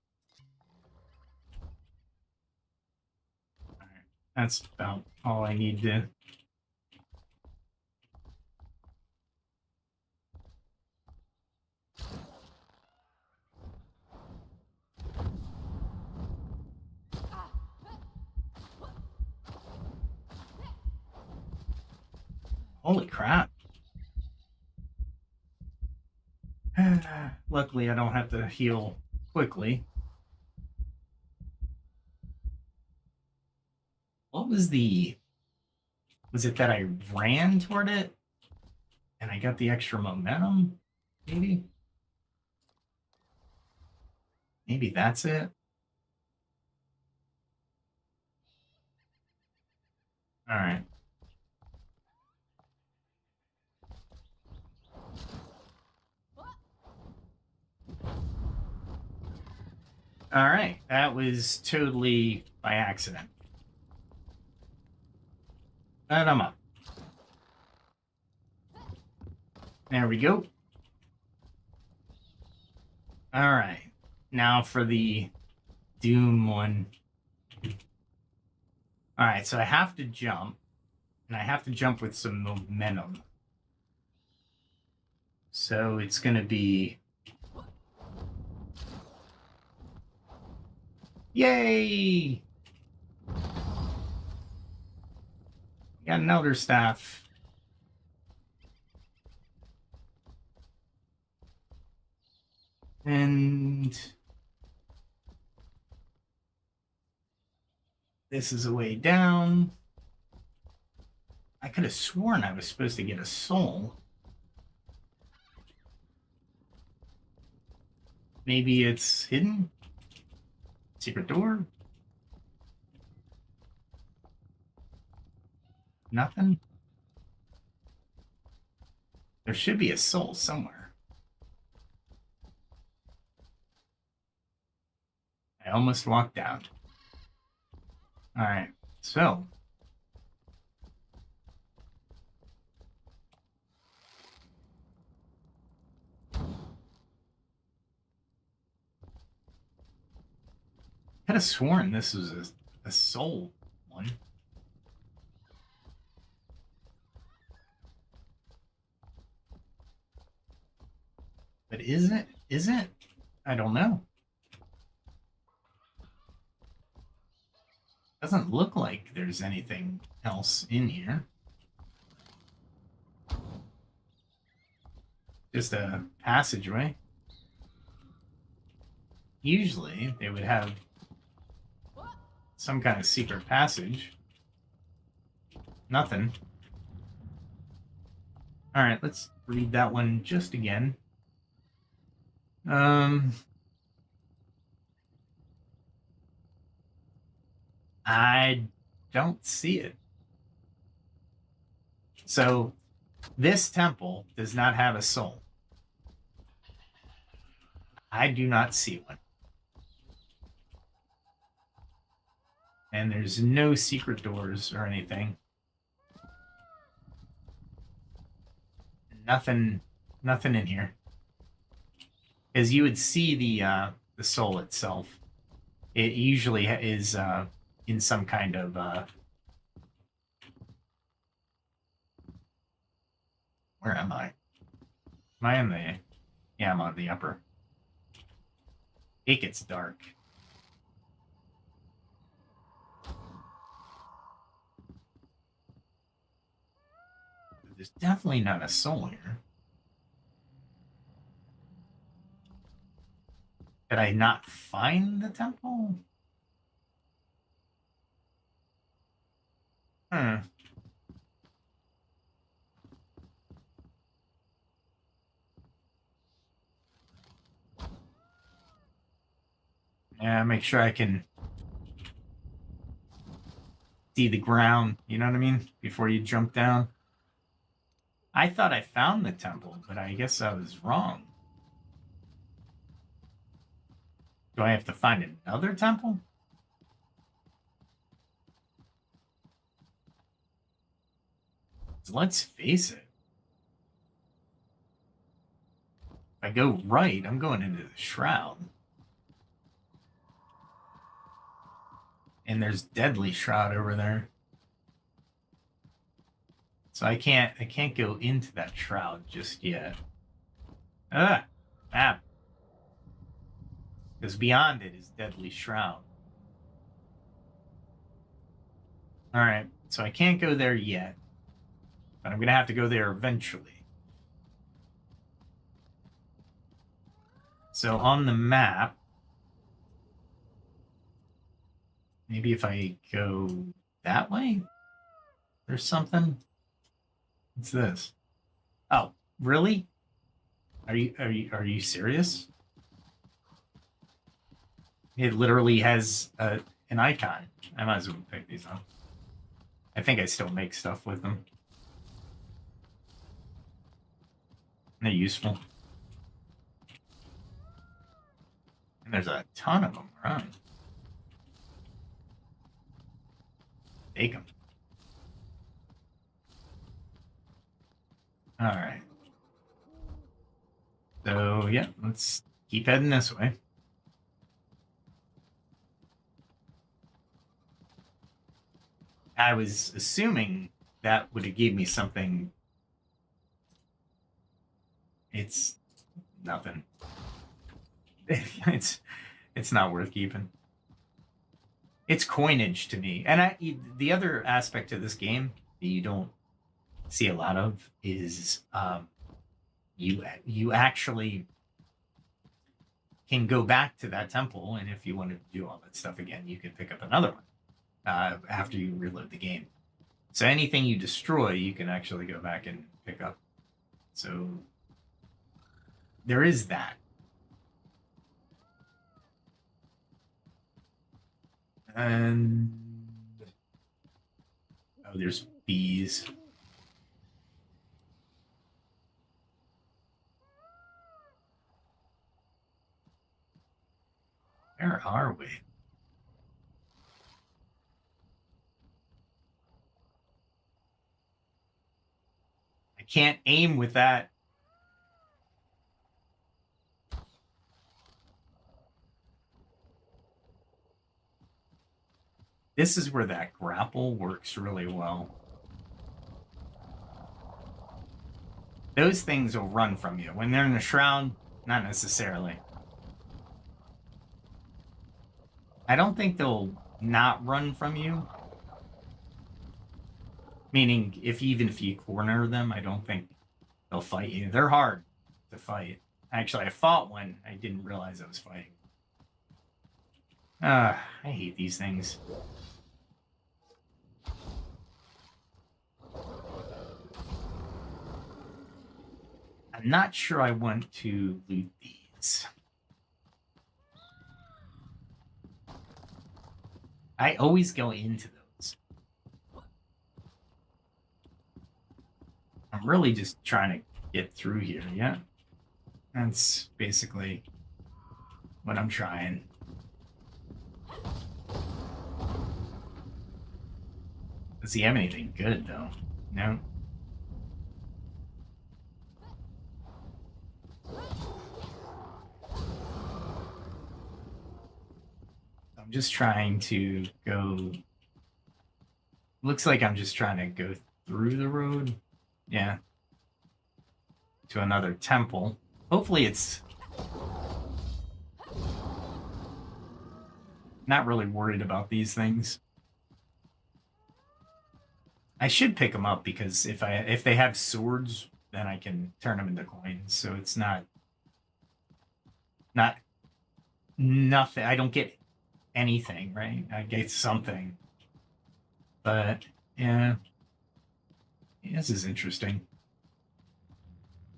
[SPEAKER 1] All right, that's about all I need to. Holy crap. Luckily, I don't have to heal quickly. What was the... Was it that I ran toward it? And I got the extra momentum, maybe? Maybe that's it. All right. All right. That was totally by accident. And I'm up. There we go. All right. Now for the Doom one. All right. So I have to jump. And I have to jump with some momentum. So it's going to be... Yay! Got an Elder Staff. And this is a way down. I could have sworn I was supposed to get a soul. Maybe it's hidden? Secret door? Nothing? There should be a soul somewhere. I almost walked out. All right, so. I could have sworn this was a soul one. But is it? Is it? I don't know. Doesn't look like there's anything else in here. Just a passageway. Usually they would have some kind of secret passage. Nothing. All right, let's read that one just again. I don't see it. So this temple does not have a soul. I do not see one. And there's no secret doors or anything. Nothing in here. As you would see the soul itself. It usually is in some kind of where am I? Am I in the... Yeah, I'm on the upper. It gets dark. There's definitely not a soul here. Did I not find the temple? Yeah, make sure I can see the ground, you know what I mean? Before you jump down. I thought I found the temple, but I guess I was wrong. Do I have to find another temple? Let's face it. If I go right, I'm going into the Shroud. And there's Deadly Shroud over there. So I can't go into that Shroud just yet. Map. Because beyond it is Deadly Shroud. Alright, so I can't go there yet. But I'm going to have to go there eventually. So on the map, maybe if I go that way, there's something. What's this? Oh, really? Are you serious? It literally has an icon. I might as well pick these up. I think I still make stuff with them. They're useful. And there's a ton of them around. Take them. All right. So, yeah, let's keep heading this way. I was assuming that would have gave me something. It's nothing. It's not worth keeping. It's coinage to me. And the other aspect of this game that you don't see a lot of is you actually can go back to that temple, and if you wanted to do all that stuff again, you could pick up another one after you reload the game. So anything you destroy, you can actually go back and pick up. So there is that. And oh, there's bees. Where are we? I can't aim with that. This is where that grapple works really well. Those things will run from you. When they're in a shroud, not necessarily. I don't think they'll not run from you. Meaning, even if you corner them, I don't think they'll fight you. They're hard to fight. Actually, I fought one. I didn't realize I was fighting. I hate these things. I'm not sure I want to loot these. I always go into those. I'm really just trying to get through here, yeah? That's basically what I'm trying. Does he have anything good, though? No? I'm just trying to go... Looks like I'm just trying to go through the road. Yeah. To another temple. Hopefully it's... Not really worried about these things. I should pick them up because if they have swords, then I can turn them into coins. So it's not nothing. I don't get anything, right? I get something. But yeah, this is interesting.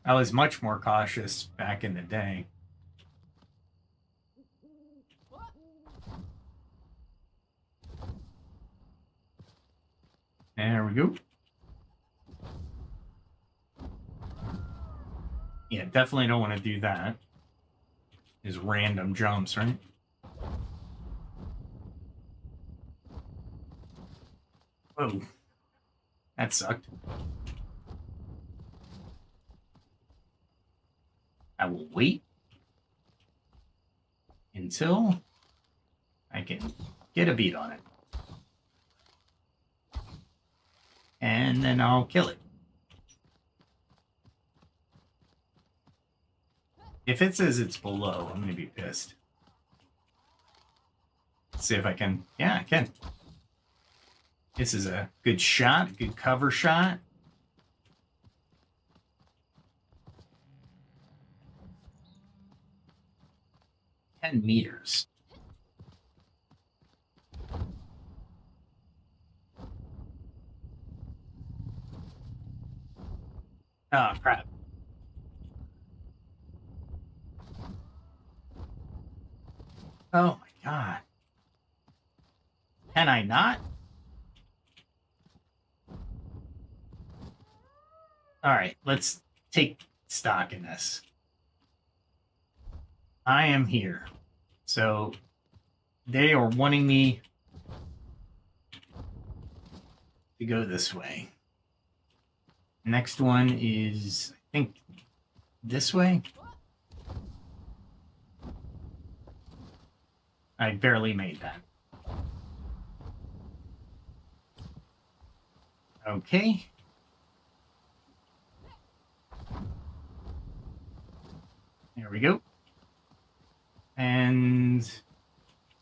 [SPEAKER 1] I was much more cautious back in the day. There we go. Yeah, definitely don't want to do that. Is random jumps, right? Whoa. That sucked. I will wait until I can get a beat on it. And then I'll kill it. If it says it's below, I'm going to be pissed. Let's see if I can. Yeah, I can. This is a good shot, good cover shot. $10 meters. Oh, crap. Oh my god. Can I not? Alright, let's take stock in this. I am here. So they are wanting me to go this way. Next one is, I think, this way. I barely made that. Okay. There we go. And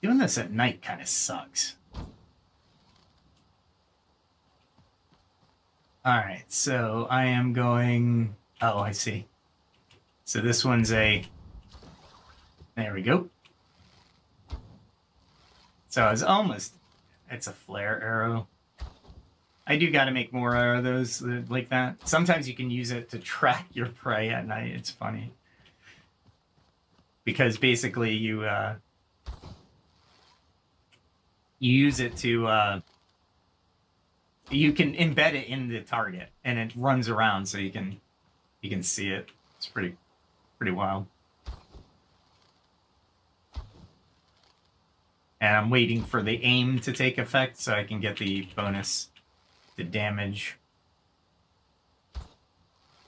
[SPEAKER 1] doing this at night kind of sucks. All right, so I am going... Oh, I see. So this one's a... There we go. So it's almost... It's a flare arrow. I do got to make more of those like that. Sometimes you can use it to track your prey at night. It's funny. Because basically you use it to... you can embed it in the target, and it runs around so you can see it. It's pretty wild. And I'm waiting for the aim to take effect so I can get the bonus to damage.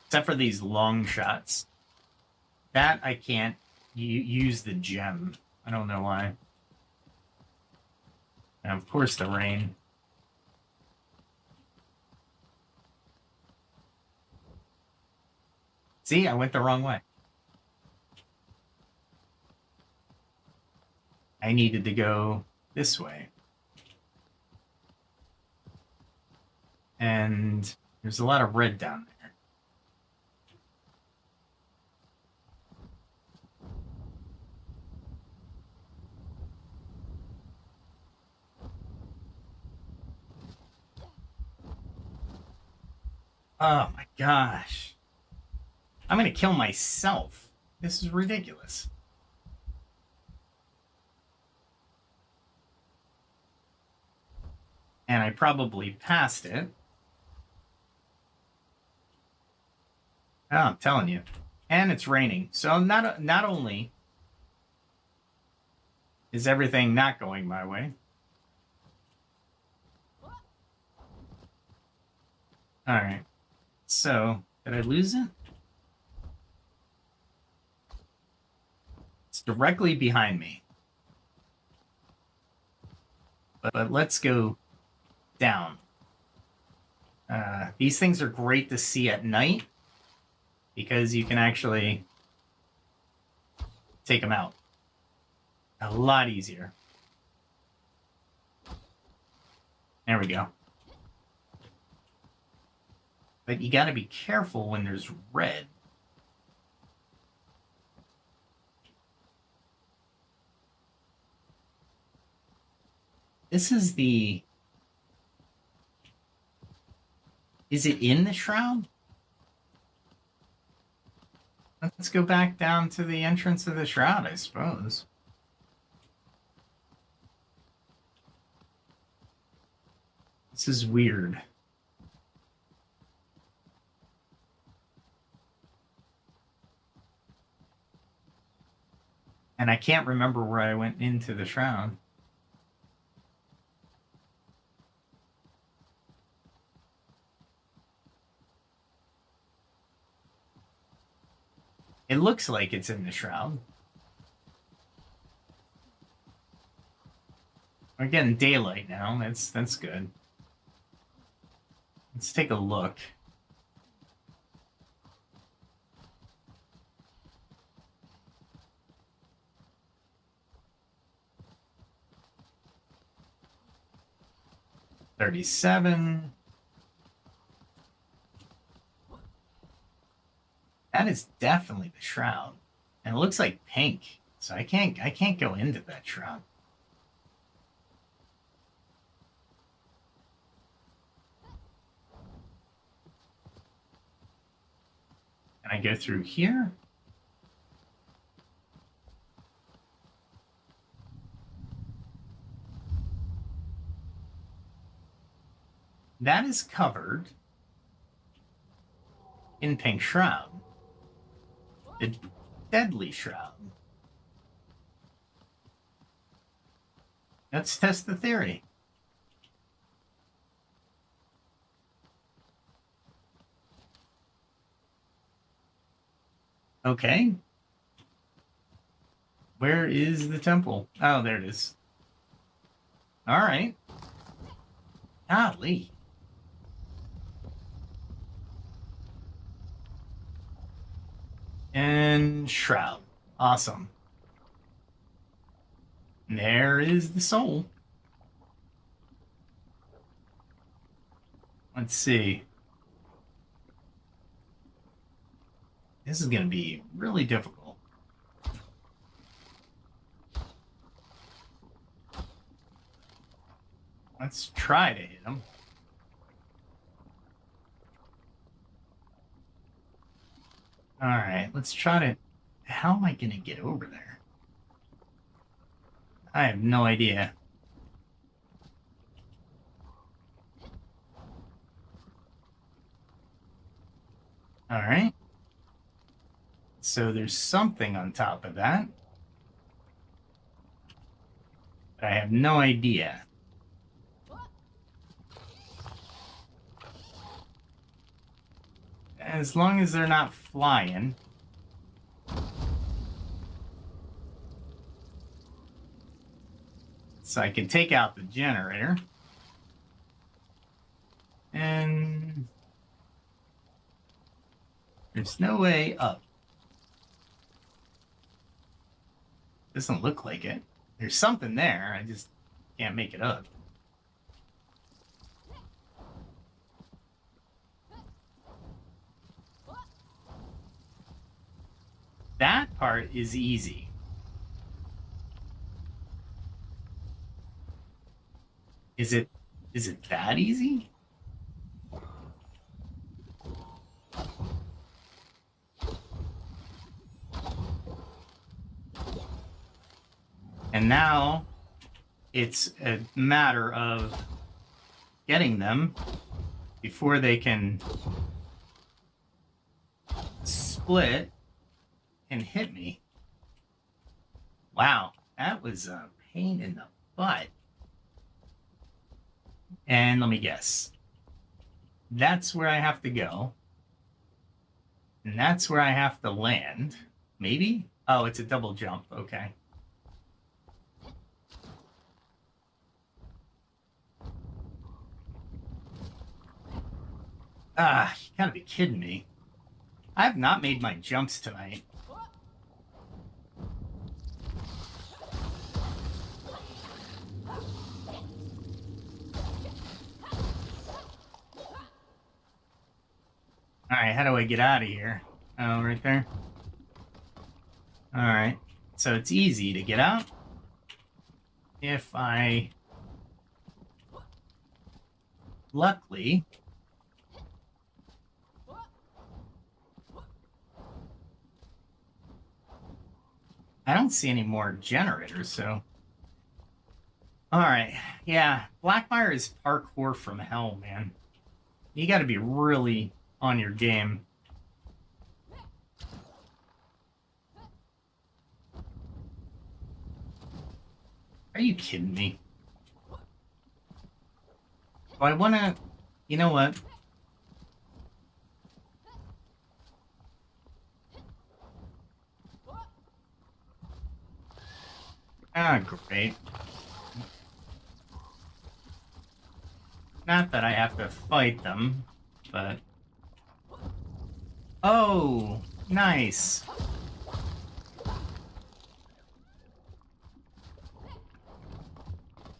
[SPEAKER 1] Except for these long shots. That I can't use the gem. I don't know why. And of course the rain. See, I went the wrong way. I needed to go this way. And there's a lot of red down there. Oh my gosh. I'm gonna kill myself. This is ridiculous. And I probably passed it. Oh, I'm telling you. And it's raining. So not only is everything not going my way. All right. So, did I lose it? It's directly behind me. But let's go down. These things are great to see at night because you can actually take them out a lot easier. There we go. But you got to be careful when there's red. This is the... Is it in the shroud? Let's go back down to the entrance of the shroud, I suppose. This is weird. And I can't remember where I went into the shroud. It looks like it's in the shroud. We're getting daylight now. That's good. Let's take a look. $37. That is definitely the shroud. And it looks like pink. So I can't go into that shroud. Can I go through here? That is covered in pink shroud. The deadly shroud. Let's test the theory. Okay. Where is the temple? Oh, there it is. All right. Golly. And shroud. Awesome. And there is the soul. Let's see. This is going to be really difficult. Let's try to hit him. All right, let's try to... How am I going to get over there? I have no idea. All right. So there's something on top of that. But I have no idea. As long as they're not flying. So I can take out the generator. And there's no way up. Doesn't look like it. There's something there. I just can't make it up. That part is easy. Is it that easy? And now it's a matter of getting them before they can split and hit me. Wow, that was a pain in the butt. And let me guess. That's where I have to go. And that's where I have to land. Maybe? Oh, it's a double jump. Okay. Ah, you gotta be kidding me. I have not made my jumps tonight. Alright, how do I get out of here? Oh, right there. Alright, so it's easy to get out if I... Luckily... I don't see any more generators, so... Alright, yeah, Blackmire is parkour from hell, man. You gotta be really on your game. Are you kidding me? Oh, I wanna... You know what? Ah, great. Not that I have to fight them, but... Oh, nice.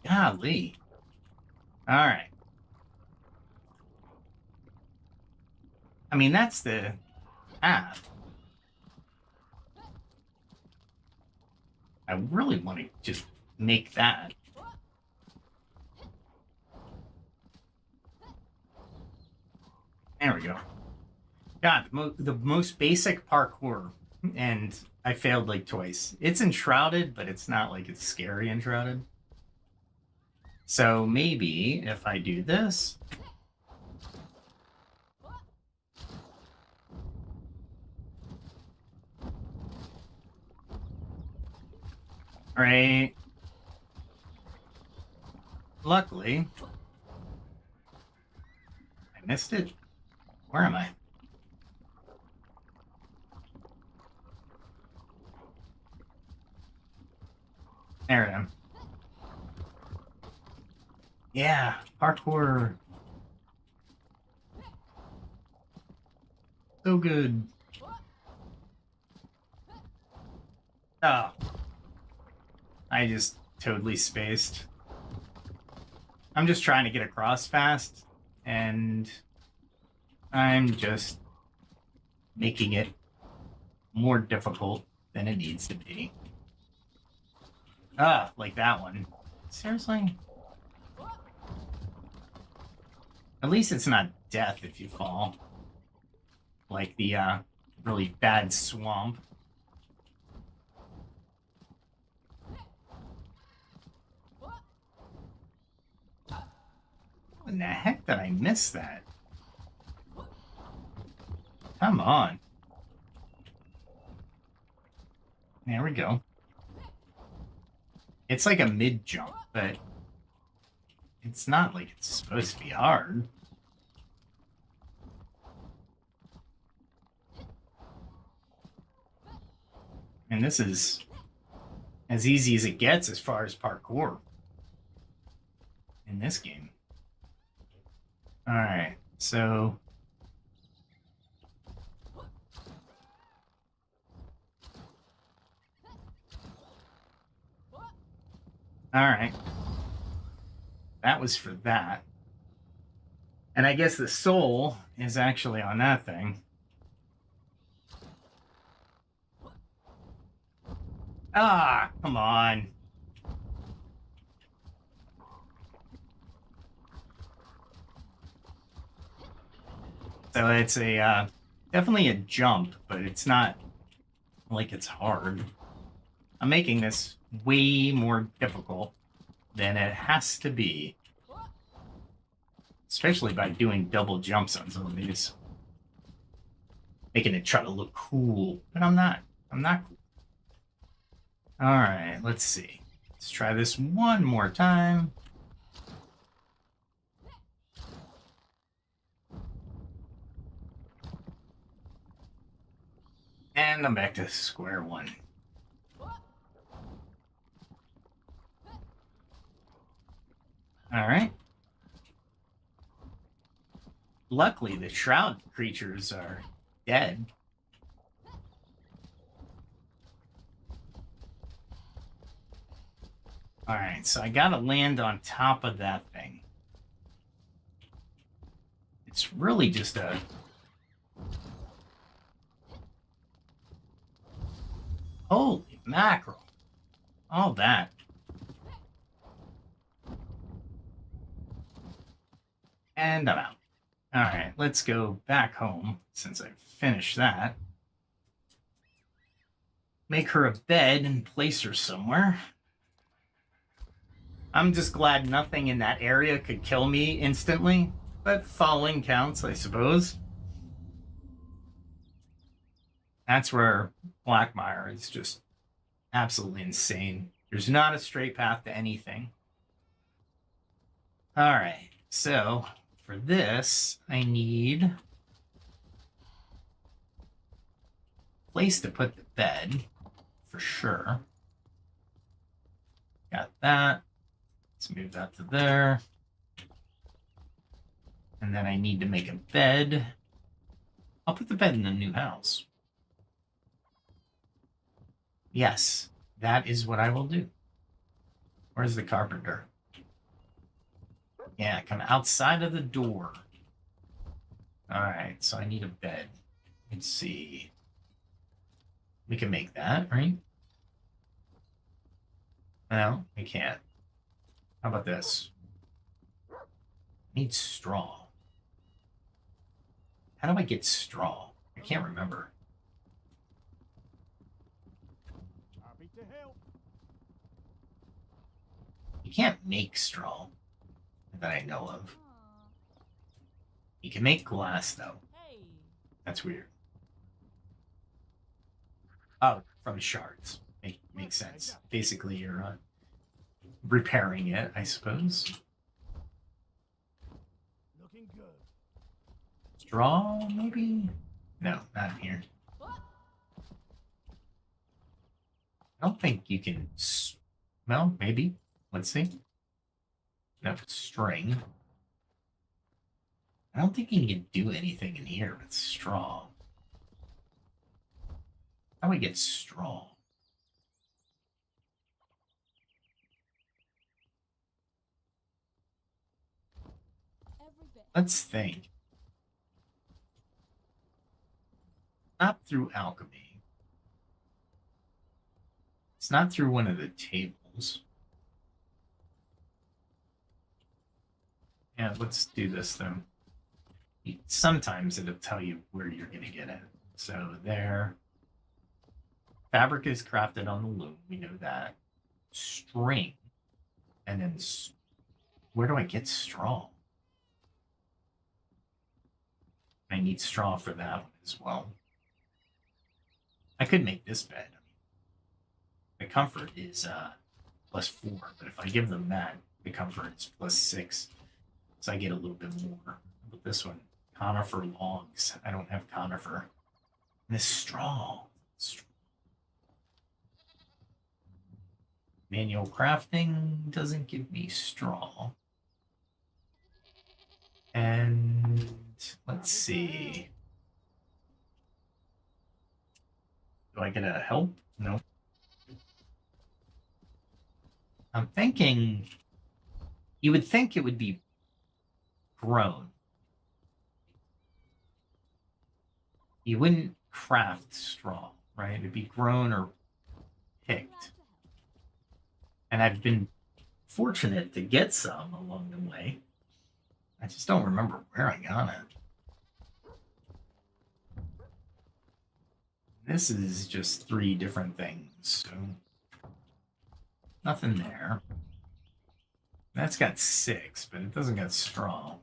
[SPEAKER 1] Golly. All right. I mean, that's the path. I really want to just make that. There we go. God, the most basic parkour, and I failed like twice. It's Enshrouded, but it's not like it's scary Enshrouded. So maybe if I do this, Right. Luckily, I missed it. Where am I? There I am. Yeah, parkour. So good. Oh. I just totally spaced. I'm just trying to get across fast, and I'm just making it more difficult than it needs to be. Ah, like that one. Seriously? At least it's not death if you fall. Like the really bad swamp. How in the heck did I miss that? Come on. There we go. It's like a mid-jump, but it's not like it's supposed to be hard. And this is as easy as it gets as far as parkour in this game. All right, so all right, that was for that. And I guess the soul is actually on that thing. Ah, come on. So it's a definitely a jump, but it's not like it's hard. I'm making this way more difficult than it has to be. Especially by doing double jumps on some of these. Making it try to look cool, but I'm not. I'm not cool. All right, let's see. Let's try this one more time. And I'm back to square one. All right. Luckily, the shroud creatures are dead. All right, so I gotta land on top of that thing. It's really just a... Holy mackerel. All that. And I'm out. All right, let's go back home since I finished that. Make her a bed and place her somewhere. I'm just glad nothing in that area could kill me instantly, but falling counts, I suppose. That's where Blackmire is just absolutely insane. There's not a straight path to anything. All right, so for this, I need a place to put the bed, for sure. Got that. Let's move that to there. And then I need to make a bed. I'll put the bed in the new house. Yes, that is what I will do. Where's the carpenter? Yeah, come outside of the door. All right, so I need a bed. Let's see. We can make that, right? No, we can't. How about this? I need straw. How do I get straw? I can't remember.
[SPEAKER 2] Happy to help.
[SPEAKER 1] You can't make straw that I know of. You can make glass, though.
[SPEAKER 2] Hey.
[SPEAKER 1] That's weird. Oh, from shards. Makes makes sense. Basically, you're repairing it, I suppose.
[SPEAKER 2] Looking good.
[SPEAKER 1] Straw, maybe? No, not here. I don't think you can... Well, maybe. Let's see. No, string. I don't think you can do anything in here with straw. How do we get straw? Let's think. Not through alchemy. It's not through one of the tables. Yeah, let's do this though. Sometimes it'll tell you where you're going to get it. So there. Fabric is crafted on the loom. We know that. String. And then where do I get straw? I need straw for that one as well. I could make this bed. The comfort is +4, but if I give them that, the comfort is +6. So I get a little bit more. But this one, conifer logs. I don't have conifer. And this straw. Manual crafting doesn't give me straw. And let's see. Do I get a help? No. I'm thinking you would think it would be grown. You wouldn't craft straw, right? It'd be grown or picked. And I've been fortunate to get some along the way. I just don't remember where I got it. This is just 3 different things, so nothing there. That's got 6, but it doesn't got straw.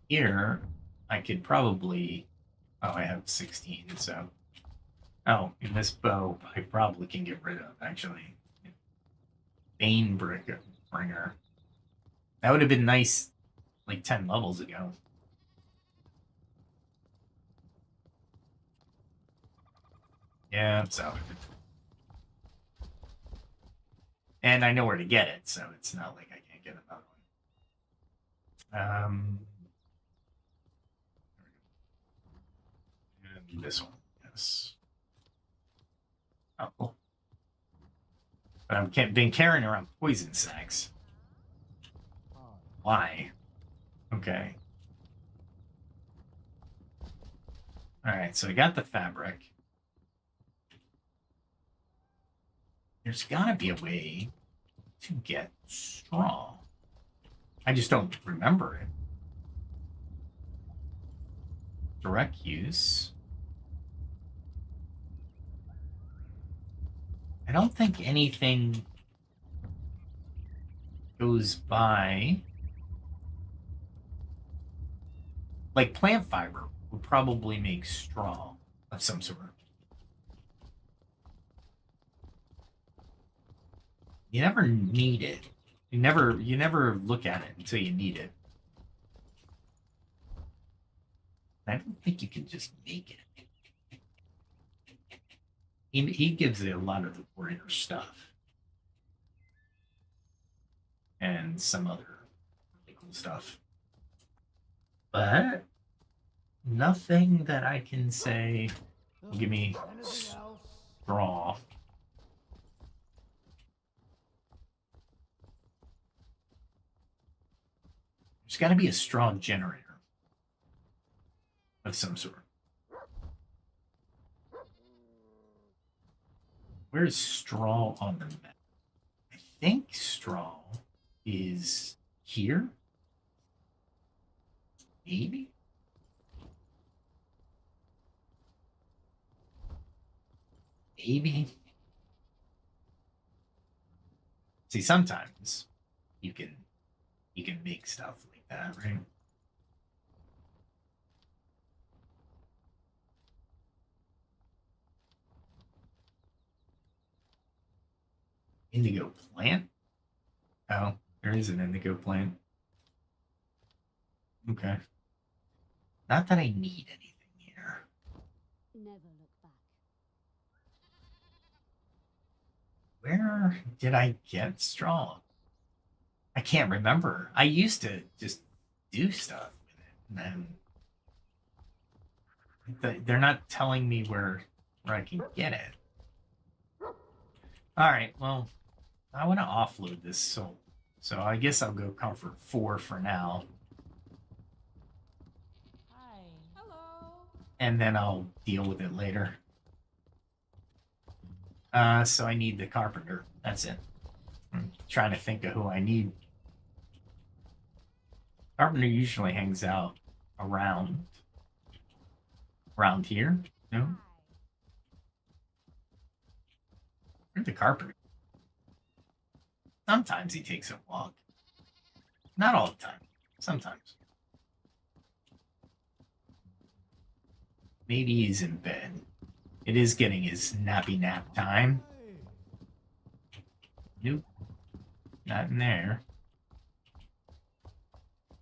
[SPEAKER 1] Here, I could probably... Oh, I have 16, so... Oh, in this bow, I probably can get rid of, actually. Bane Bringer. That would have been nice, like, 10 levels ago. Yeah, I'm out of it. And I know where to get it, so it's not like I can't get another one. And this one, yes. Oh, cool. But I've been carrying around poison sacks. Why? Okay. Alright, so I got the fabric. There's gotta be a way to get straw. I just don't remember it. Direct use. I don't think anything goes by. Like plant fiber would probably make straw of some sort. You never need it. You never look at it until you need it. I don't think you can just make it. He gives it a lot of the warrior stuff. And some other really cool stuff. But nothing that I can say will give me straw. There's got to be a straw generator of some sort. Where's straw on the map? I think straw is here. Maybe? Maybe? See, sometimes you can make stuff like that, right? Indigo plant? Oh, there is an indigo plant. Okay. Not that I need anything here.
[SPEAKER 3] Never look back.
[SPEAKER 1] Where did I get straw? I can't remember. I used to just do stuff with it, and then they're not telling me where I can get it. All right, well, I want to offload this soul, so I guess I'll go comfort 4 for now,
[SPEAKER 3] Hi. Hello.
[SPEAKER 1] and then I'll deal with it later. So I need the carpenter. That's it. I'm trying to think of who I need. Carpenter usually hangs out around here. No? Where'd the carpenter? Sometimes he takes a walk. Not all the time. Sometimes. Maybe he's in bed. It is getting his nappy nap time. Nope. Not in there.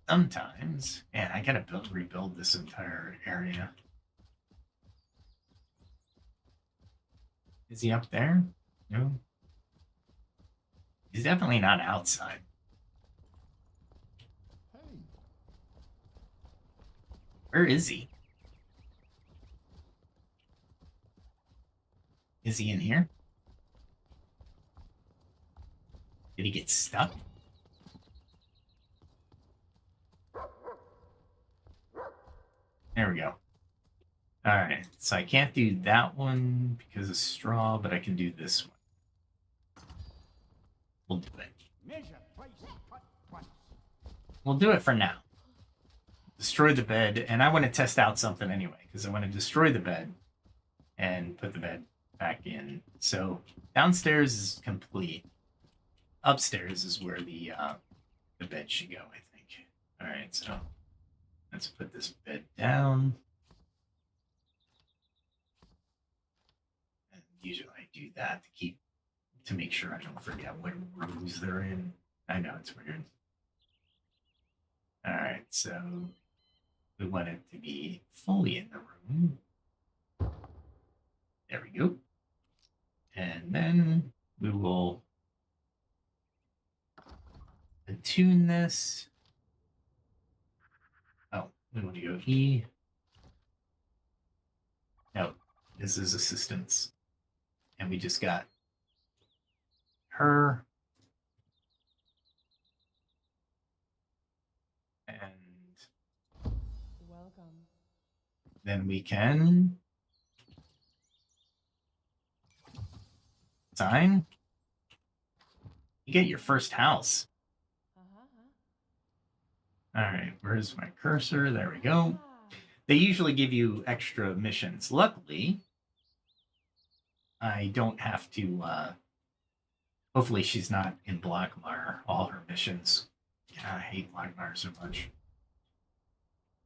[SPEAKER 1] Sometimes. Man, I gotta rebuild this entire area. Is he up there? No. He's definitely not outside. Where is he? Is he in here? Did he get stuck? There we go. All right, so I can't do that one because of straw, but I can do this one. We'll do it.
[SPEAKER 2] Measure twice, cut twice.
[SPEAKER 1] We'll do it for now. Destroy the bed, and I want to test out something anyway, because I want to destroy the bed and put the bed back in. So downstairs is complete. Upstairs is where the bed should go, I think. All right, so let's put this bed down. And usually I do that to make sure I don't forget what rooms they're in. I know it's weird. All right, so we want it to be fully in the room. There we go. And then we will attune this. Oh, we want to go E. No, this is assistance. And we just got her. And
[SPEAKER 3] Welcome.
[SPEAKER 1] then we can sign. You get your first house. All right, where's my cursor? There we go. They usually give you extra missions. Luckily, I don't have to. Hopefully, she's not in Blackmire. All her missions. God, I hate Blackmire so much.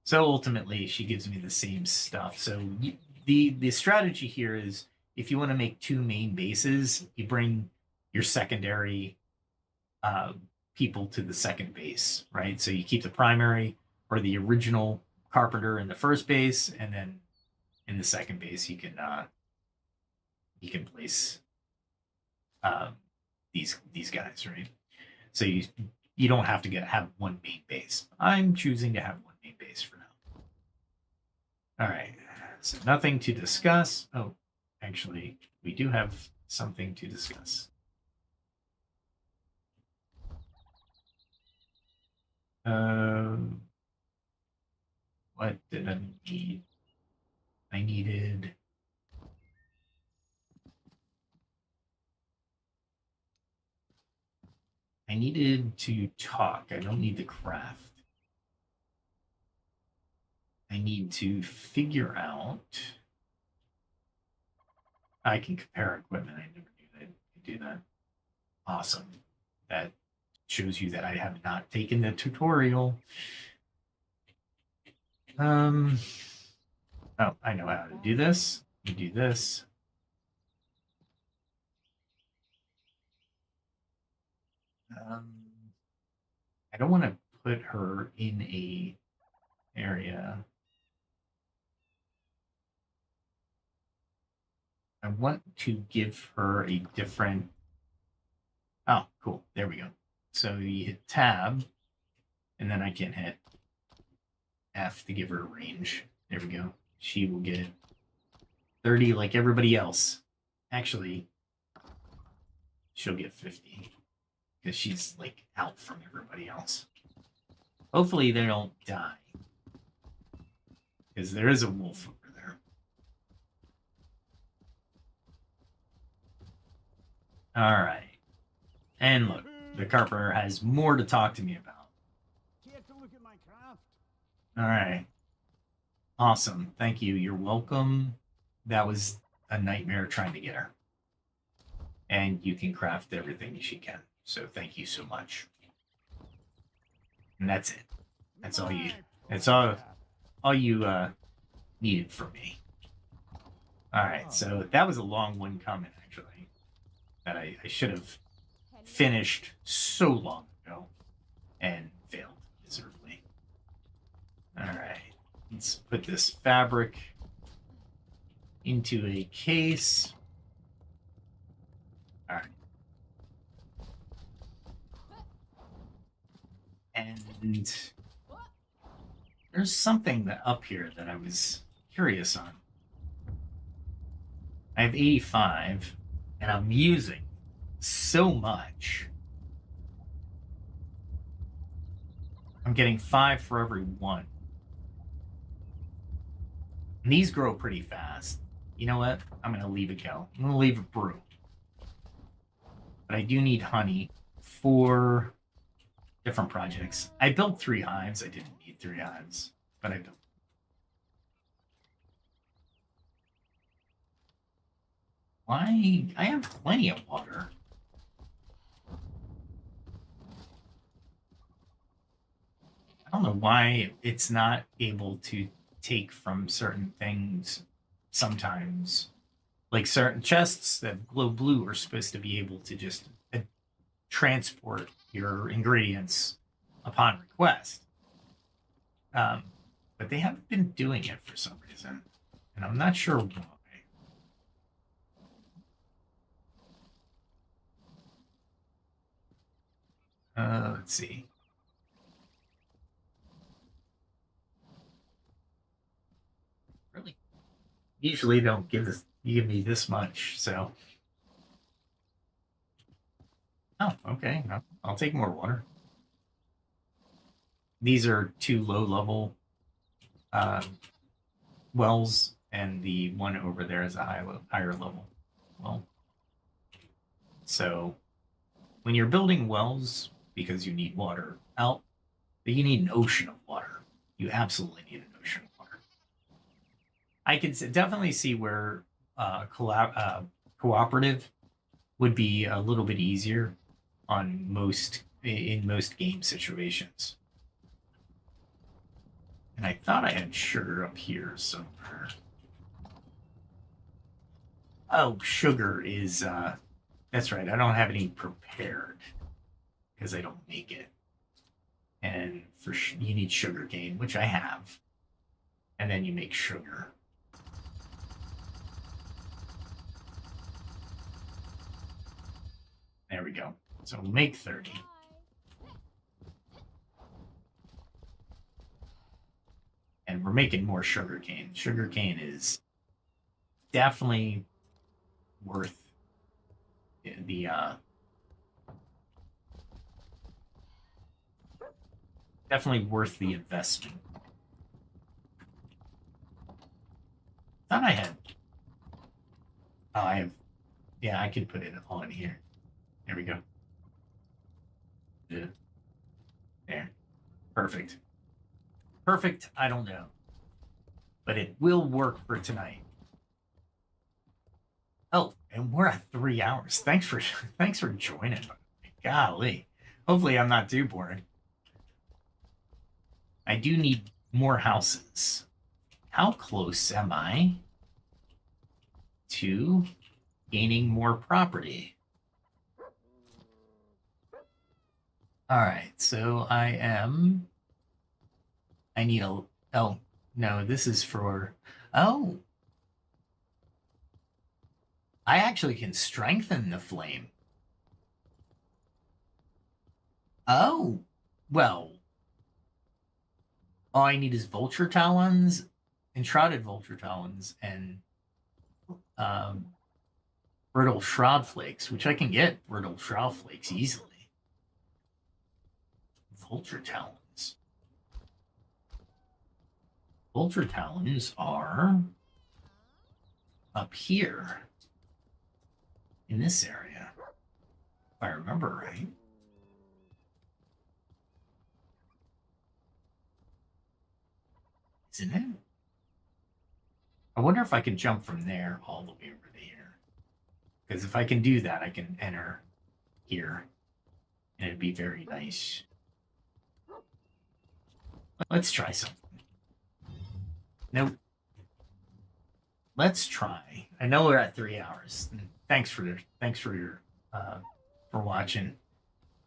[SPEAKER 1] So ultimately, she gives me the same stuff. So the strategy here is, if you want to make 2 main bases, you bring your secondary people to the second base, right? So you keep the primary or the original carpenter in the first base, and then in the second base you can place these guys, right? So you don't have to have one main base. I'm choosing to have one main base for now. All right, so nothing to discuss. Oh, actually, we do have something to discuss. What did I need? I needed to talk. I don't need to craft. I need to figure out. I can compare equipment. I never knew that I could do that. Awesome. That shows you that I have not taken the tutorial. Oh, I know how to do this. You do this. I don't want to put her in a area. I want to give her a different. Oh, cool. There we go. So you hit tab, and then I can hit F to give her a range. There we go. She will get 30 like everybody else. Actually, she'll get 50 because she's like out from everybody else. Hopefully they don't die because there is a wolf over there. All right. And look, the carpenter has more to talk to me about.
[SPEAKER 2] Care to look at my craft?
[SPEAKER 1] All right. Awesome. Thank you. You're welcome. That was a nightmare trying to get her. And you can craft everything she can. So thank you so much. And that's it. That's all you. That's all you needed from me. All right. So that was a long one coming, actually. That I should have finished so long ago and failed miserably. All right. Let's put this fabric into a case. All right. And there's something up here that I was curious on. I have 85, and I'm using so much. I'm getting 5 for every 1. And these grow pretty fast. You know what? I'm going to leave it go. I'm going to leave it brew. But I do need honey for different projects. I built 3 hives. I didn't need 3 hives, but I built. Why? I have plenty of water. I don't know why it's not able to take from certain things sometimes. Like certain chests that glow blue are supposed to be able to just transport your ingredients upon request. But they haven't been doing it for some reason. And I'm not sure why. Let's see. Really? Usually don't give me this much, so. Oh, okay. I'll take more water. These are 2 low-level wells, and the one over there is a higher level well. So when you're building wells, because you need water out, but you need an ocean of water. You absolutely need an ocean of water. I can definitely see where cooperative would be a little bit easier in most game situations. And I thought I had sugar up here somewhere. Oh, sugar is that's right. I don't have any prepared because I don't make it. And you need sugar cane, which I have. And then you make sugar. There we go. So we'll make 30. And we're making more sugar cane. Sugar cane is definitely worth the investment. Thought I had. Oh, I have. Yeah, I could put it on here. There we go. Yeah. There. Perfect. Perfect. I don't know, but it will work for tonight. Oh, and we're at 3 hours. Thanks for joining. Golly. Hopefully I'm not too boring. I do need more houses. How close am I to gaining more property? All right, so I need a, oh, no, this is for, oh, I actually can strengthen the flame. Oh, well, all I need is vulture talons, enshrouded vulture talons, and um, brittle shroud flakes, which I can get brittle shroud flakes easily. Vulture talons. Vulture talons are up here in this area, if I remember right. Isn't it? I wonder if I can jump from there all the way over to here. Because if I can do that, I can enter here. And it'd be very nice. Let's try something. Nope. Let's try. I know we're at 3 hours. Thanks for your for watching.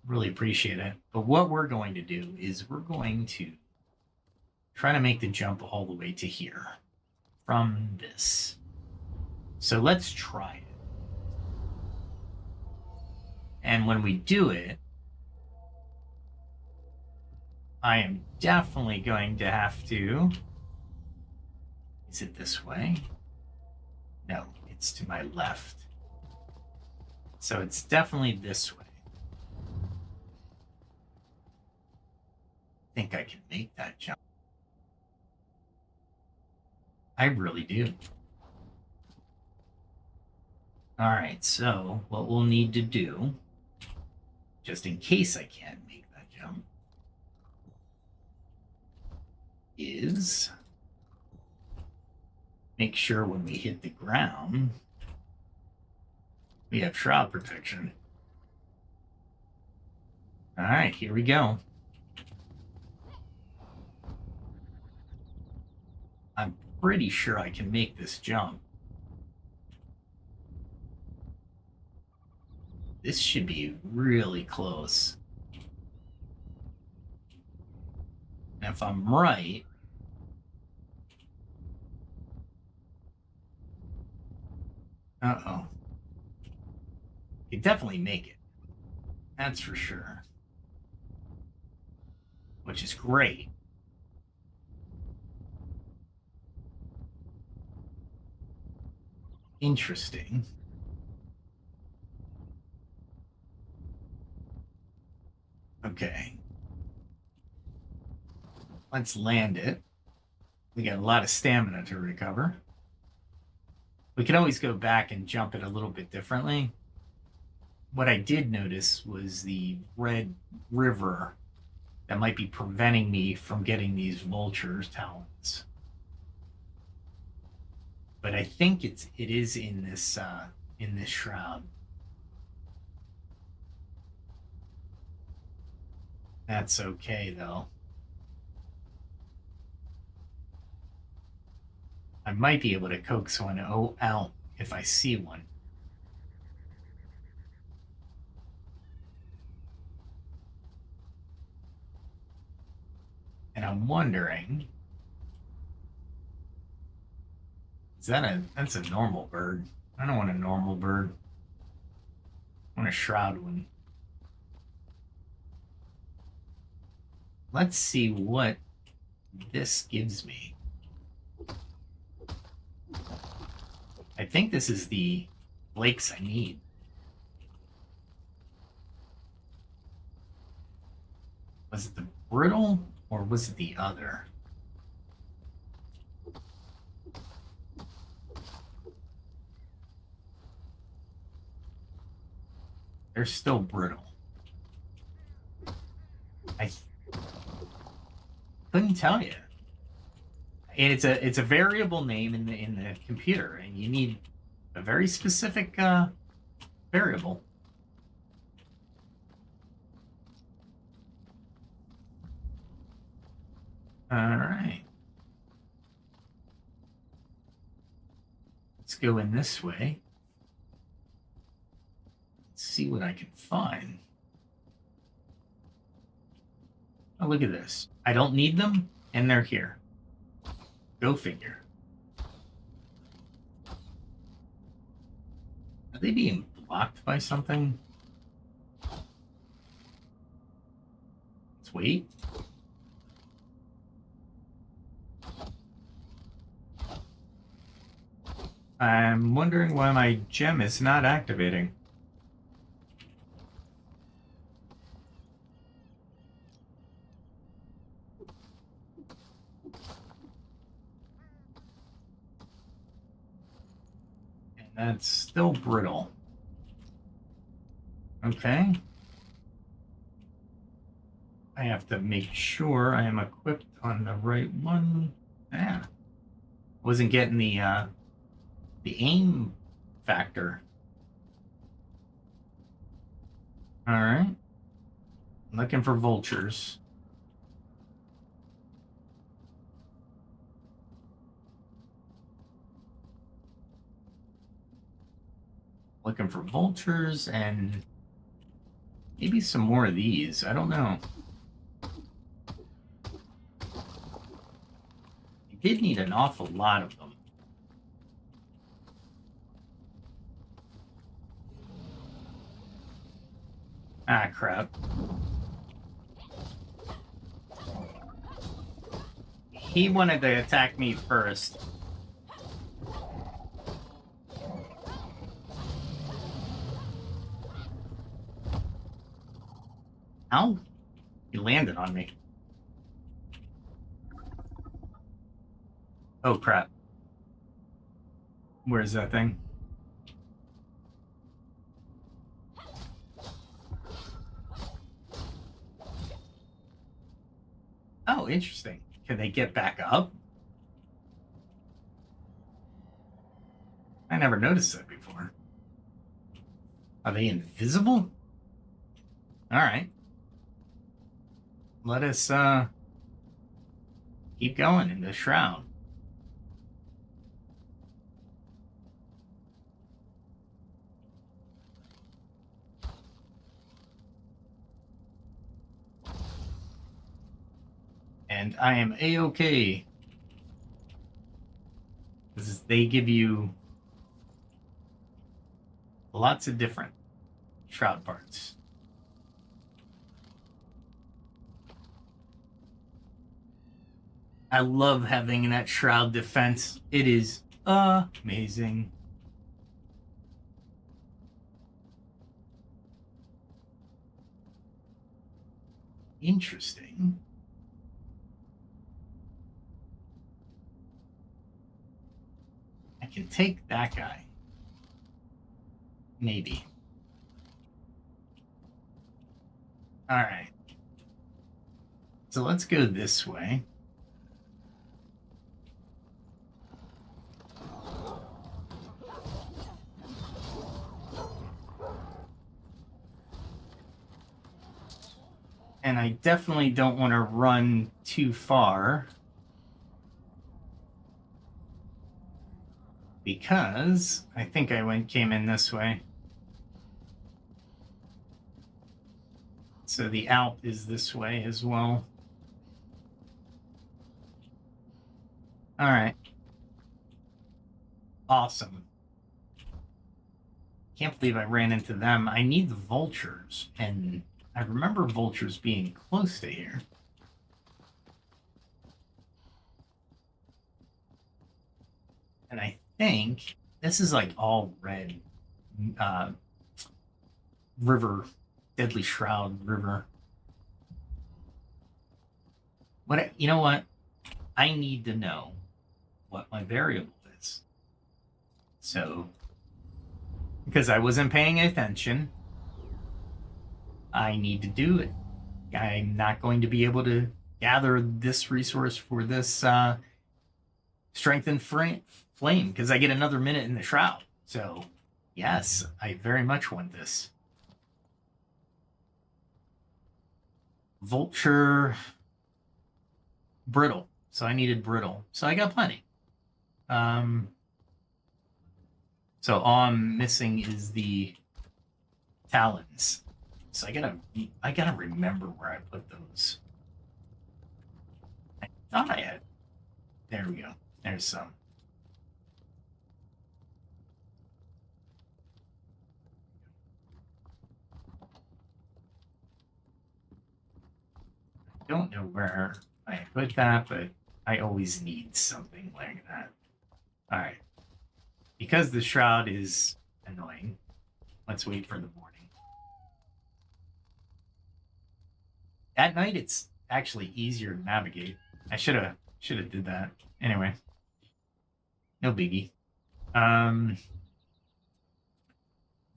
[SPEAKER 1] Really appreciate it. But what we're going to do is we're going to try to make the jump all the way to here from this. So let's try it. And when we do it, I am definitely going to have to... Is it this way? No, it's to my left. So it's definitely this way. I think I can make that jump. I really do. All right, so what we'll need to do, just in case I can't make that jump, is make sure when we hit the ground, we have shroud protection. All right, here we go. I'm pretty sure I can make this jump. This should be really close. And if I'm right, uh-oh. You definitely make it. That's for sure. Which is great. Interesting. Okay. Let's land it. We got a lot of stamina to recover. We can always go back and jump it a little bit differently. What I did notice was the red river that might be preventing me from getting these vultures talons. But I think it is in this shroud. That's okay though. I might be able to coax one out if I see one. And I'm wondering, that's a normal bird. I don't want a normal bird. I want a shroud one. Let's see what this gives me. I think this is the flakes I need. Was it the brittle or was it the other? They're still brittle. I couldn't tell you. And it's a variable name in the computer, and you need a very specific variable. All right. Let's go in this way. Let's see what I can find. Oh, look at this. I don't need them, and they're here. Go figure. Are they being blocked by something? Let's wait. I'm wondering why my gem is not activating. And that's still brittle. Okay. I have to make sure I am equipped on the right one. Yeah. Wasn't getting the aim factor. All right. Looking for vultures. Looking for vultures and maybe some more of these. I don't know. You did need an awful lot of them. Ah, crap. He wanted to attack me first. Ow! He landed on me. Oh, crap. Where's that thing? Oh, interesting. Can they get back up? I never noticed that before. Are they invisible? All right. Let us keep going in the shroud. And I am A-okay. Because they give you lots of different shroud parts. I love having that shroud defense. It is amazing. Interesting. I can take that guy. Maybe. All right. So let's go this way. And I definitely don't want to run too far. Because I think I came in this way. So the Alp is this way as well. All right. Awesome. Can't believe I ran into them. I need the vultures, and I remember vultures being close to here. And I think this is like all red. River, Deadly Shroud River. You know what? I need to know what my variable is. So, because I wasn't paying attention, I need to do it. I'm not going to be able to gather this resource for this strengthened flame because I get another minute in the shroud. So, yes, I very much want this. Vulture brittle. So I needed brittle. So I got plenty. So all I'm missing is the talons. So I gotta remember where I put those. Thought I had. There we go. There's some. Don't know where I put that, but I always need something like that. All right. Because the shroud is annoying, let's wait for the morning. At night, it's actually easier to navigate. I should have did that. Anyway, no biggie. Let's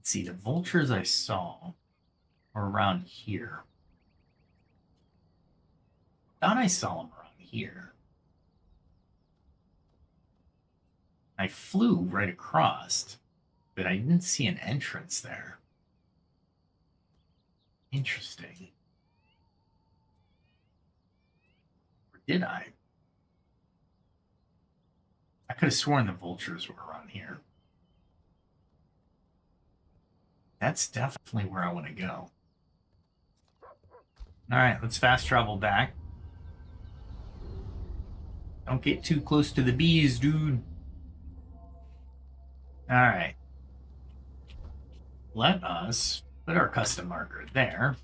[SPEAKER 1] see. The vultures I saw are around here. Thought I saw them around here. I flew right across, but I didn't see an entrance there. Interesting. Or did I? I could have sworn the vultures were around here. That's definitely where I want to go. All right, let's fast travel back. Don't get too close to the bees, dude. All right. Let us put our custom marker there.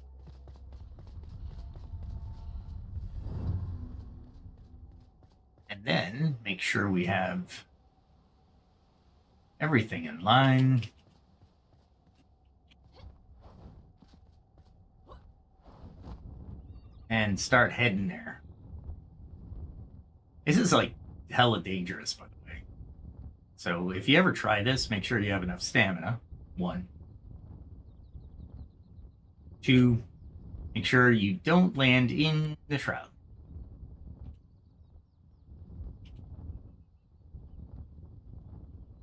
[SPEAKER 1] And then make sure we have everything in line. And start heading there. This is like hella dangerous, by the way. So if you ever try this, make sure you have enough stamina. 1. 2, make sure you don't land in the shroud.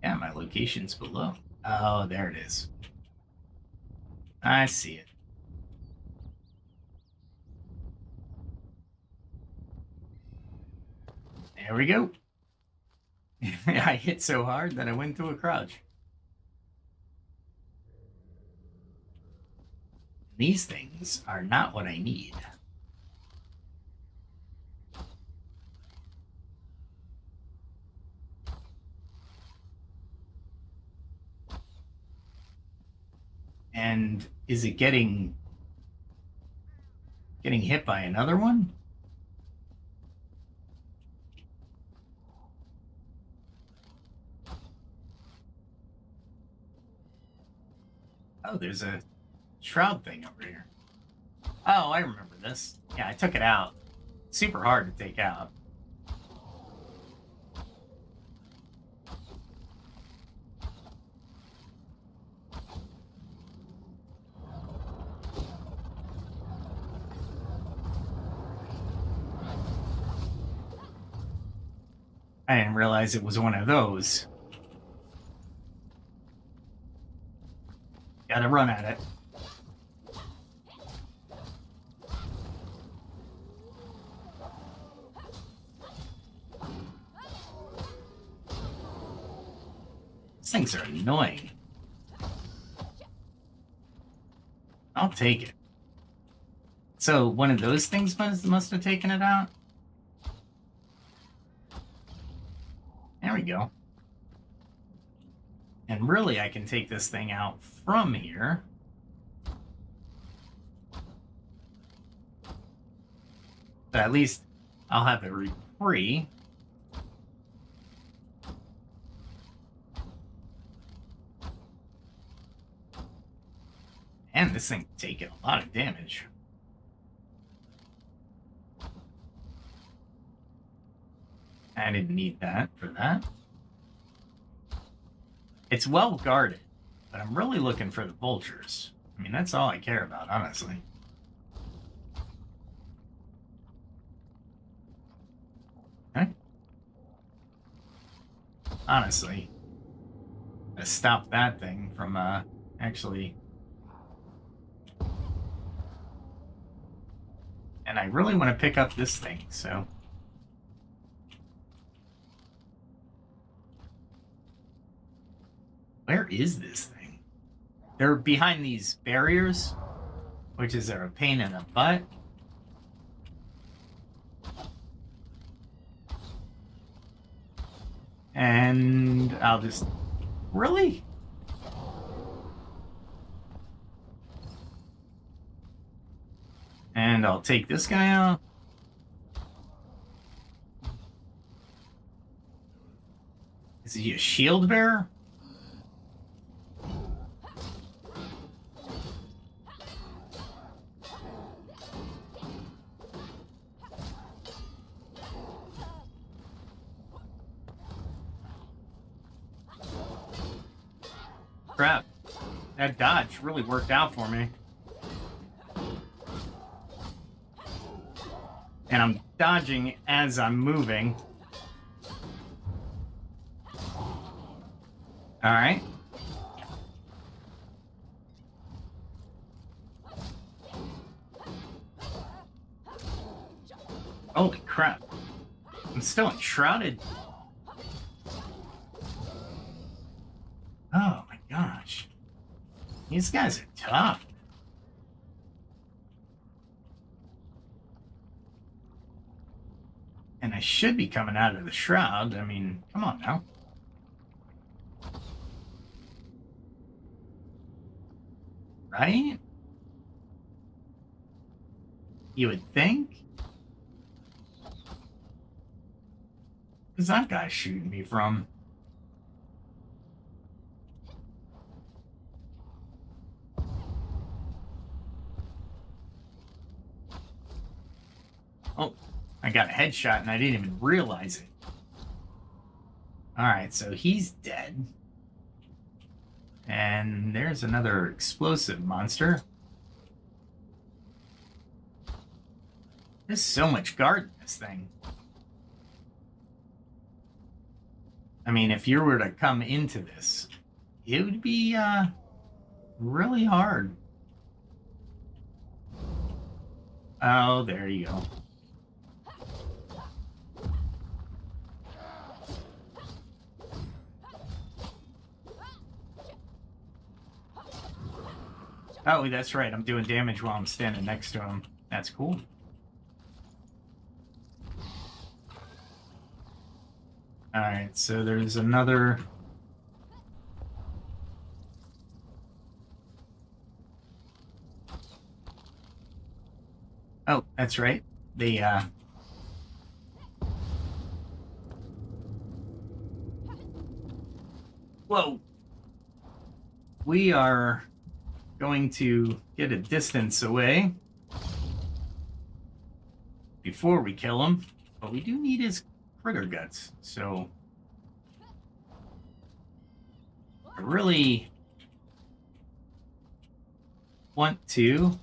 [SPEAKER 1] Yeah, my location's below. Oh, there it is. I see it. There we go. I hit so hard that I went to a crouch. These things are not what I need. And is it getting hit by another one? Oh, there's a shroud thing over here. Oh, I remember this. Yeah, I took it out. Super hard to take out. I didn't realize it was one of those. Gotta run at it. These things are annoying. I'll take it. So one of those things must have taken it out? There we go. And really, I can take this thing out from here. But at least I'll have it free. And this thing's taking a lot of damage. I didn't need that for that. It's well guarded, but I'm really looking for the vultures. I mean, that's all I care about, honestly. Okay. Honestly, to stop that thing from actually. And I really want to pick up this thing, so. Where is this thing? They're behind these barriers, which is a pain in the butt. And I'll just... Really? And I'll take this guy out. Is he a shield bearer? Crap. That dodge really worked out for me. And I'm dodging as I'm moving. Alright. Holy crap. I'm still enshrouded. Oh my gosh. These guys are tough. And I should be coming out of the shroud. I mean, come on now. Right? You would think? Where's that guy shooting me from? Oh, I got a headshot and I didn't even realize it. Alright, so he's dead. And there's another explosive monster. There's so much guard in this thing. I mean, if you were to come into this, it would be really hard. Oh, there you go. Oh, that's right. I'm doing damage while I'm standing next to him. That's cool. Alright, so there's another... Oh, that's right. The, Whoa! We are going to get a distance away before we kill him, but we do need his critter guts, so I really want to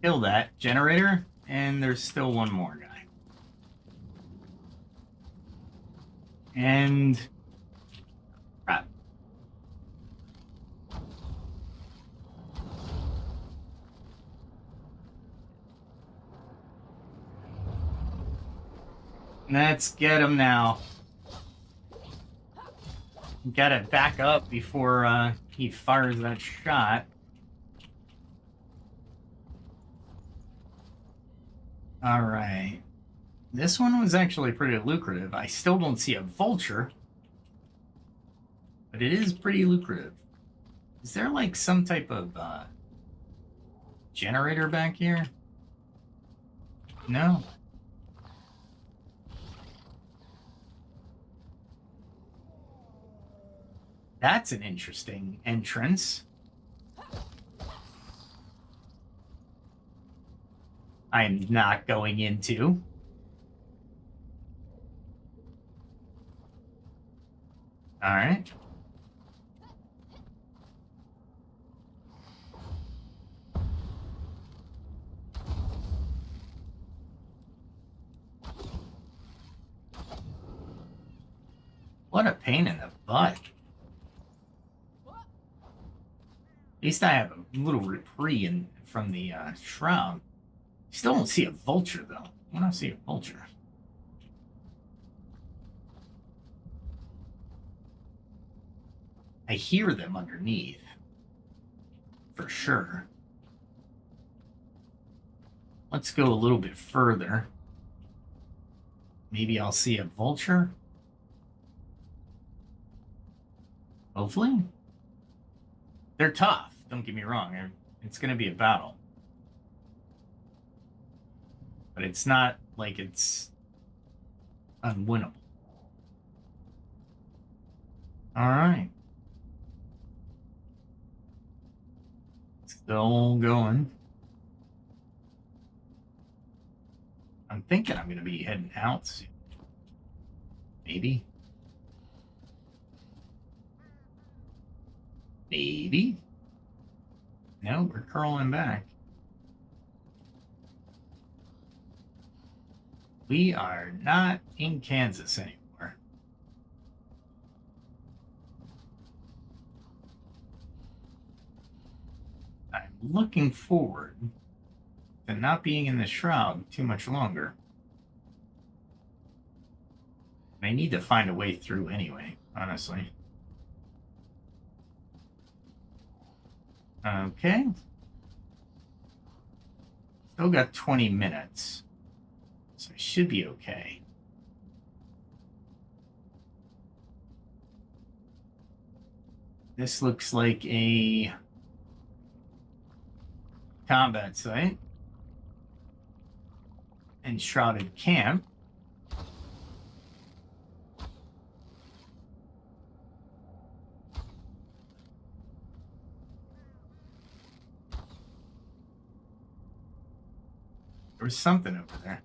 [SPEAKER 1] kill that generator, and there's still one more guy. And crap. Let's get him now. Gotta back up before he fires that shot. Alright. This one was actually pretty lucrative. I still don't see a vulture, but it is pretty lucrative. Is there like some type of generator back here? No. That's an interesting entrance. I'm not going into. All right. What a pain in the butt. At least I have a little reprieve from the shroud. Still don't see a vulture, though. I don't see a vulture. I hear them underneath. For sure. let's go a little bit further. Maybe I'll see a vulture. Hopefully. They're tough, don't get me wrong. It's going to be a battle. But it's not like it's unwinnable. All right. Still going. I'm thinking I'm going to be heading out soon. Maybe. Maybe. No, we're curling back. We are not in Kansas anymore. I'm looking forward to not being in the shroud too much longer. I need to find a way through anyway, honestly. Okay. Still got 20 minutes. So I should be okay. This looks like a combat site. Enshrouded camp. There was something over there.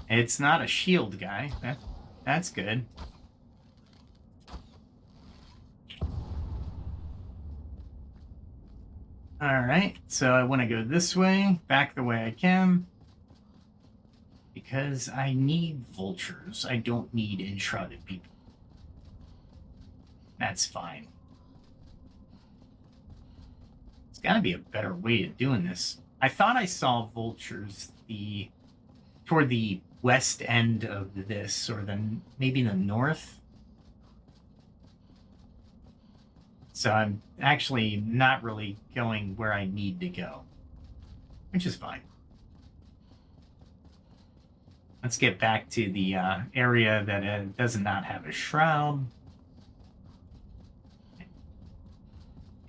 [SPEAKER 1] It's not a shield guy. That's good. Alright, so I want to go this way, back the way I can. Because I need vultures. I don't need enshrouded people. That's fine. There's got to be a better way of doing this. I thought I saw vultures toward the west end of this, or maybe the north. So I'm actually not really going where I need to go, which is fine. Let's get back to the area that does not have a shroud.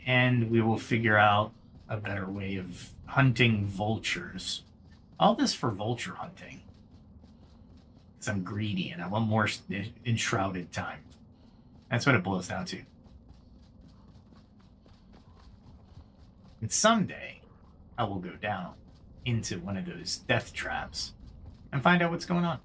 [SPEAKER 1] And we will figure out a better way of hunting vultures. All this for vulture hunting. Because I'm greedy and I want more enshrouded time. That's what it boils down to. And someday, I will go down into one of those death traps and find out what's going on.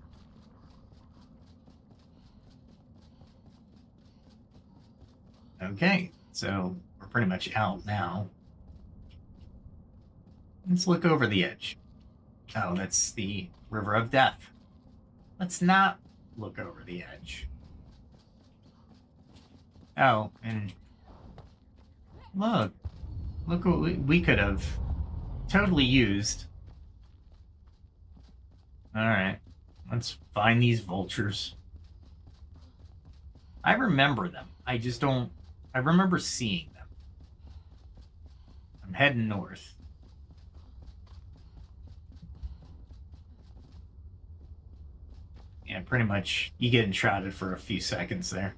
[SPEAKER 1] Okay, so we're pretty much out now. Let's look over the edge. Oh, that's the River of Death. Let's not look over the edge. Oh, and look what we could have totally used. All right, let's find these vultures. I remember them. I just don't. I remember seeing them. I'm heading north. Yeah, pretty much you get enshrouded for a few seconds there.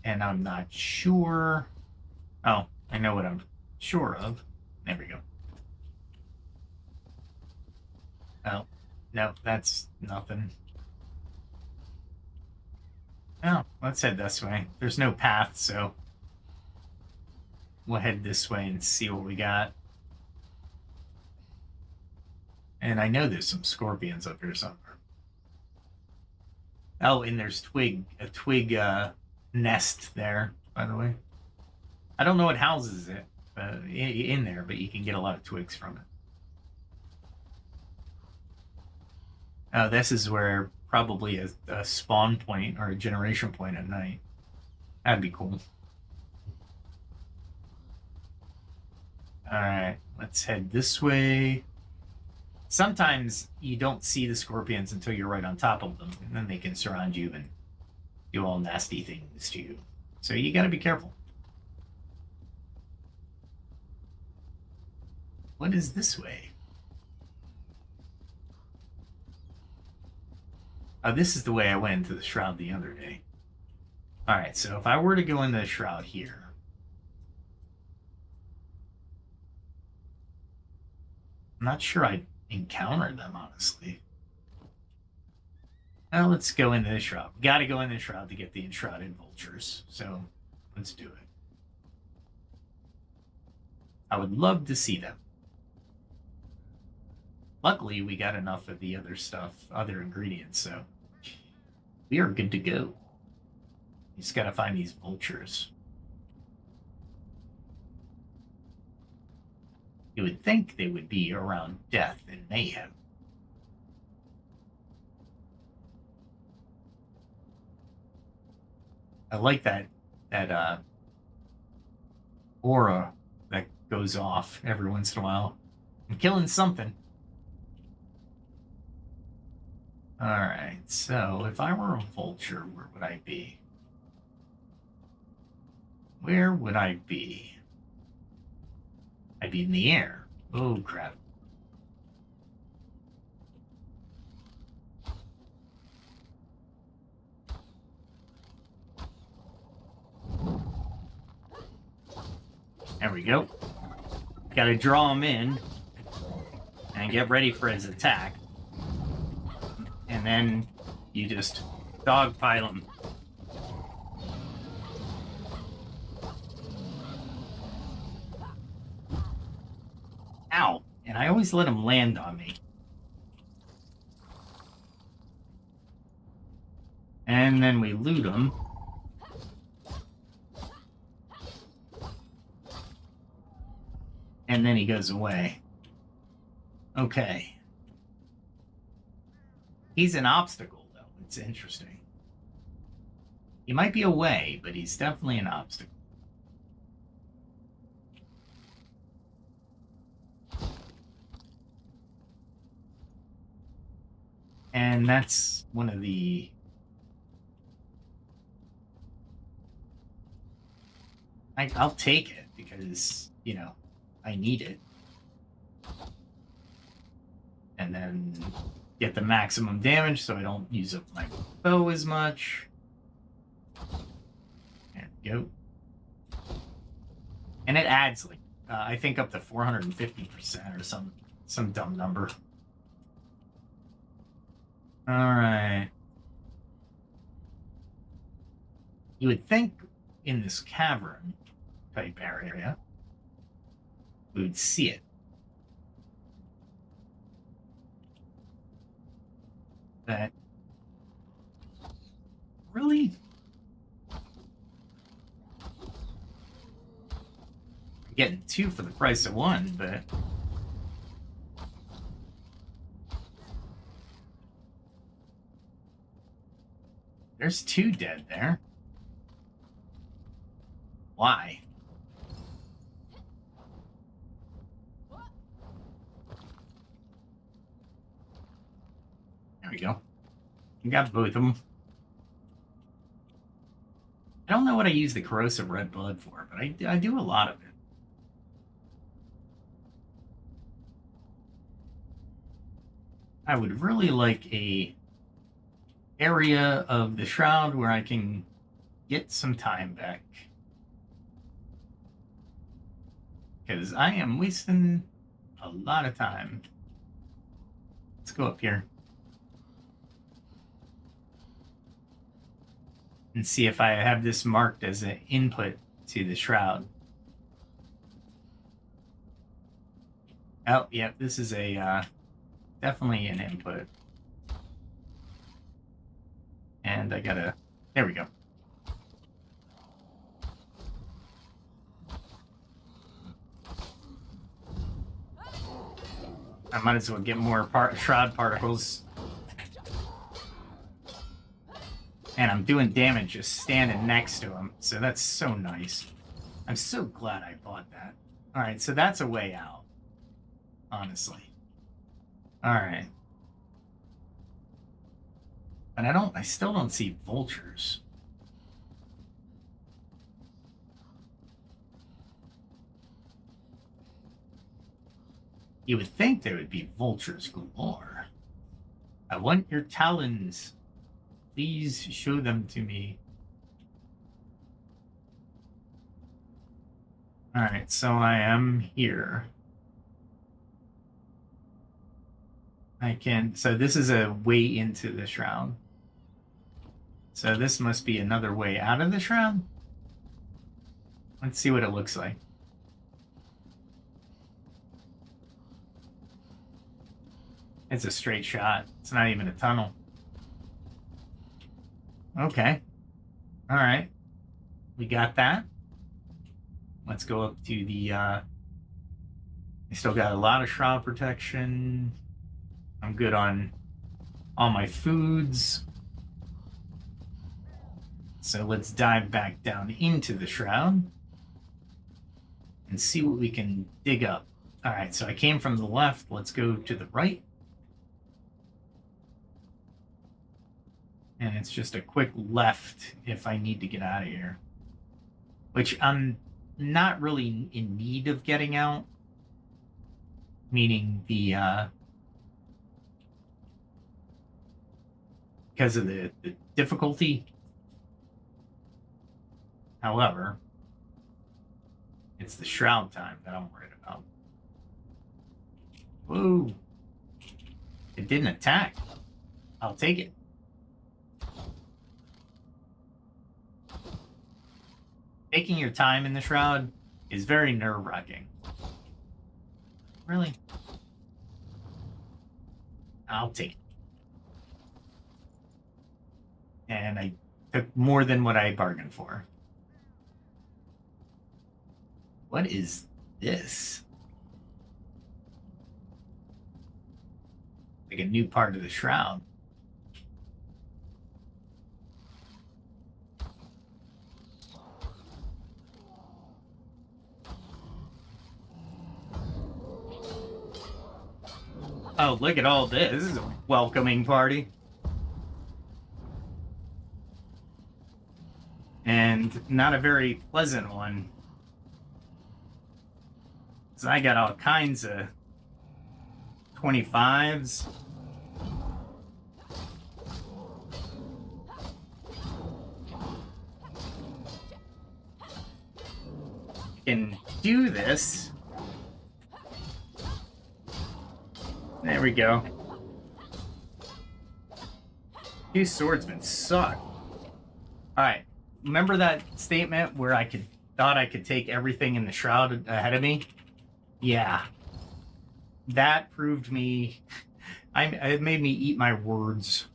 [SPEAKER 1] And I'm not sure. Oh, I know what I'm sure of. There we go. Oh, no, that's nothing. Oh, let's head this way. There's no path, so we'll head this way and see what we got. And I know there's some scorpions up here somewhere. Oh, and there's a twig nest there, by the way. I don't know what houses it in there, but you can get a lot of twigs from it. Oh, this is where probably a spawn point or a generation point at night. That'd be cool. All right, let's head this way. Sometimes you don't see the scorpions until you're right on top of them, and then they can surround you and do all nasty things to you. So you gotta be careful. What is this way? Oh, this is the way I went into the shroud the other day. Alright, so if I were to go in the shroud here... I'm not sure I'd encounter them, honestly. Well, let's go into the shroud. We gotta go in the shroud to get the enshrouded vultures. So, let's do it. I would love to see them. Luckily, we got enough of the other stuff, other ingredients, so we are good to go. You just gotta find these vultures. You would think they would be around death and mayhem. I like that aura that goes off every once in a while. I'm killing something. Alright, so if I were a vulture, where would I be? Where would I be? I'd be in the air. Oh, crap. There we go. Gotta draw him in and get ready for his attack. And then you just dogpile him. Ow! And I always let him land on me. And then we loot him. And then he goes away. Okay. He's an obstacle, though. It's interesting. He might be away, but he's definitely an obstacle. And that's one of the... I'll take it, because, you know, I need it. And then get the maximum damage so I don't use up my bow as much. There we go. And it adds, like, I think up to 450% or some dumb number. Alright. You would think in this cavern type area, we would see it. But really? I'm getting two for the price of one, but there's two dead there. Why? There we go. You got both of them. I don't know what I use the corrosive red blood for, but I do a lot of it. I would really like a area of the shroud where I can get some time back. Because I am wasting a lot of time. Let's go up here. And see if I have this marked as an input to the shroud. Oh, yeah, this is a definitely an input. And I gotta... There we go. I might as well get more shroud particles. And I'm doing damage just standing next to him. So that's so nice. I'm so glad I bought that. Alright, so that's a way out. Honestly. Alright. But I still don't see vultures. You would think there would be vultures galore. I want your talons. Please show them to me. Alright, so I am here. So this is a way into the shroud. So this must be another way out of the shroud. Let's see what it looks like. It's a straight shot. It's not even a tunnel. Okay. All right. We got that. Let's go up to the... I still got a lot of shroud protection. I'm good on all my foods. So let's dive back down into the shroud and see what we can dig up. All right, so I came from the left. Let's go to the right. And it's just a quick left if I need to get out of here. Which I'm not really in need of getting out. Meaning the... because of the difficulty. However, it's the shroud time that I'm worried about. Whoa. It didn't attack. I'll take it. Taking your time in the shroud is very nerve-wracking. Really? I'll take it. And I took more than what I bargained for. What is this? Like a new part of the shroud. Oh, look at all this. This is a welcoming party. And not a very pleasant one. So I got all kinds of 25s. Can do this. There we go. Two swordsmen suck. Alright. Remember that statement where I thought I could take everything in the shroud ahead of me? Yeah. That proved me... it made me eat my words.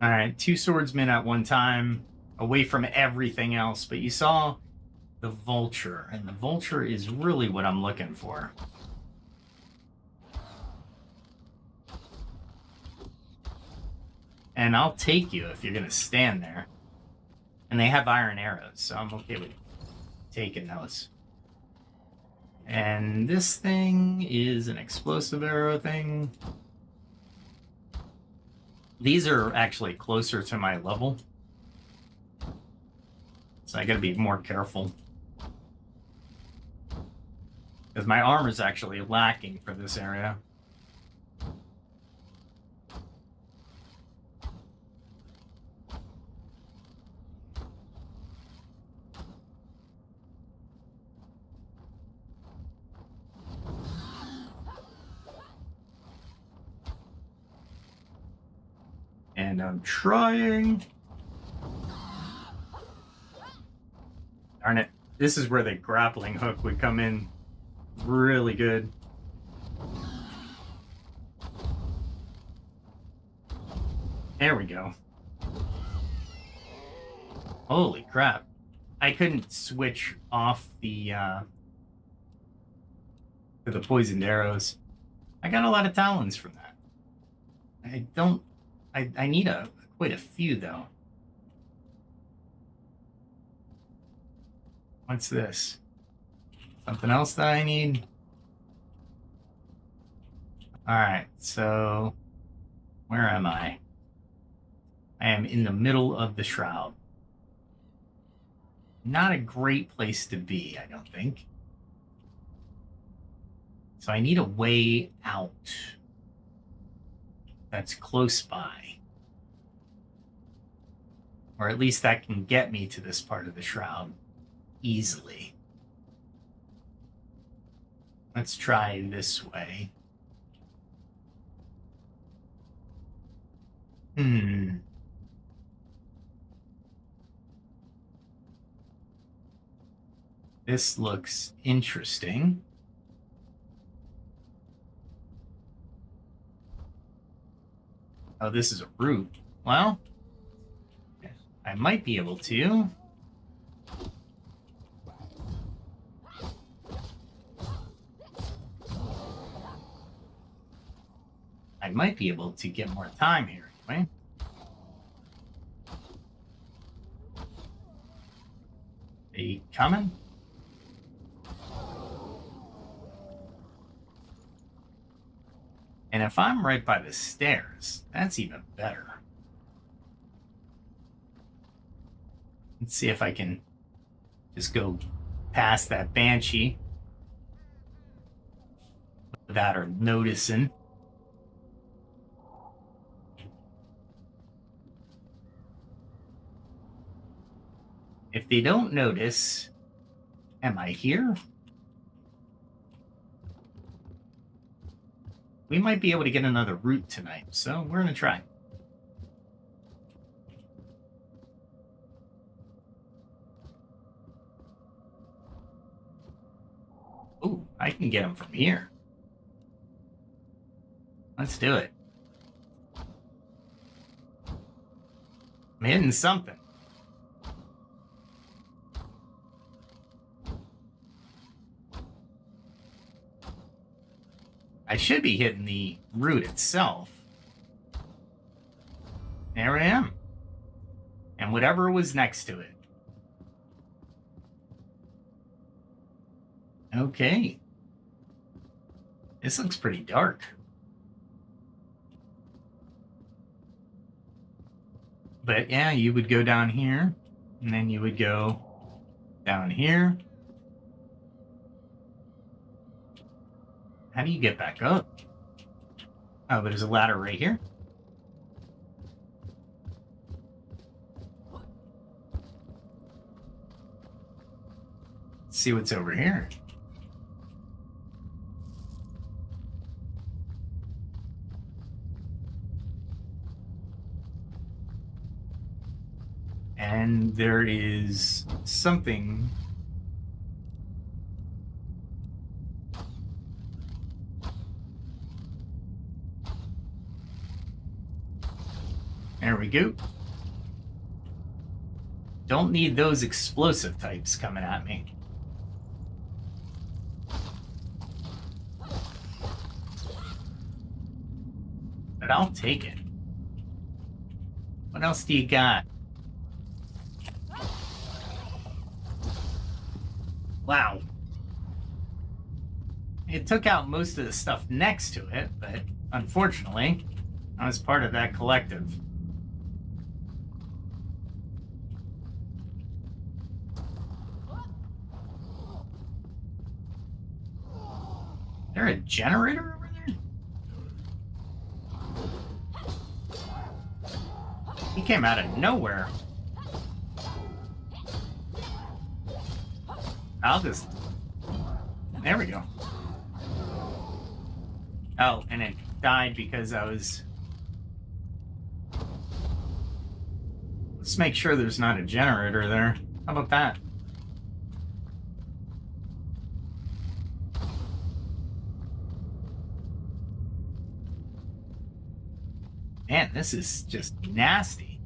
[SPEAKER 1] Alright, two swordsmen at one time, away from everything else. But you saw the vulture, and the vulture is really what I'm looking for. And I'll take you if you're going to stand there. And they have iron arrows, so I'm okay with taking those. And this thing is an explosive arrow thing. These are actually closer to my level. So I gotta be more careful. Because my armor is actually lacking for this area. And I'm trying. Darn it. This is where the grappling hook would come in really good. There we go. Holy crap. I couldn't switch off the to the poisoned arrows. I got a lot of talons from that. I need quite a few though. What's this? Something else that I need? Alright, so where am I? I am in the middle of the shroud. Not a great place to be, I don't think. So I need a way out that's close by. Or at least that can get me to this part of the shroud easily. Let's try this way. This looks interesting. Oh, this is a route. Well, I might be able to. I might be able to get more time here anyway. Are you coming? And if I'm right by the stairs, that's even better. Let's see if I can just go past that banshee without her noticing. If they don't notice, am I here? We might be able to get another route tonight, so we're going to try. Ooh, I can get him from here. Let's do it. I'm hitting something. I should be hitting the root itself. There I am. And whatever was next to it. Okay. This looks pretty dark. But yeah, you would go down here, and then you would go down here. How do you get back up? Oh, there's a ladder right here. Let's see what's over here. And there is something. There we go. Don't need those explosive types coming at me. But I'll take it. What else do you got? Wow. It took out most of the stuff next to it, but unfortunately, I was part of that collective. Is there a generator over there? He came out of nowhere. I'll just... There we go. Oh, and it died because I was... Let's make sure there's not a generator there. How about that? Man, this is just nasty.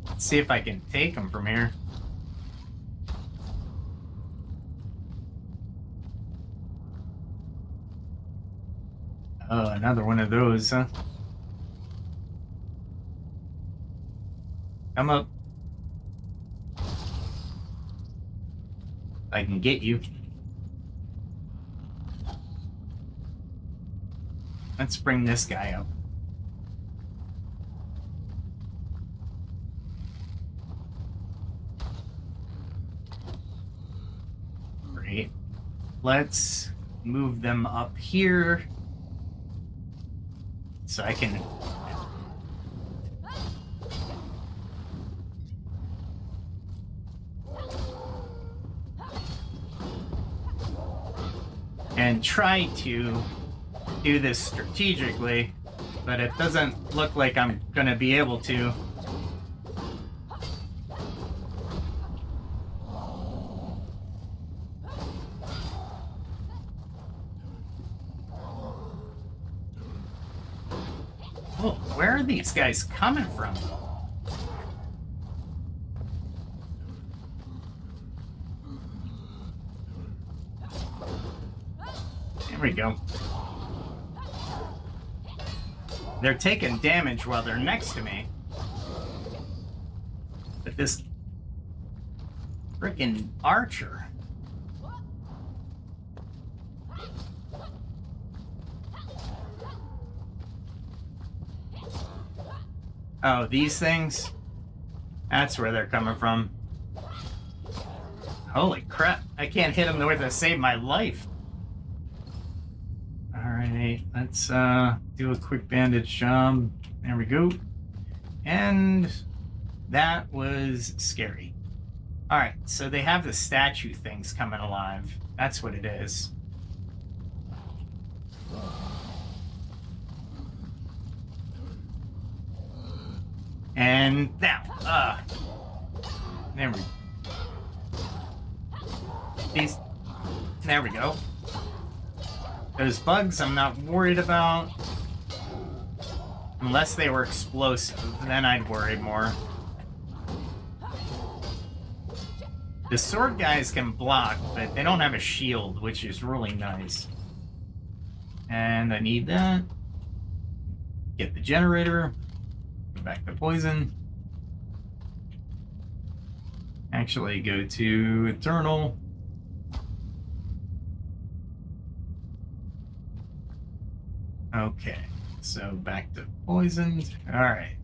[SPEAKER 1] Let's see if I can take them from here. Oh, another one of those, huh? Come up. I can get you. Let's bring this guy up. let's move them up here so I can... and try to do this strategically, but it doesn't look like I'm gonna be able to. Oh, where are these guys coming from? There we go. They're taking damage while they're next to me. But this frickin' archer. Oh, these things? That's where they're coming from. Holy crap, I can't hit them with a save my life. Alright, let's do a quick bandage job. There we go. And that was scary. Alright, so they have the statue things coming alive. That's what it is. And now, there we there we go. Those bugs I'm not worried about. Unless they were explosive, then I'd worry more. The sword guys can block, but they don't have a shield, which is really nice. And I need that. Get the generator. Go back to poison. Actually, go to Eternal. Okay, so back to poisoned. All right.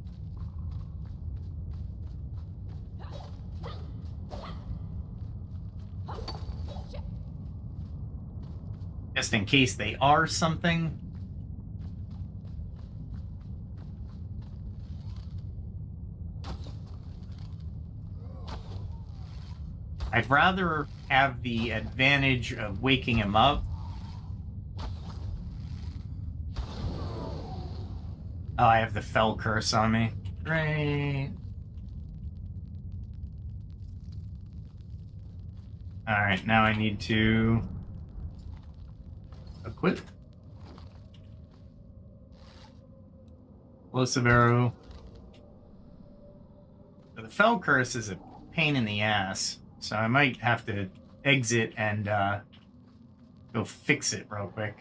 [SPEAKER 1] Just in case they are something. I'd rather have the advantage of waking him up. Oh, I have the Fell Curse on me. Great. Alright, now I need to equip. Explosive arrow. So the Fell Curse is a pain in the ass, so I might have to exit and go fix it real quick.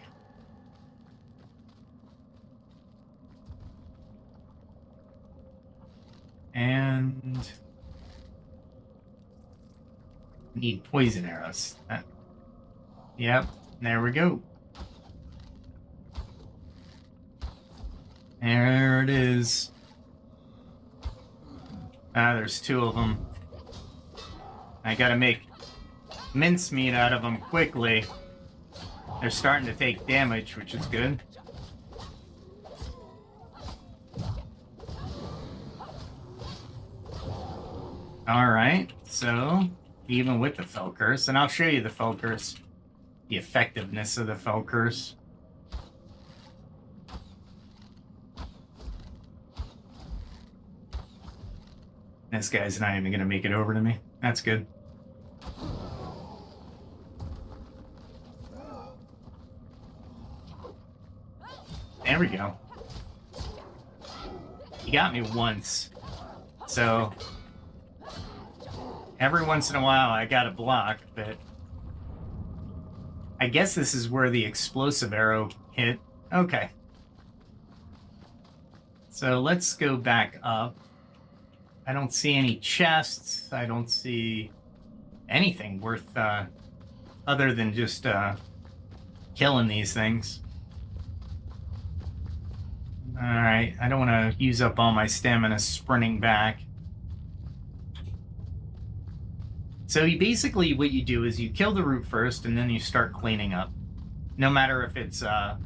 [SPEAKER 1] And need poison arrows. Yep, there we go. There it is. Ah, there's two of them. I gotta make mincemeat out of them quickly. They're starting to take damage, which is good. Alright, so even with the Fell Curse, and I'll show you the Fell Curse, the effectiveness of the Fell Curse. This guy's not even going to make it over to me. That's good. There we go. He got me once. So every once in a while I got a block, but I guess this is where the explosive arrow hit. Okay. So let's go back up. I don't see any chests. I don't see anything worth other than just killing these things. Alright, I don't want to use up all my stamina sprinting back. So you basically, what you do is you kill the root first, and then you start cleaning up. No matter if it's a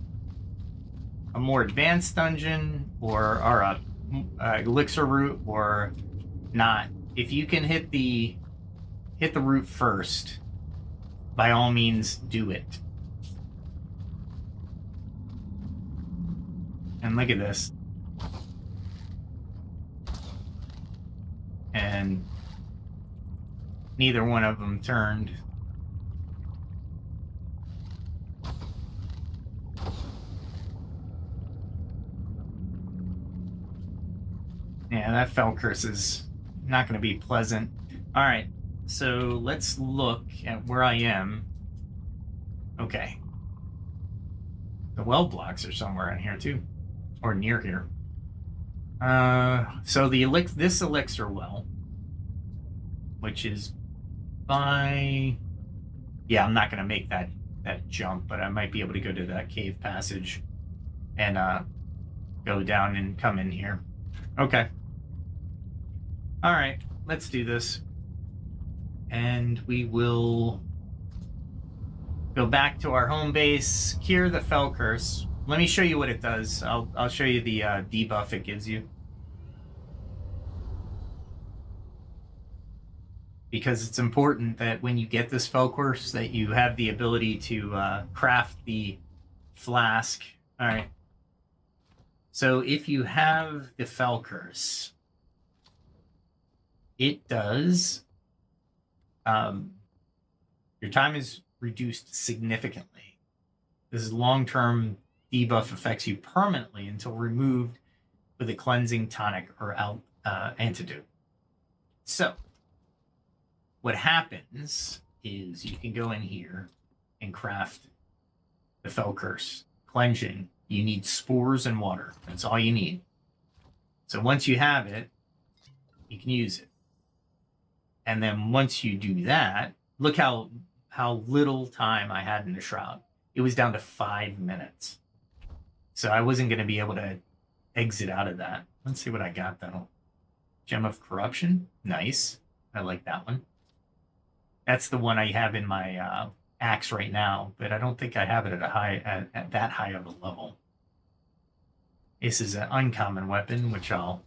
[SPEAKER 1] more advanced dungeon or a elixir root or not. If you can hit the root first, by all means do it. And look at this. And neither one of them turned. Yeah, that fell curse is not going to be pleasant. All right, so let's look at where I am. Okay. The well blocks are somewhere in here too, or near here. So this elixir well, which is by, yeah, I'm not going to make that jump, but I might be able to go to that cave passage and go down and come in here. Okay. All right, let's do this. And we will go back to our home base, cure the fell curse. Let me show you what it does. I'll show you the debuff it gives you. Because it's important that when you get this fell curse that you have the ability to craft the flask. All right. So if you have the fell curse, it does. Your time is reduced significantly. This is long-term debuff affects you permanently until removed with a cleansing tonic or antidote. So what happens is you can go in here and craft the fell curse. Cleansing, you need spores and water. That's all you need. So once you have it, you can use it. And then once you do that, look how little time I had in the shroud. It was down to 5 minutes. So I wasn't going to be able to exit out of that. Let's see what I got, though. Gem of Corruption. Nice. I like that one. That's the one I have in my axe right now, but I don't think I have it at that high of a level. This is an uncommon weapon, which I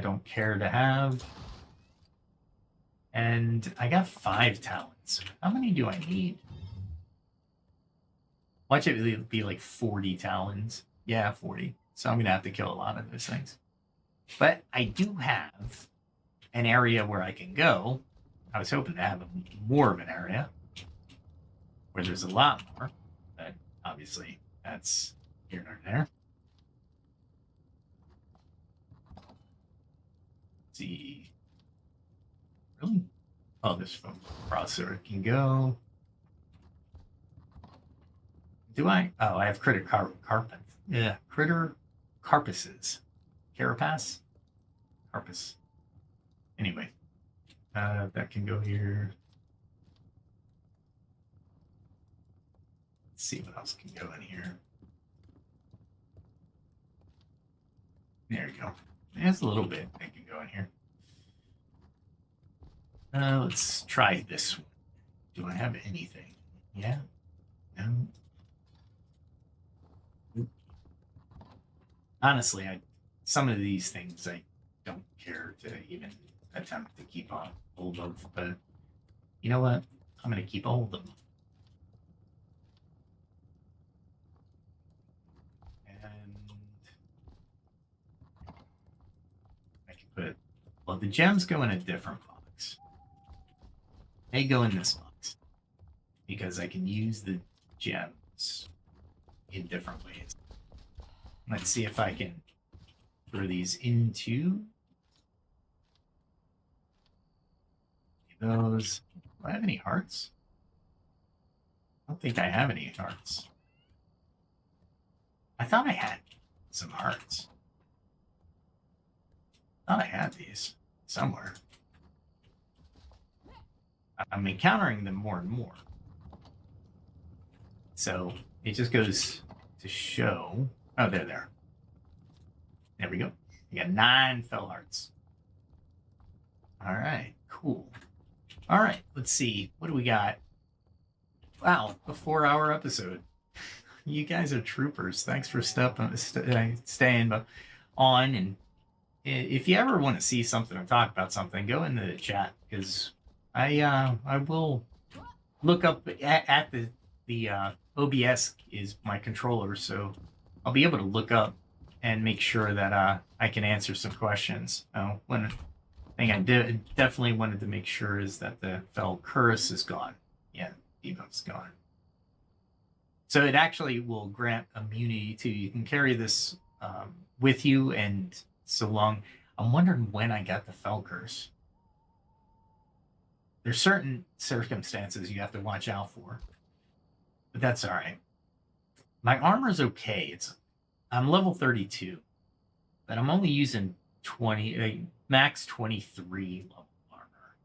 [SPEAKER 1] don't care to have. And I got 5 talents. How many do I need? Watch it be like 40 talons. Yeah, 40. So I'm going to have to kill a lot of those things. But I do have an area where I can go. I was hoping to have more of an area where there's a lot more. But obviously, that's here nor there. Let's see. Really? Oh, this phone processor can go. Do I? Oh, I have critter carpet. Yeah, critter carpusses. Carapace? Carpus. Anyway, that can go here. Let's see what else can go in here. There you go. There's a little bit that can go in here. Let's try this one. Do I have anything? Yeah? No? Oop. Honestly, some of these things I don't care to even attempt to keep on hold of, but you know what? I'm going to keep a hold of them. And I can put, well, the gems go in a different box. They go in this box because I can use the gems in different ways. Let's see if I can throw these into those. Do I have any hearts? I don't think I have any hearts. I thought I had some hearts. I thought I had these somewhere. I'm encountering them more and more. So it just goes to show. Oh, there. There we go. You got 9 fell hearts. All right, cool. All right, let's see. What do we got? Wow, a 4-hour episode. You guys are troopers. Thanks for staying on. And if you ever want to see something or talk about something, go into the chat, because I will look up at the OBS is my controller, so I'll be able to look up and make sure that I can answer some questions. One thing I definitely wanted to make sure is that the fell curse is gone. Yeah, debuff's gone. So it actually will grant immunity to you. You can carry this with you, and so long. I'm wondering when I got the fell curse. There's certain circumstances you have to watch out for, but that's all right. My armor's okay. I'm level 32, but I'm only using 20, max 23 level armor.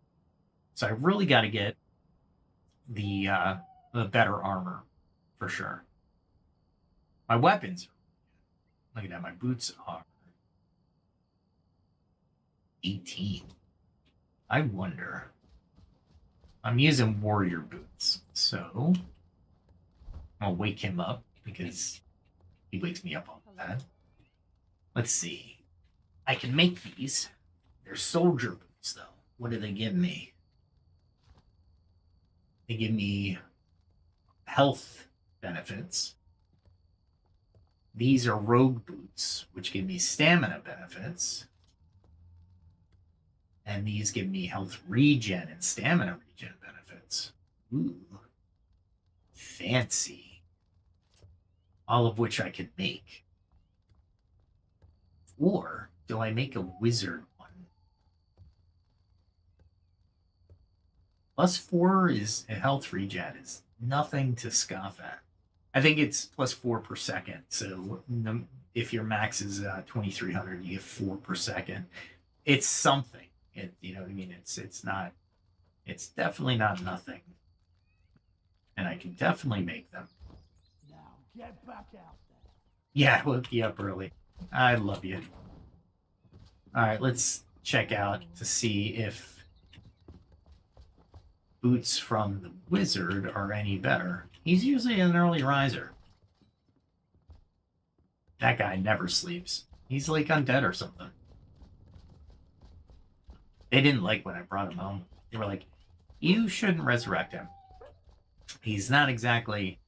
[SPEAKER 1] So I really got to get the better armor for sure. My weapons, look at that. My boots are 18. I wonder. I'm using warrior boots, so I'll wake him up because he wakes me up all the time. Let's see. I can make these. They're soldier boots, though. What do they give me? They give me health benefits. These are rogue boots, which give me stamina benefits. And these give me health regen and stamina regen benefits. Ooh. Fancy. All of which I could make. Or do I make a wizard one? +4 is a health regen is nothing to scoff at. I think it's +4 per second. So if your max is 2300, you get 4 per second. It's something. You know what I mean? It's definitely not nothing. And I can definitely make them.
[SPEAKER 2] Now, get back out there.
[SPEAKER 1] Yeah, I woke you up early. I love you. All right, let's check out to see if boots from the wizard are any better. He's usually an early riser. That guy never sleeps. He's like undead or something. They didn't like when I brought him home. They were like, you shouldn't resurrect him. He's not exactly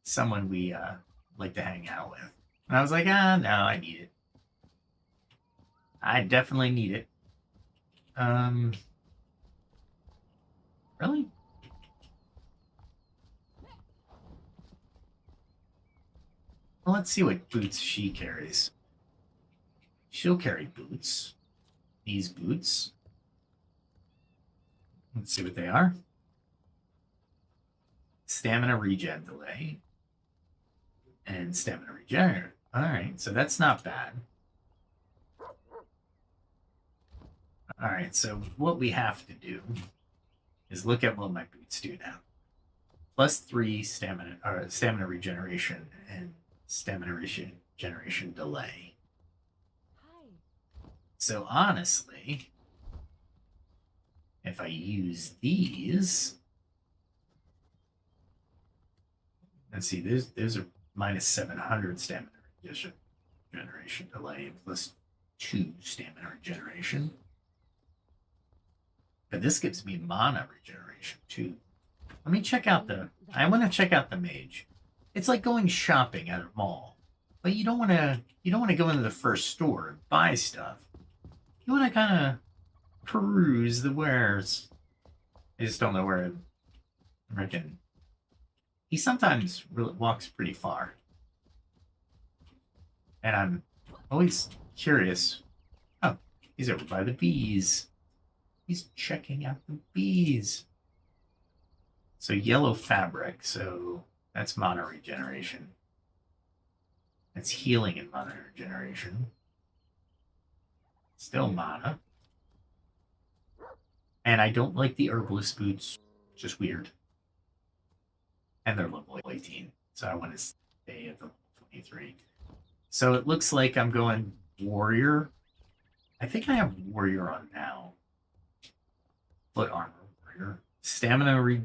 [SPEAKER 1] someone we like to hang out with. And I was like, no, I need it. I definitely need it. Really? Well, let's see what boots she carries. She'll carry boots. These boots. Let's see what they are. Stamina regen delay. And stamina regen. Alright, so that's not bad. Alright, so what we have to do is look at what my boots do now. +3 stamina regeneration and stamina regeneration delay. So honestly, if I use these, let's see, those are -700 stamina regeneration delay +2 stamina regeneration. But this gives me mana regeneration too. Let me check out I want to check out the mage. It's like going shopping at a mall, but you don't want to go into the first store and buy stuff. You want to kind of peruse the wares. I just don't know where I reckon. He sometimes really walks pretty far. And I'm always curious. Oh, he's over by the bees. He's checking out the bees. So yellow fabric. So that's mana regeneration. That's healing and mana regeneration. Still mana. And I don't like the herbalist boots. Just weird. And they're level 18. So I want to stay at the level 23. So it looks like I'm going warrior. I think I have warrior on now. Foot armor warrior. Stamina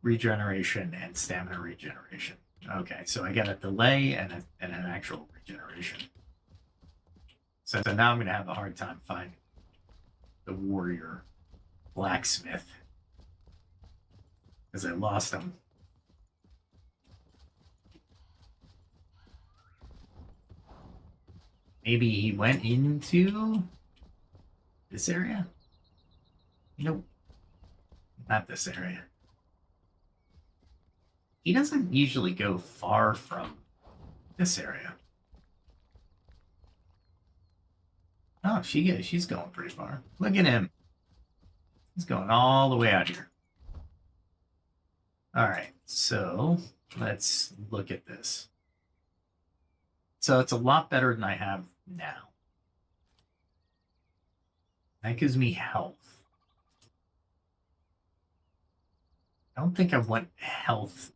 [SPEAKER 1] regeneration and stamina regeneration. Okay, so I got a delay and an actual regeneration. So now I'm going to have a hard time finding the warrior blacksmith because I lost him. Maybe he went into this area? Nope. Not this area. He doesn't usually go far from this area. Oh, she's going pretty far. Look at him. He's going all the way out here. All right, so let's look at this. So it's a lot better than I have now. That gives me health. I don't think I want health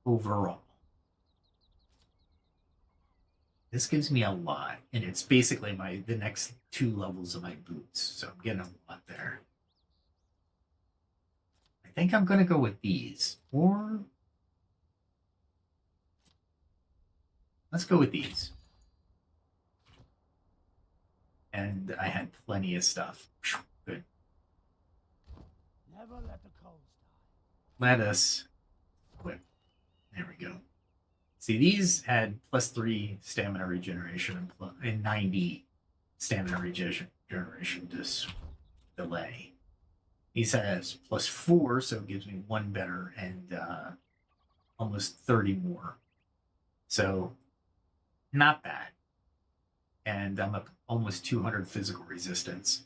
[SPEAKER 1] overall. This gives me a lot, and it's basically the next 2 levels of my boots, so I'm getting a lot there. I think I'm going to go with these, or let's go with these. And I had plenty of stuff. Good.
[SPEAKER 2] Never let the cold die.
[SPEAKER 1] Let us equip. There we go. See, these had +3 stamina regeneration and 90 stamina regeneration delay. These has +4, so it gives me 1 better and almost 30 more. So, not bad. And I'm up almost 200 physical resistance.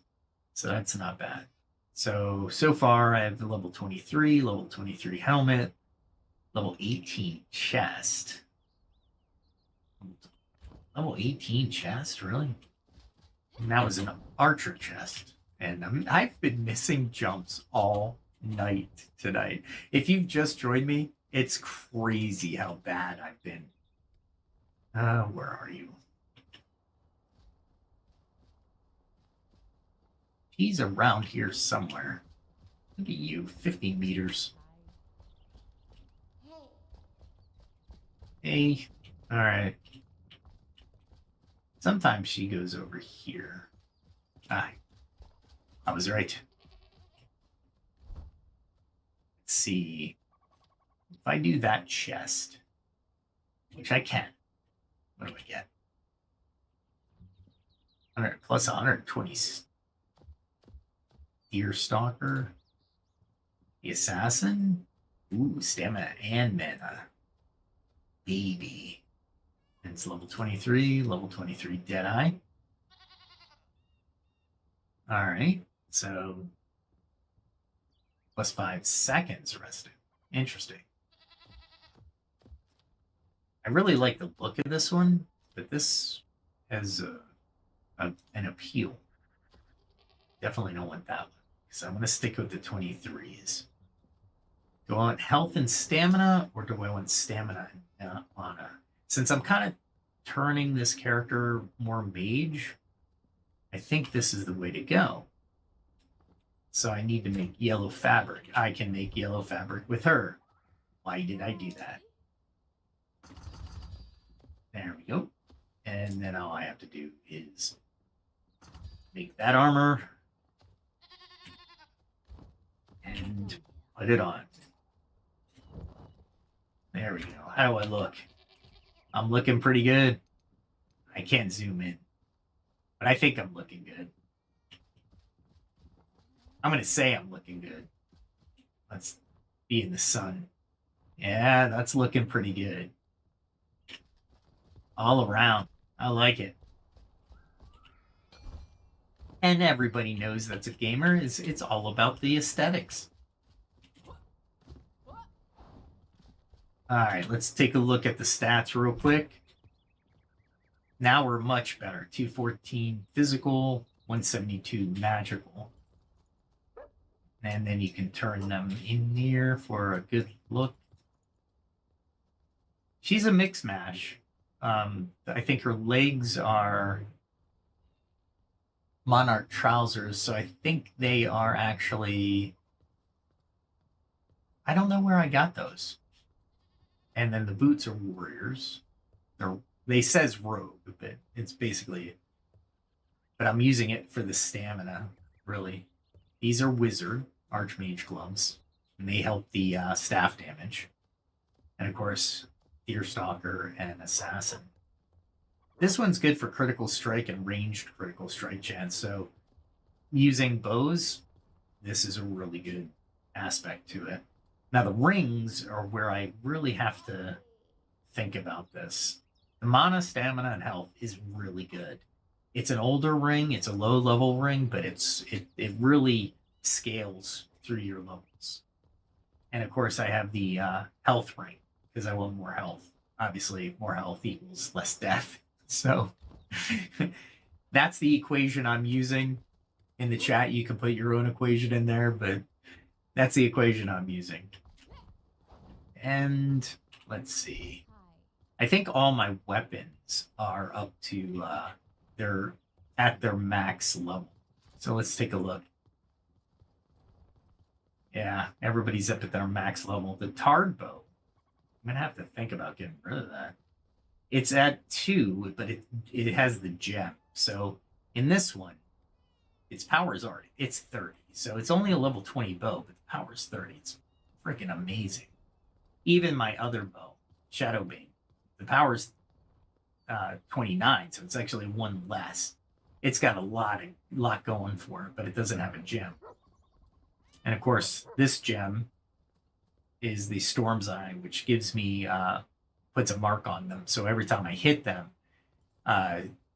[SPEAKER 1] So that's not bad. So far I have the level 23 helmet, level 18 chest. Level 18 chest, really? And that was an archer chest. And I've been missing jumps all night tonight. If you've just joined me, it's crazy how bad I've been. Where are you? He's around here somewhere. Look at you, 50 meters. Hey, all right. Sometimes she goes over here. I was right. Let's see. If I do that chest, which I can, what do I get? 100 plus 120. Deer Stalker. The Assassin. Ooh, stamina and mana. Baby. And it's level 23, level 23 Deadeye. Alright, so +5 seconds resting. Interesting. I really like the look of this one, but this has an appeal. Definitely don't want that one. So I'm going to stick with the 23s. Do I want health and stamina, or do I want stamina and mana? Since I'm kind of turning this character more mage, I think this is the way to go. So I need to make yellow fabric. I can make yellow fabric with her. Why did I do that? There we go. And then all I have to do is make that armor and put it on. There we go. How do I look? I'm looking pretty good. I can't zoom in, but I think I'm looking good. I'm going to say I'm looking good. Let's be in the sun. Yeah, that's looking pretty good. All around. I like it. And everybody knows that's a gamer. It's all about the aesthetics. All right, let's take a look at the stats real quick. Now we're much better. 214 physical, 172 magical. And then you can turn them in here for a good look. She's a mix mash. I think her legs are Monarch trousers, so I think they are actually I don't know where I got those. And then the boots are warriors. They says rogue, but it's basically, but I'm using it for the stamina, really. These are wizard archmage gloves, and they help the staff damage. And of course, Deerstalker and Assassin. This one's good for critical strike and ranged critical strike chance. So using bows, this is a really good aspect to it. Now the rings are where I really have to think about this. The mana, stamina, and health is really good. It's an older ring, it's a low level ring, but it really scales through your levels. And of course I have the health ring because I want more health. Obviously, more health equals less death. So that's the equation I'm using. In the chat, you can put your own equation in there, but that's the equation I'm using. And let's see. I think all my weapons are up to they're at their max level. So let's take a look. Yeah, everybody's up at their max level. The Tard Bow, I'm gonna have to think about getting rid of that. It's at 2, but it has the gem. So in this one, its power is already, it's 30. So it's only a level 20 bow, but the power is 30. It's freaking amazing. Even my other bow, Shadowbane, the power is 29, so it's actually 1 less. It's got a lot going for it, but it doesn't have a gem. And of course, this gem is the Storm's Eye, which gives me puts a mark on them. So every time I hit them,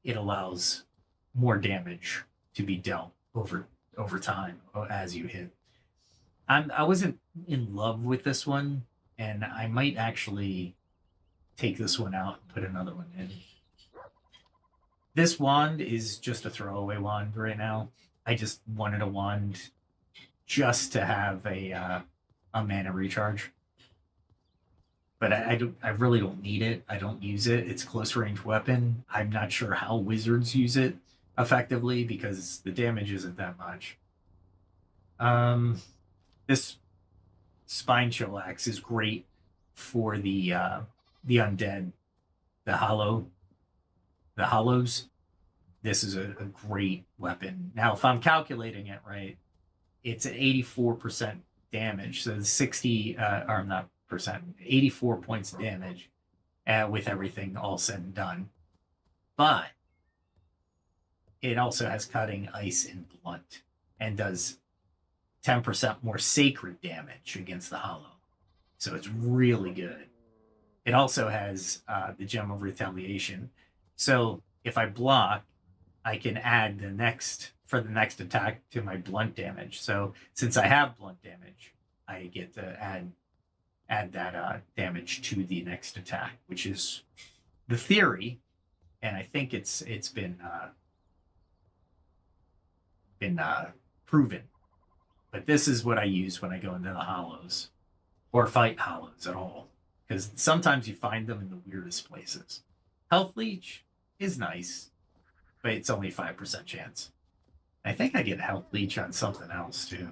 [SPEAKER 1] it allows more damage to be dealt over time as you hit. I wasn't in love with this one, and I might actually take this one out and put another one in. This wand is just a throwaway wand right now. I just wanted a wand just to have a mana recharge. But I really don't need it. I don't use it. It's a close range weapon. I'm not sure how wizards use it effectively because the damage isn't that much. This Spine Chill Axe is great for the undead, the hollows. This is a great weapon. Now, if I'm calculating it right, it's at 84% damage. So 60, or not percent, 84 points of damage with everything all said and done. But it also has cutting, ice, and blunt, and does 10% more sacred damage against the hollow. So it's really good. It also has the Gem of Retaliation. So if I block, I can add the next attack to my blunt damage. So since I have blunt damage, I get to add that damage to the next attack, which is the theory, and I think it's been proven. But this is what I use when I go into the hollows or fight hollows at all, because sometimes you find them in the weirdest places. Health Leech is nice, but it's only 5% chance. I think I get Health Leech on something else too.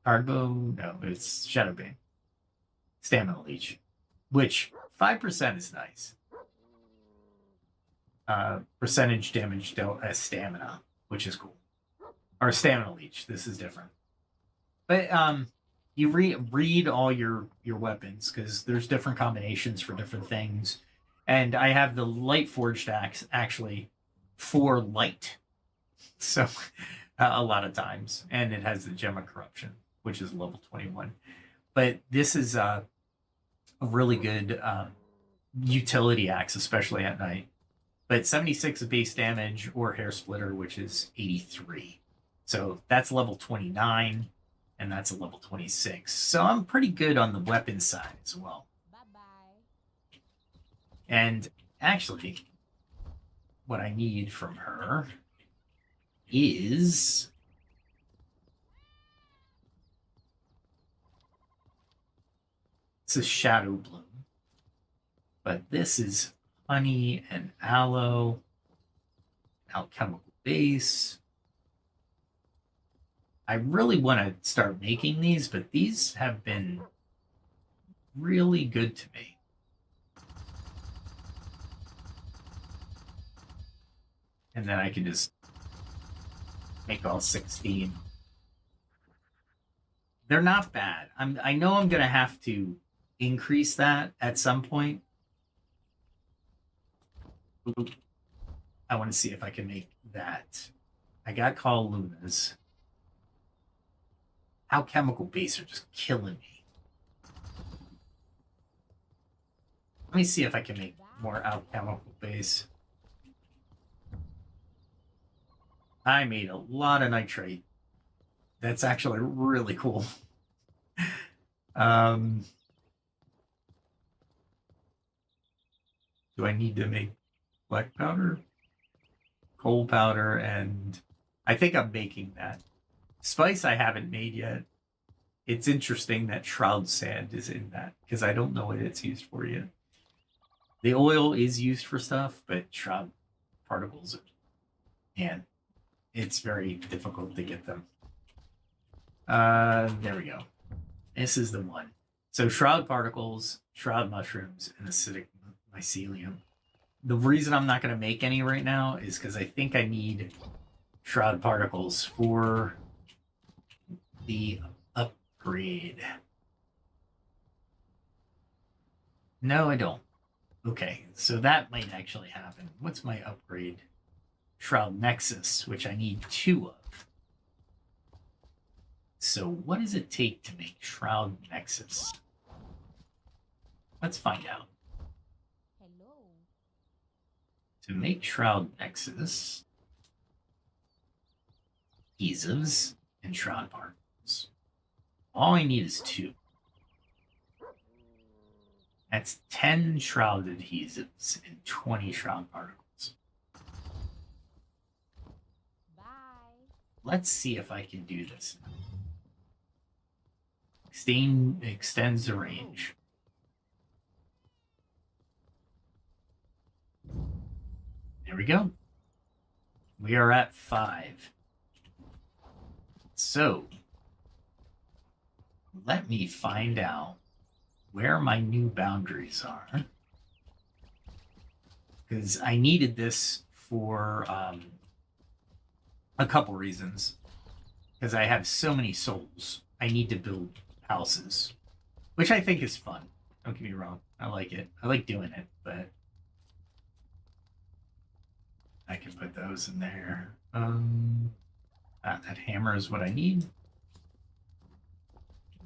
[SPEAKER 1] Cargo, no, it's Shadowbane. Stamina Leech, which 5% is nice. Percentage damage dealt as stamina, which is cool. Or Stamina Leech, this is different. But you read all your weapons because there's different combinations for different things. And I have the Light Forged Axe actually for light. So a lot of times. And it has the Gem of Corruption, which is level 21. But this is a really good utility axe, especially at night. But 76 of base damage, or Hair Splitter, which is 83. So that's level 29, and that's a level 26. So I'm pretty good on the weapon side as well.
[SPEAKER 3] Bye-bye.
[SPEAKER 1] And actually, what I need from her is it's a Shadow Bloom. But this is honey and aloe, alchemical base. I really want to start making these, but these have been really good to me. And then I can just make all 16. They're not bad. I know I'm gonna have to increase that at some point. I want to see if I can make that. I got call lunas. Alchemical base are just killing me. Let me see if I can make more alchemical base. I made a lot of nitrate. That's actually really cool. Do I need to make black powder, coal powder, and I think I'm making that. Spice I haven't made yet. It's interesting that shroud sand is in that because I don't know what it's used for yet. The oil is used for stuff, but shroud particles, and it's very difficult to get them. There we go. This is the one. So shroud particles, shroud mushrooms, and acidic mycelium. The reason I'm not going to make any right now is because I think I need shroud particles for the upgrade. No, I don't. Okay, so that might actually happen. What's my upgrade? Shroud Nexus, which I need 2 of. So what does it take to make Shroud Nexus? Let's find out.
[SPEAKER 3] Hello.
[SPEAKER 1] To make Shroud Nexus, adhesives and shroud particles. All I need is 2. That's 10 shroud adhesives and 20 shroud particles.
[SPEAKER 3] Bye.
[SPEAKER 1] Let's see if I can do this. Extends the range. There we go. We are at 5. So, let me find out where my new boundaries are. Because I needed this for a couple reasons. Because I have so many souls. I need to build houses. Which I think is fun. Don't get me wrong. I like it. I like doing it, but I can put those in there. That hammer is what I need.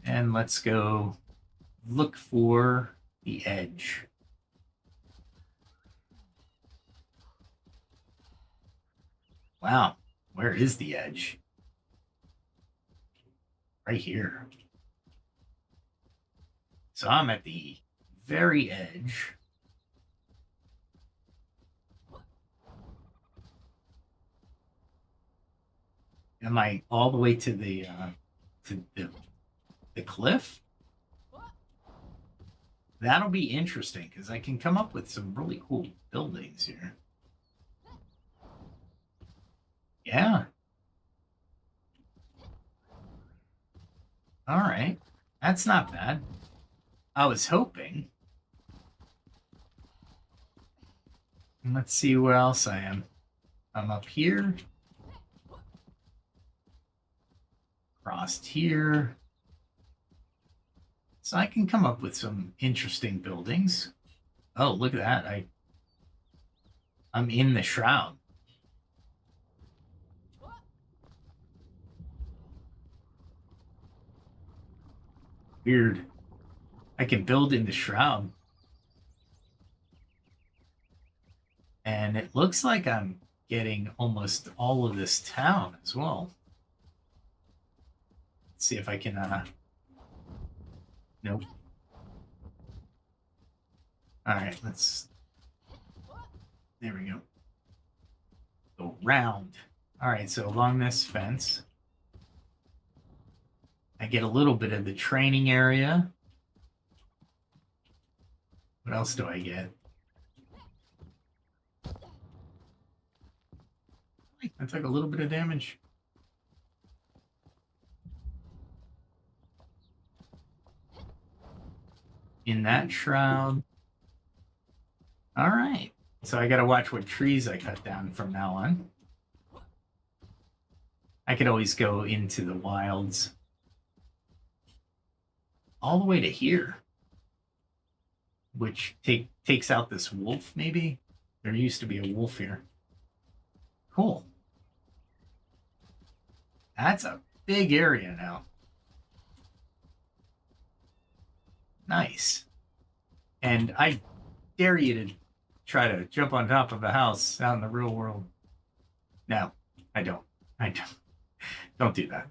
[SPEAKER 1] And let's go look for the edge. Wow, where is the edge? Right here. So I'm at the very edge. Am I all the way to the cliff? That'll be interesting because I can come up with some really cool buildings here. Yeah. All right. That's not bad. I was hoping. Let's see where else I am. I'm up here. Crossed here. So I can come up with some interesting buildings. Oh, look at that. I'm in the shroud. Weird. I can build in the shroud. And it looks like I'm getting almost all of this town as well. Let's see if I can, nope. All right, there we go. Go round. All right, so along this fence, I get a little bit of the training area. What else do I get? I took a little bit of damage. in that shroud. All right. So I got to watch what trees I cut down from now on. I could always go into the wilds. All the way to here. Which takes out this wolf, maybe? There used to be a wolf here. Cool. That's a big area now. Nice. And I dare you to try to jump on top of a house out in the real world. No, I don't. Don't do that.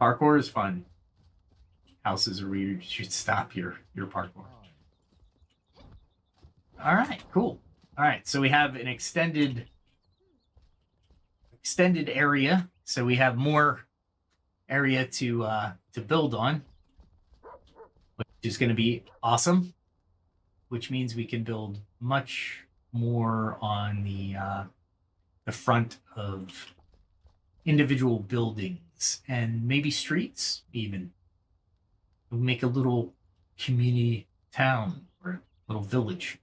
[SPEAKER 1] Parkour is fun. Houses are weird. You should stop your parkour. All right, cool. All right, so we have an extended area. So we have more area to build on, which is going to be awesome. Which means we can build much more on the front of individual buildings and maybe streets even. We'll make a little community town or a little village.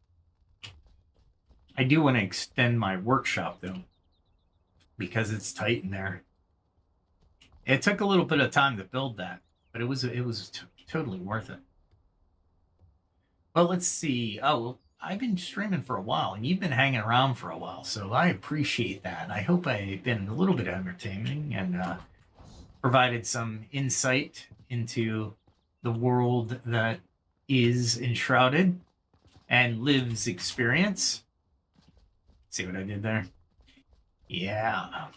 [SPEAKER 1] I do want to extend my workshop though, because it's tight in there. It took a little bit of time to build that, but it was totally worth it. Well, let's see. Oh, well, I've been streaming for a while, and you've been hanging around for a while, so I appreciate that. I hope I've been a little bit entertaining and provided some insight into the world that is Enshrouded and Liv's experience. See what I did there? Yeah.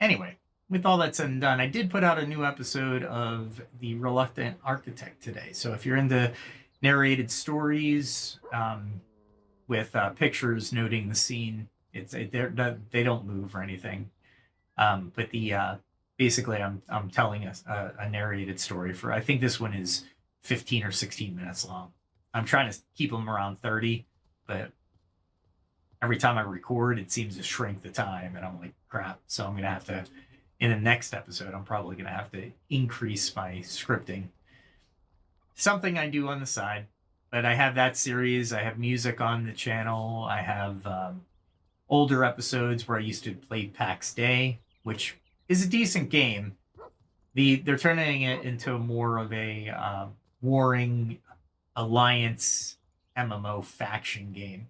[SPEAKER 1] Anyway, with all that said and done, I did put out a new episode of The Reluctant Architect today. So if you're into narrated stories with pictures noting the scene, they don't move or anything. But basically, I'm telling a narrated story for. I think this one is 15 or 16 minutes long. I'm trying to keep them around 30, but every time I record, it seems to shrink the time, and I'm like, crap. So I'm gonna have to. In the next episode, I'm probably going to have to increase my scripting. Something I do on the side, but I have that series. I have music on the channel. I have older episodes where I used to play PAX Day, which is a decent game. They're turning it into more of a warring alliance MMO faction game.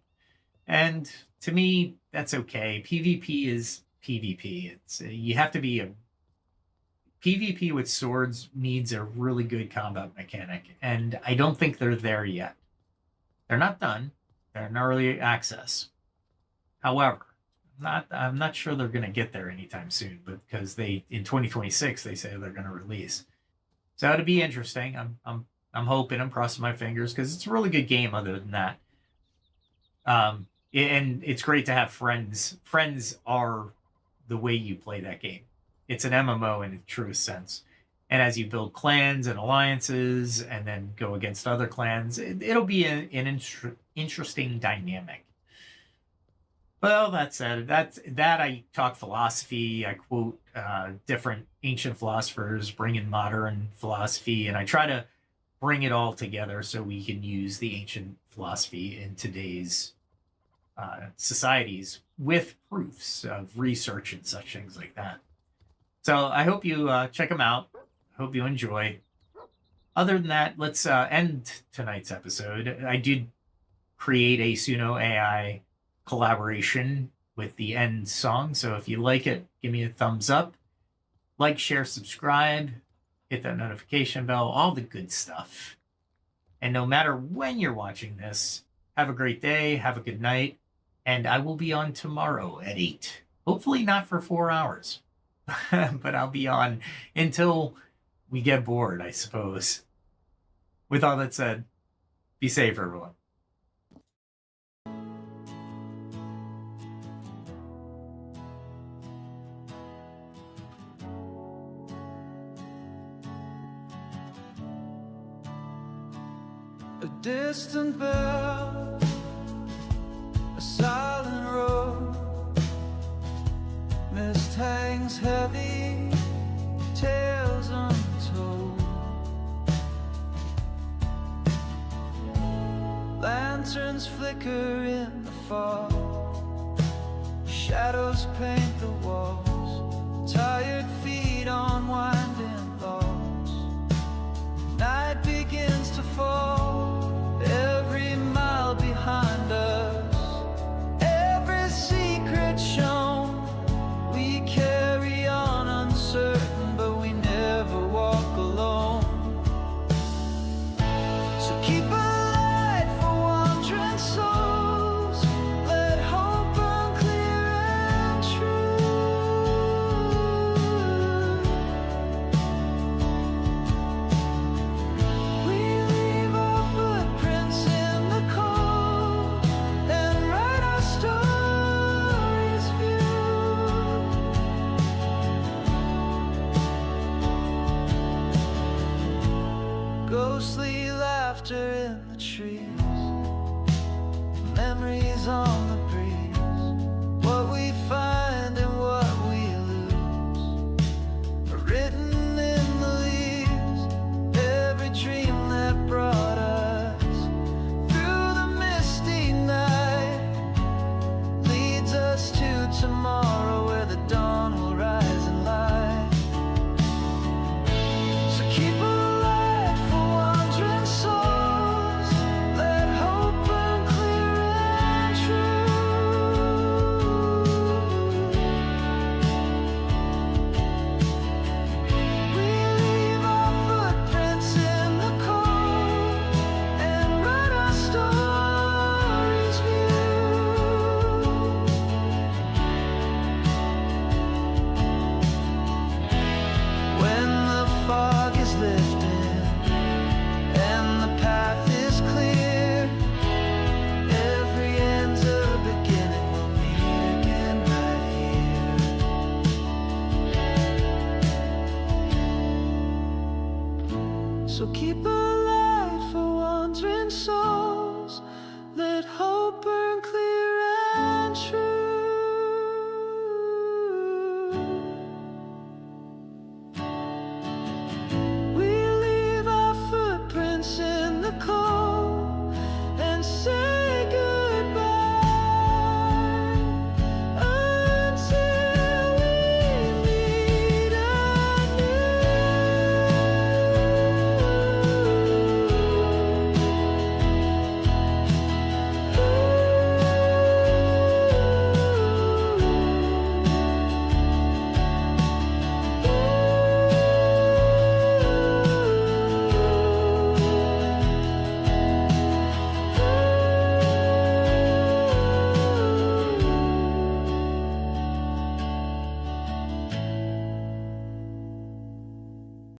[SPEAKER 1] And to me, that's okay. PvP is PvP. It's you have to be a PvP with swords needs a really good combat mechanic, and I don't think they're there yet. They're not done. They're in early access. However, I'm not sure they're going to get there anytime soon, but because in 2026 they say they're going to release. So it'll be interesting. I'm hoping. I'm crossing my fingers because it's a really good game. Other than that, and it's great to have friends. Friends are the way you play that game. It's an MMO in the truest sense. And as you build clans and alliances and then go against other clans, it'll be an interesting dynamic. Well, that said, that I talk philosophy. I quote different ancient philosophers, bring in modern philosophy, and I try to bring it all together so we can use the ancient philosophy in today's societies with proofs of research and such things like that. So I hope you check them out. Hope you enjoy. Other than that, let's end tonight's episode. I did create a Suno AI collaboration with the end song. So if you like it, give me a thumbs up. Like, share, subscribe, hit that notification bell, all the good stuff. And no matter when you're watching this, have a great day, have a good night. And I will be on tomorrow at 8. Hopefully not for 4 hours. But I'll be on until we get bored, I suppose. With all that said, be safe, everyone.
[SPEAKER 4] A distant bell, a silent road, mist hangs heavy, tales untold. lanterns flicker in the fall. Shadows paint the walls, tired feet on winding logs. Night begins to fall, every mile behind us, every secret shown. We carry on uncertain, but we never walk alone. So keep a light for wandering souls, let hope burn clear and true. We leave our footprints in the cold and write our stories view. Ghostly laughter in the trees, memories on the breeze. What we find and what we lose are written in the leaves. Every dream that brought us through the misty night leads us to tomorrow, where the dawn will rise in light. So keep a light for wandering souls, let hope burn clear and true. We leave our footprints in the cold and write our stories view. When the fog is lifted and the path is clear, every end's a beginning. We'll meet again right here. So keep a light for wandering souls.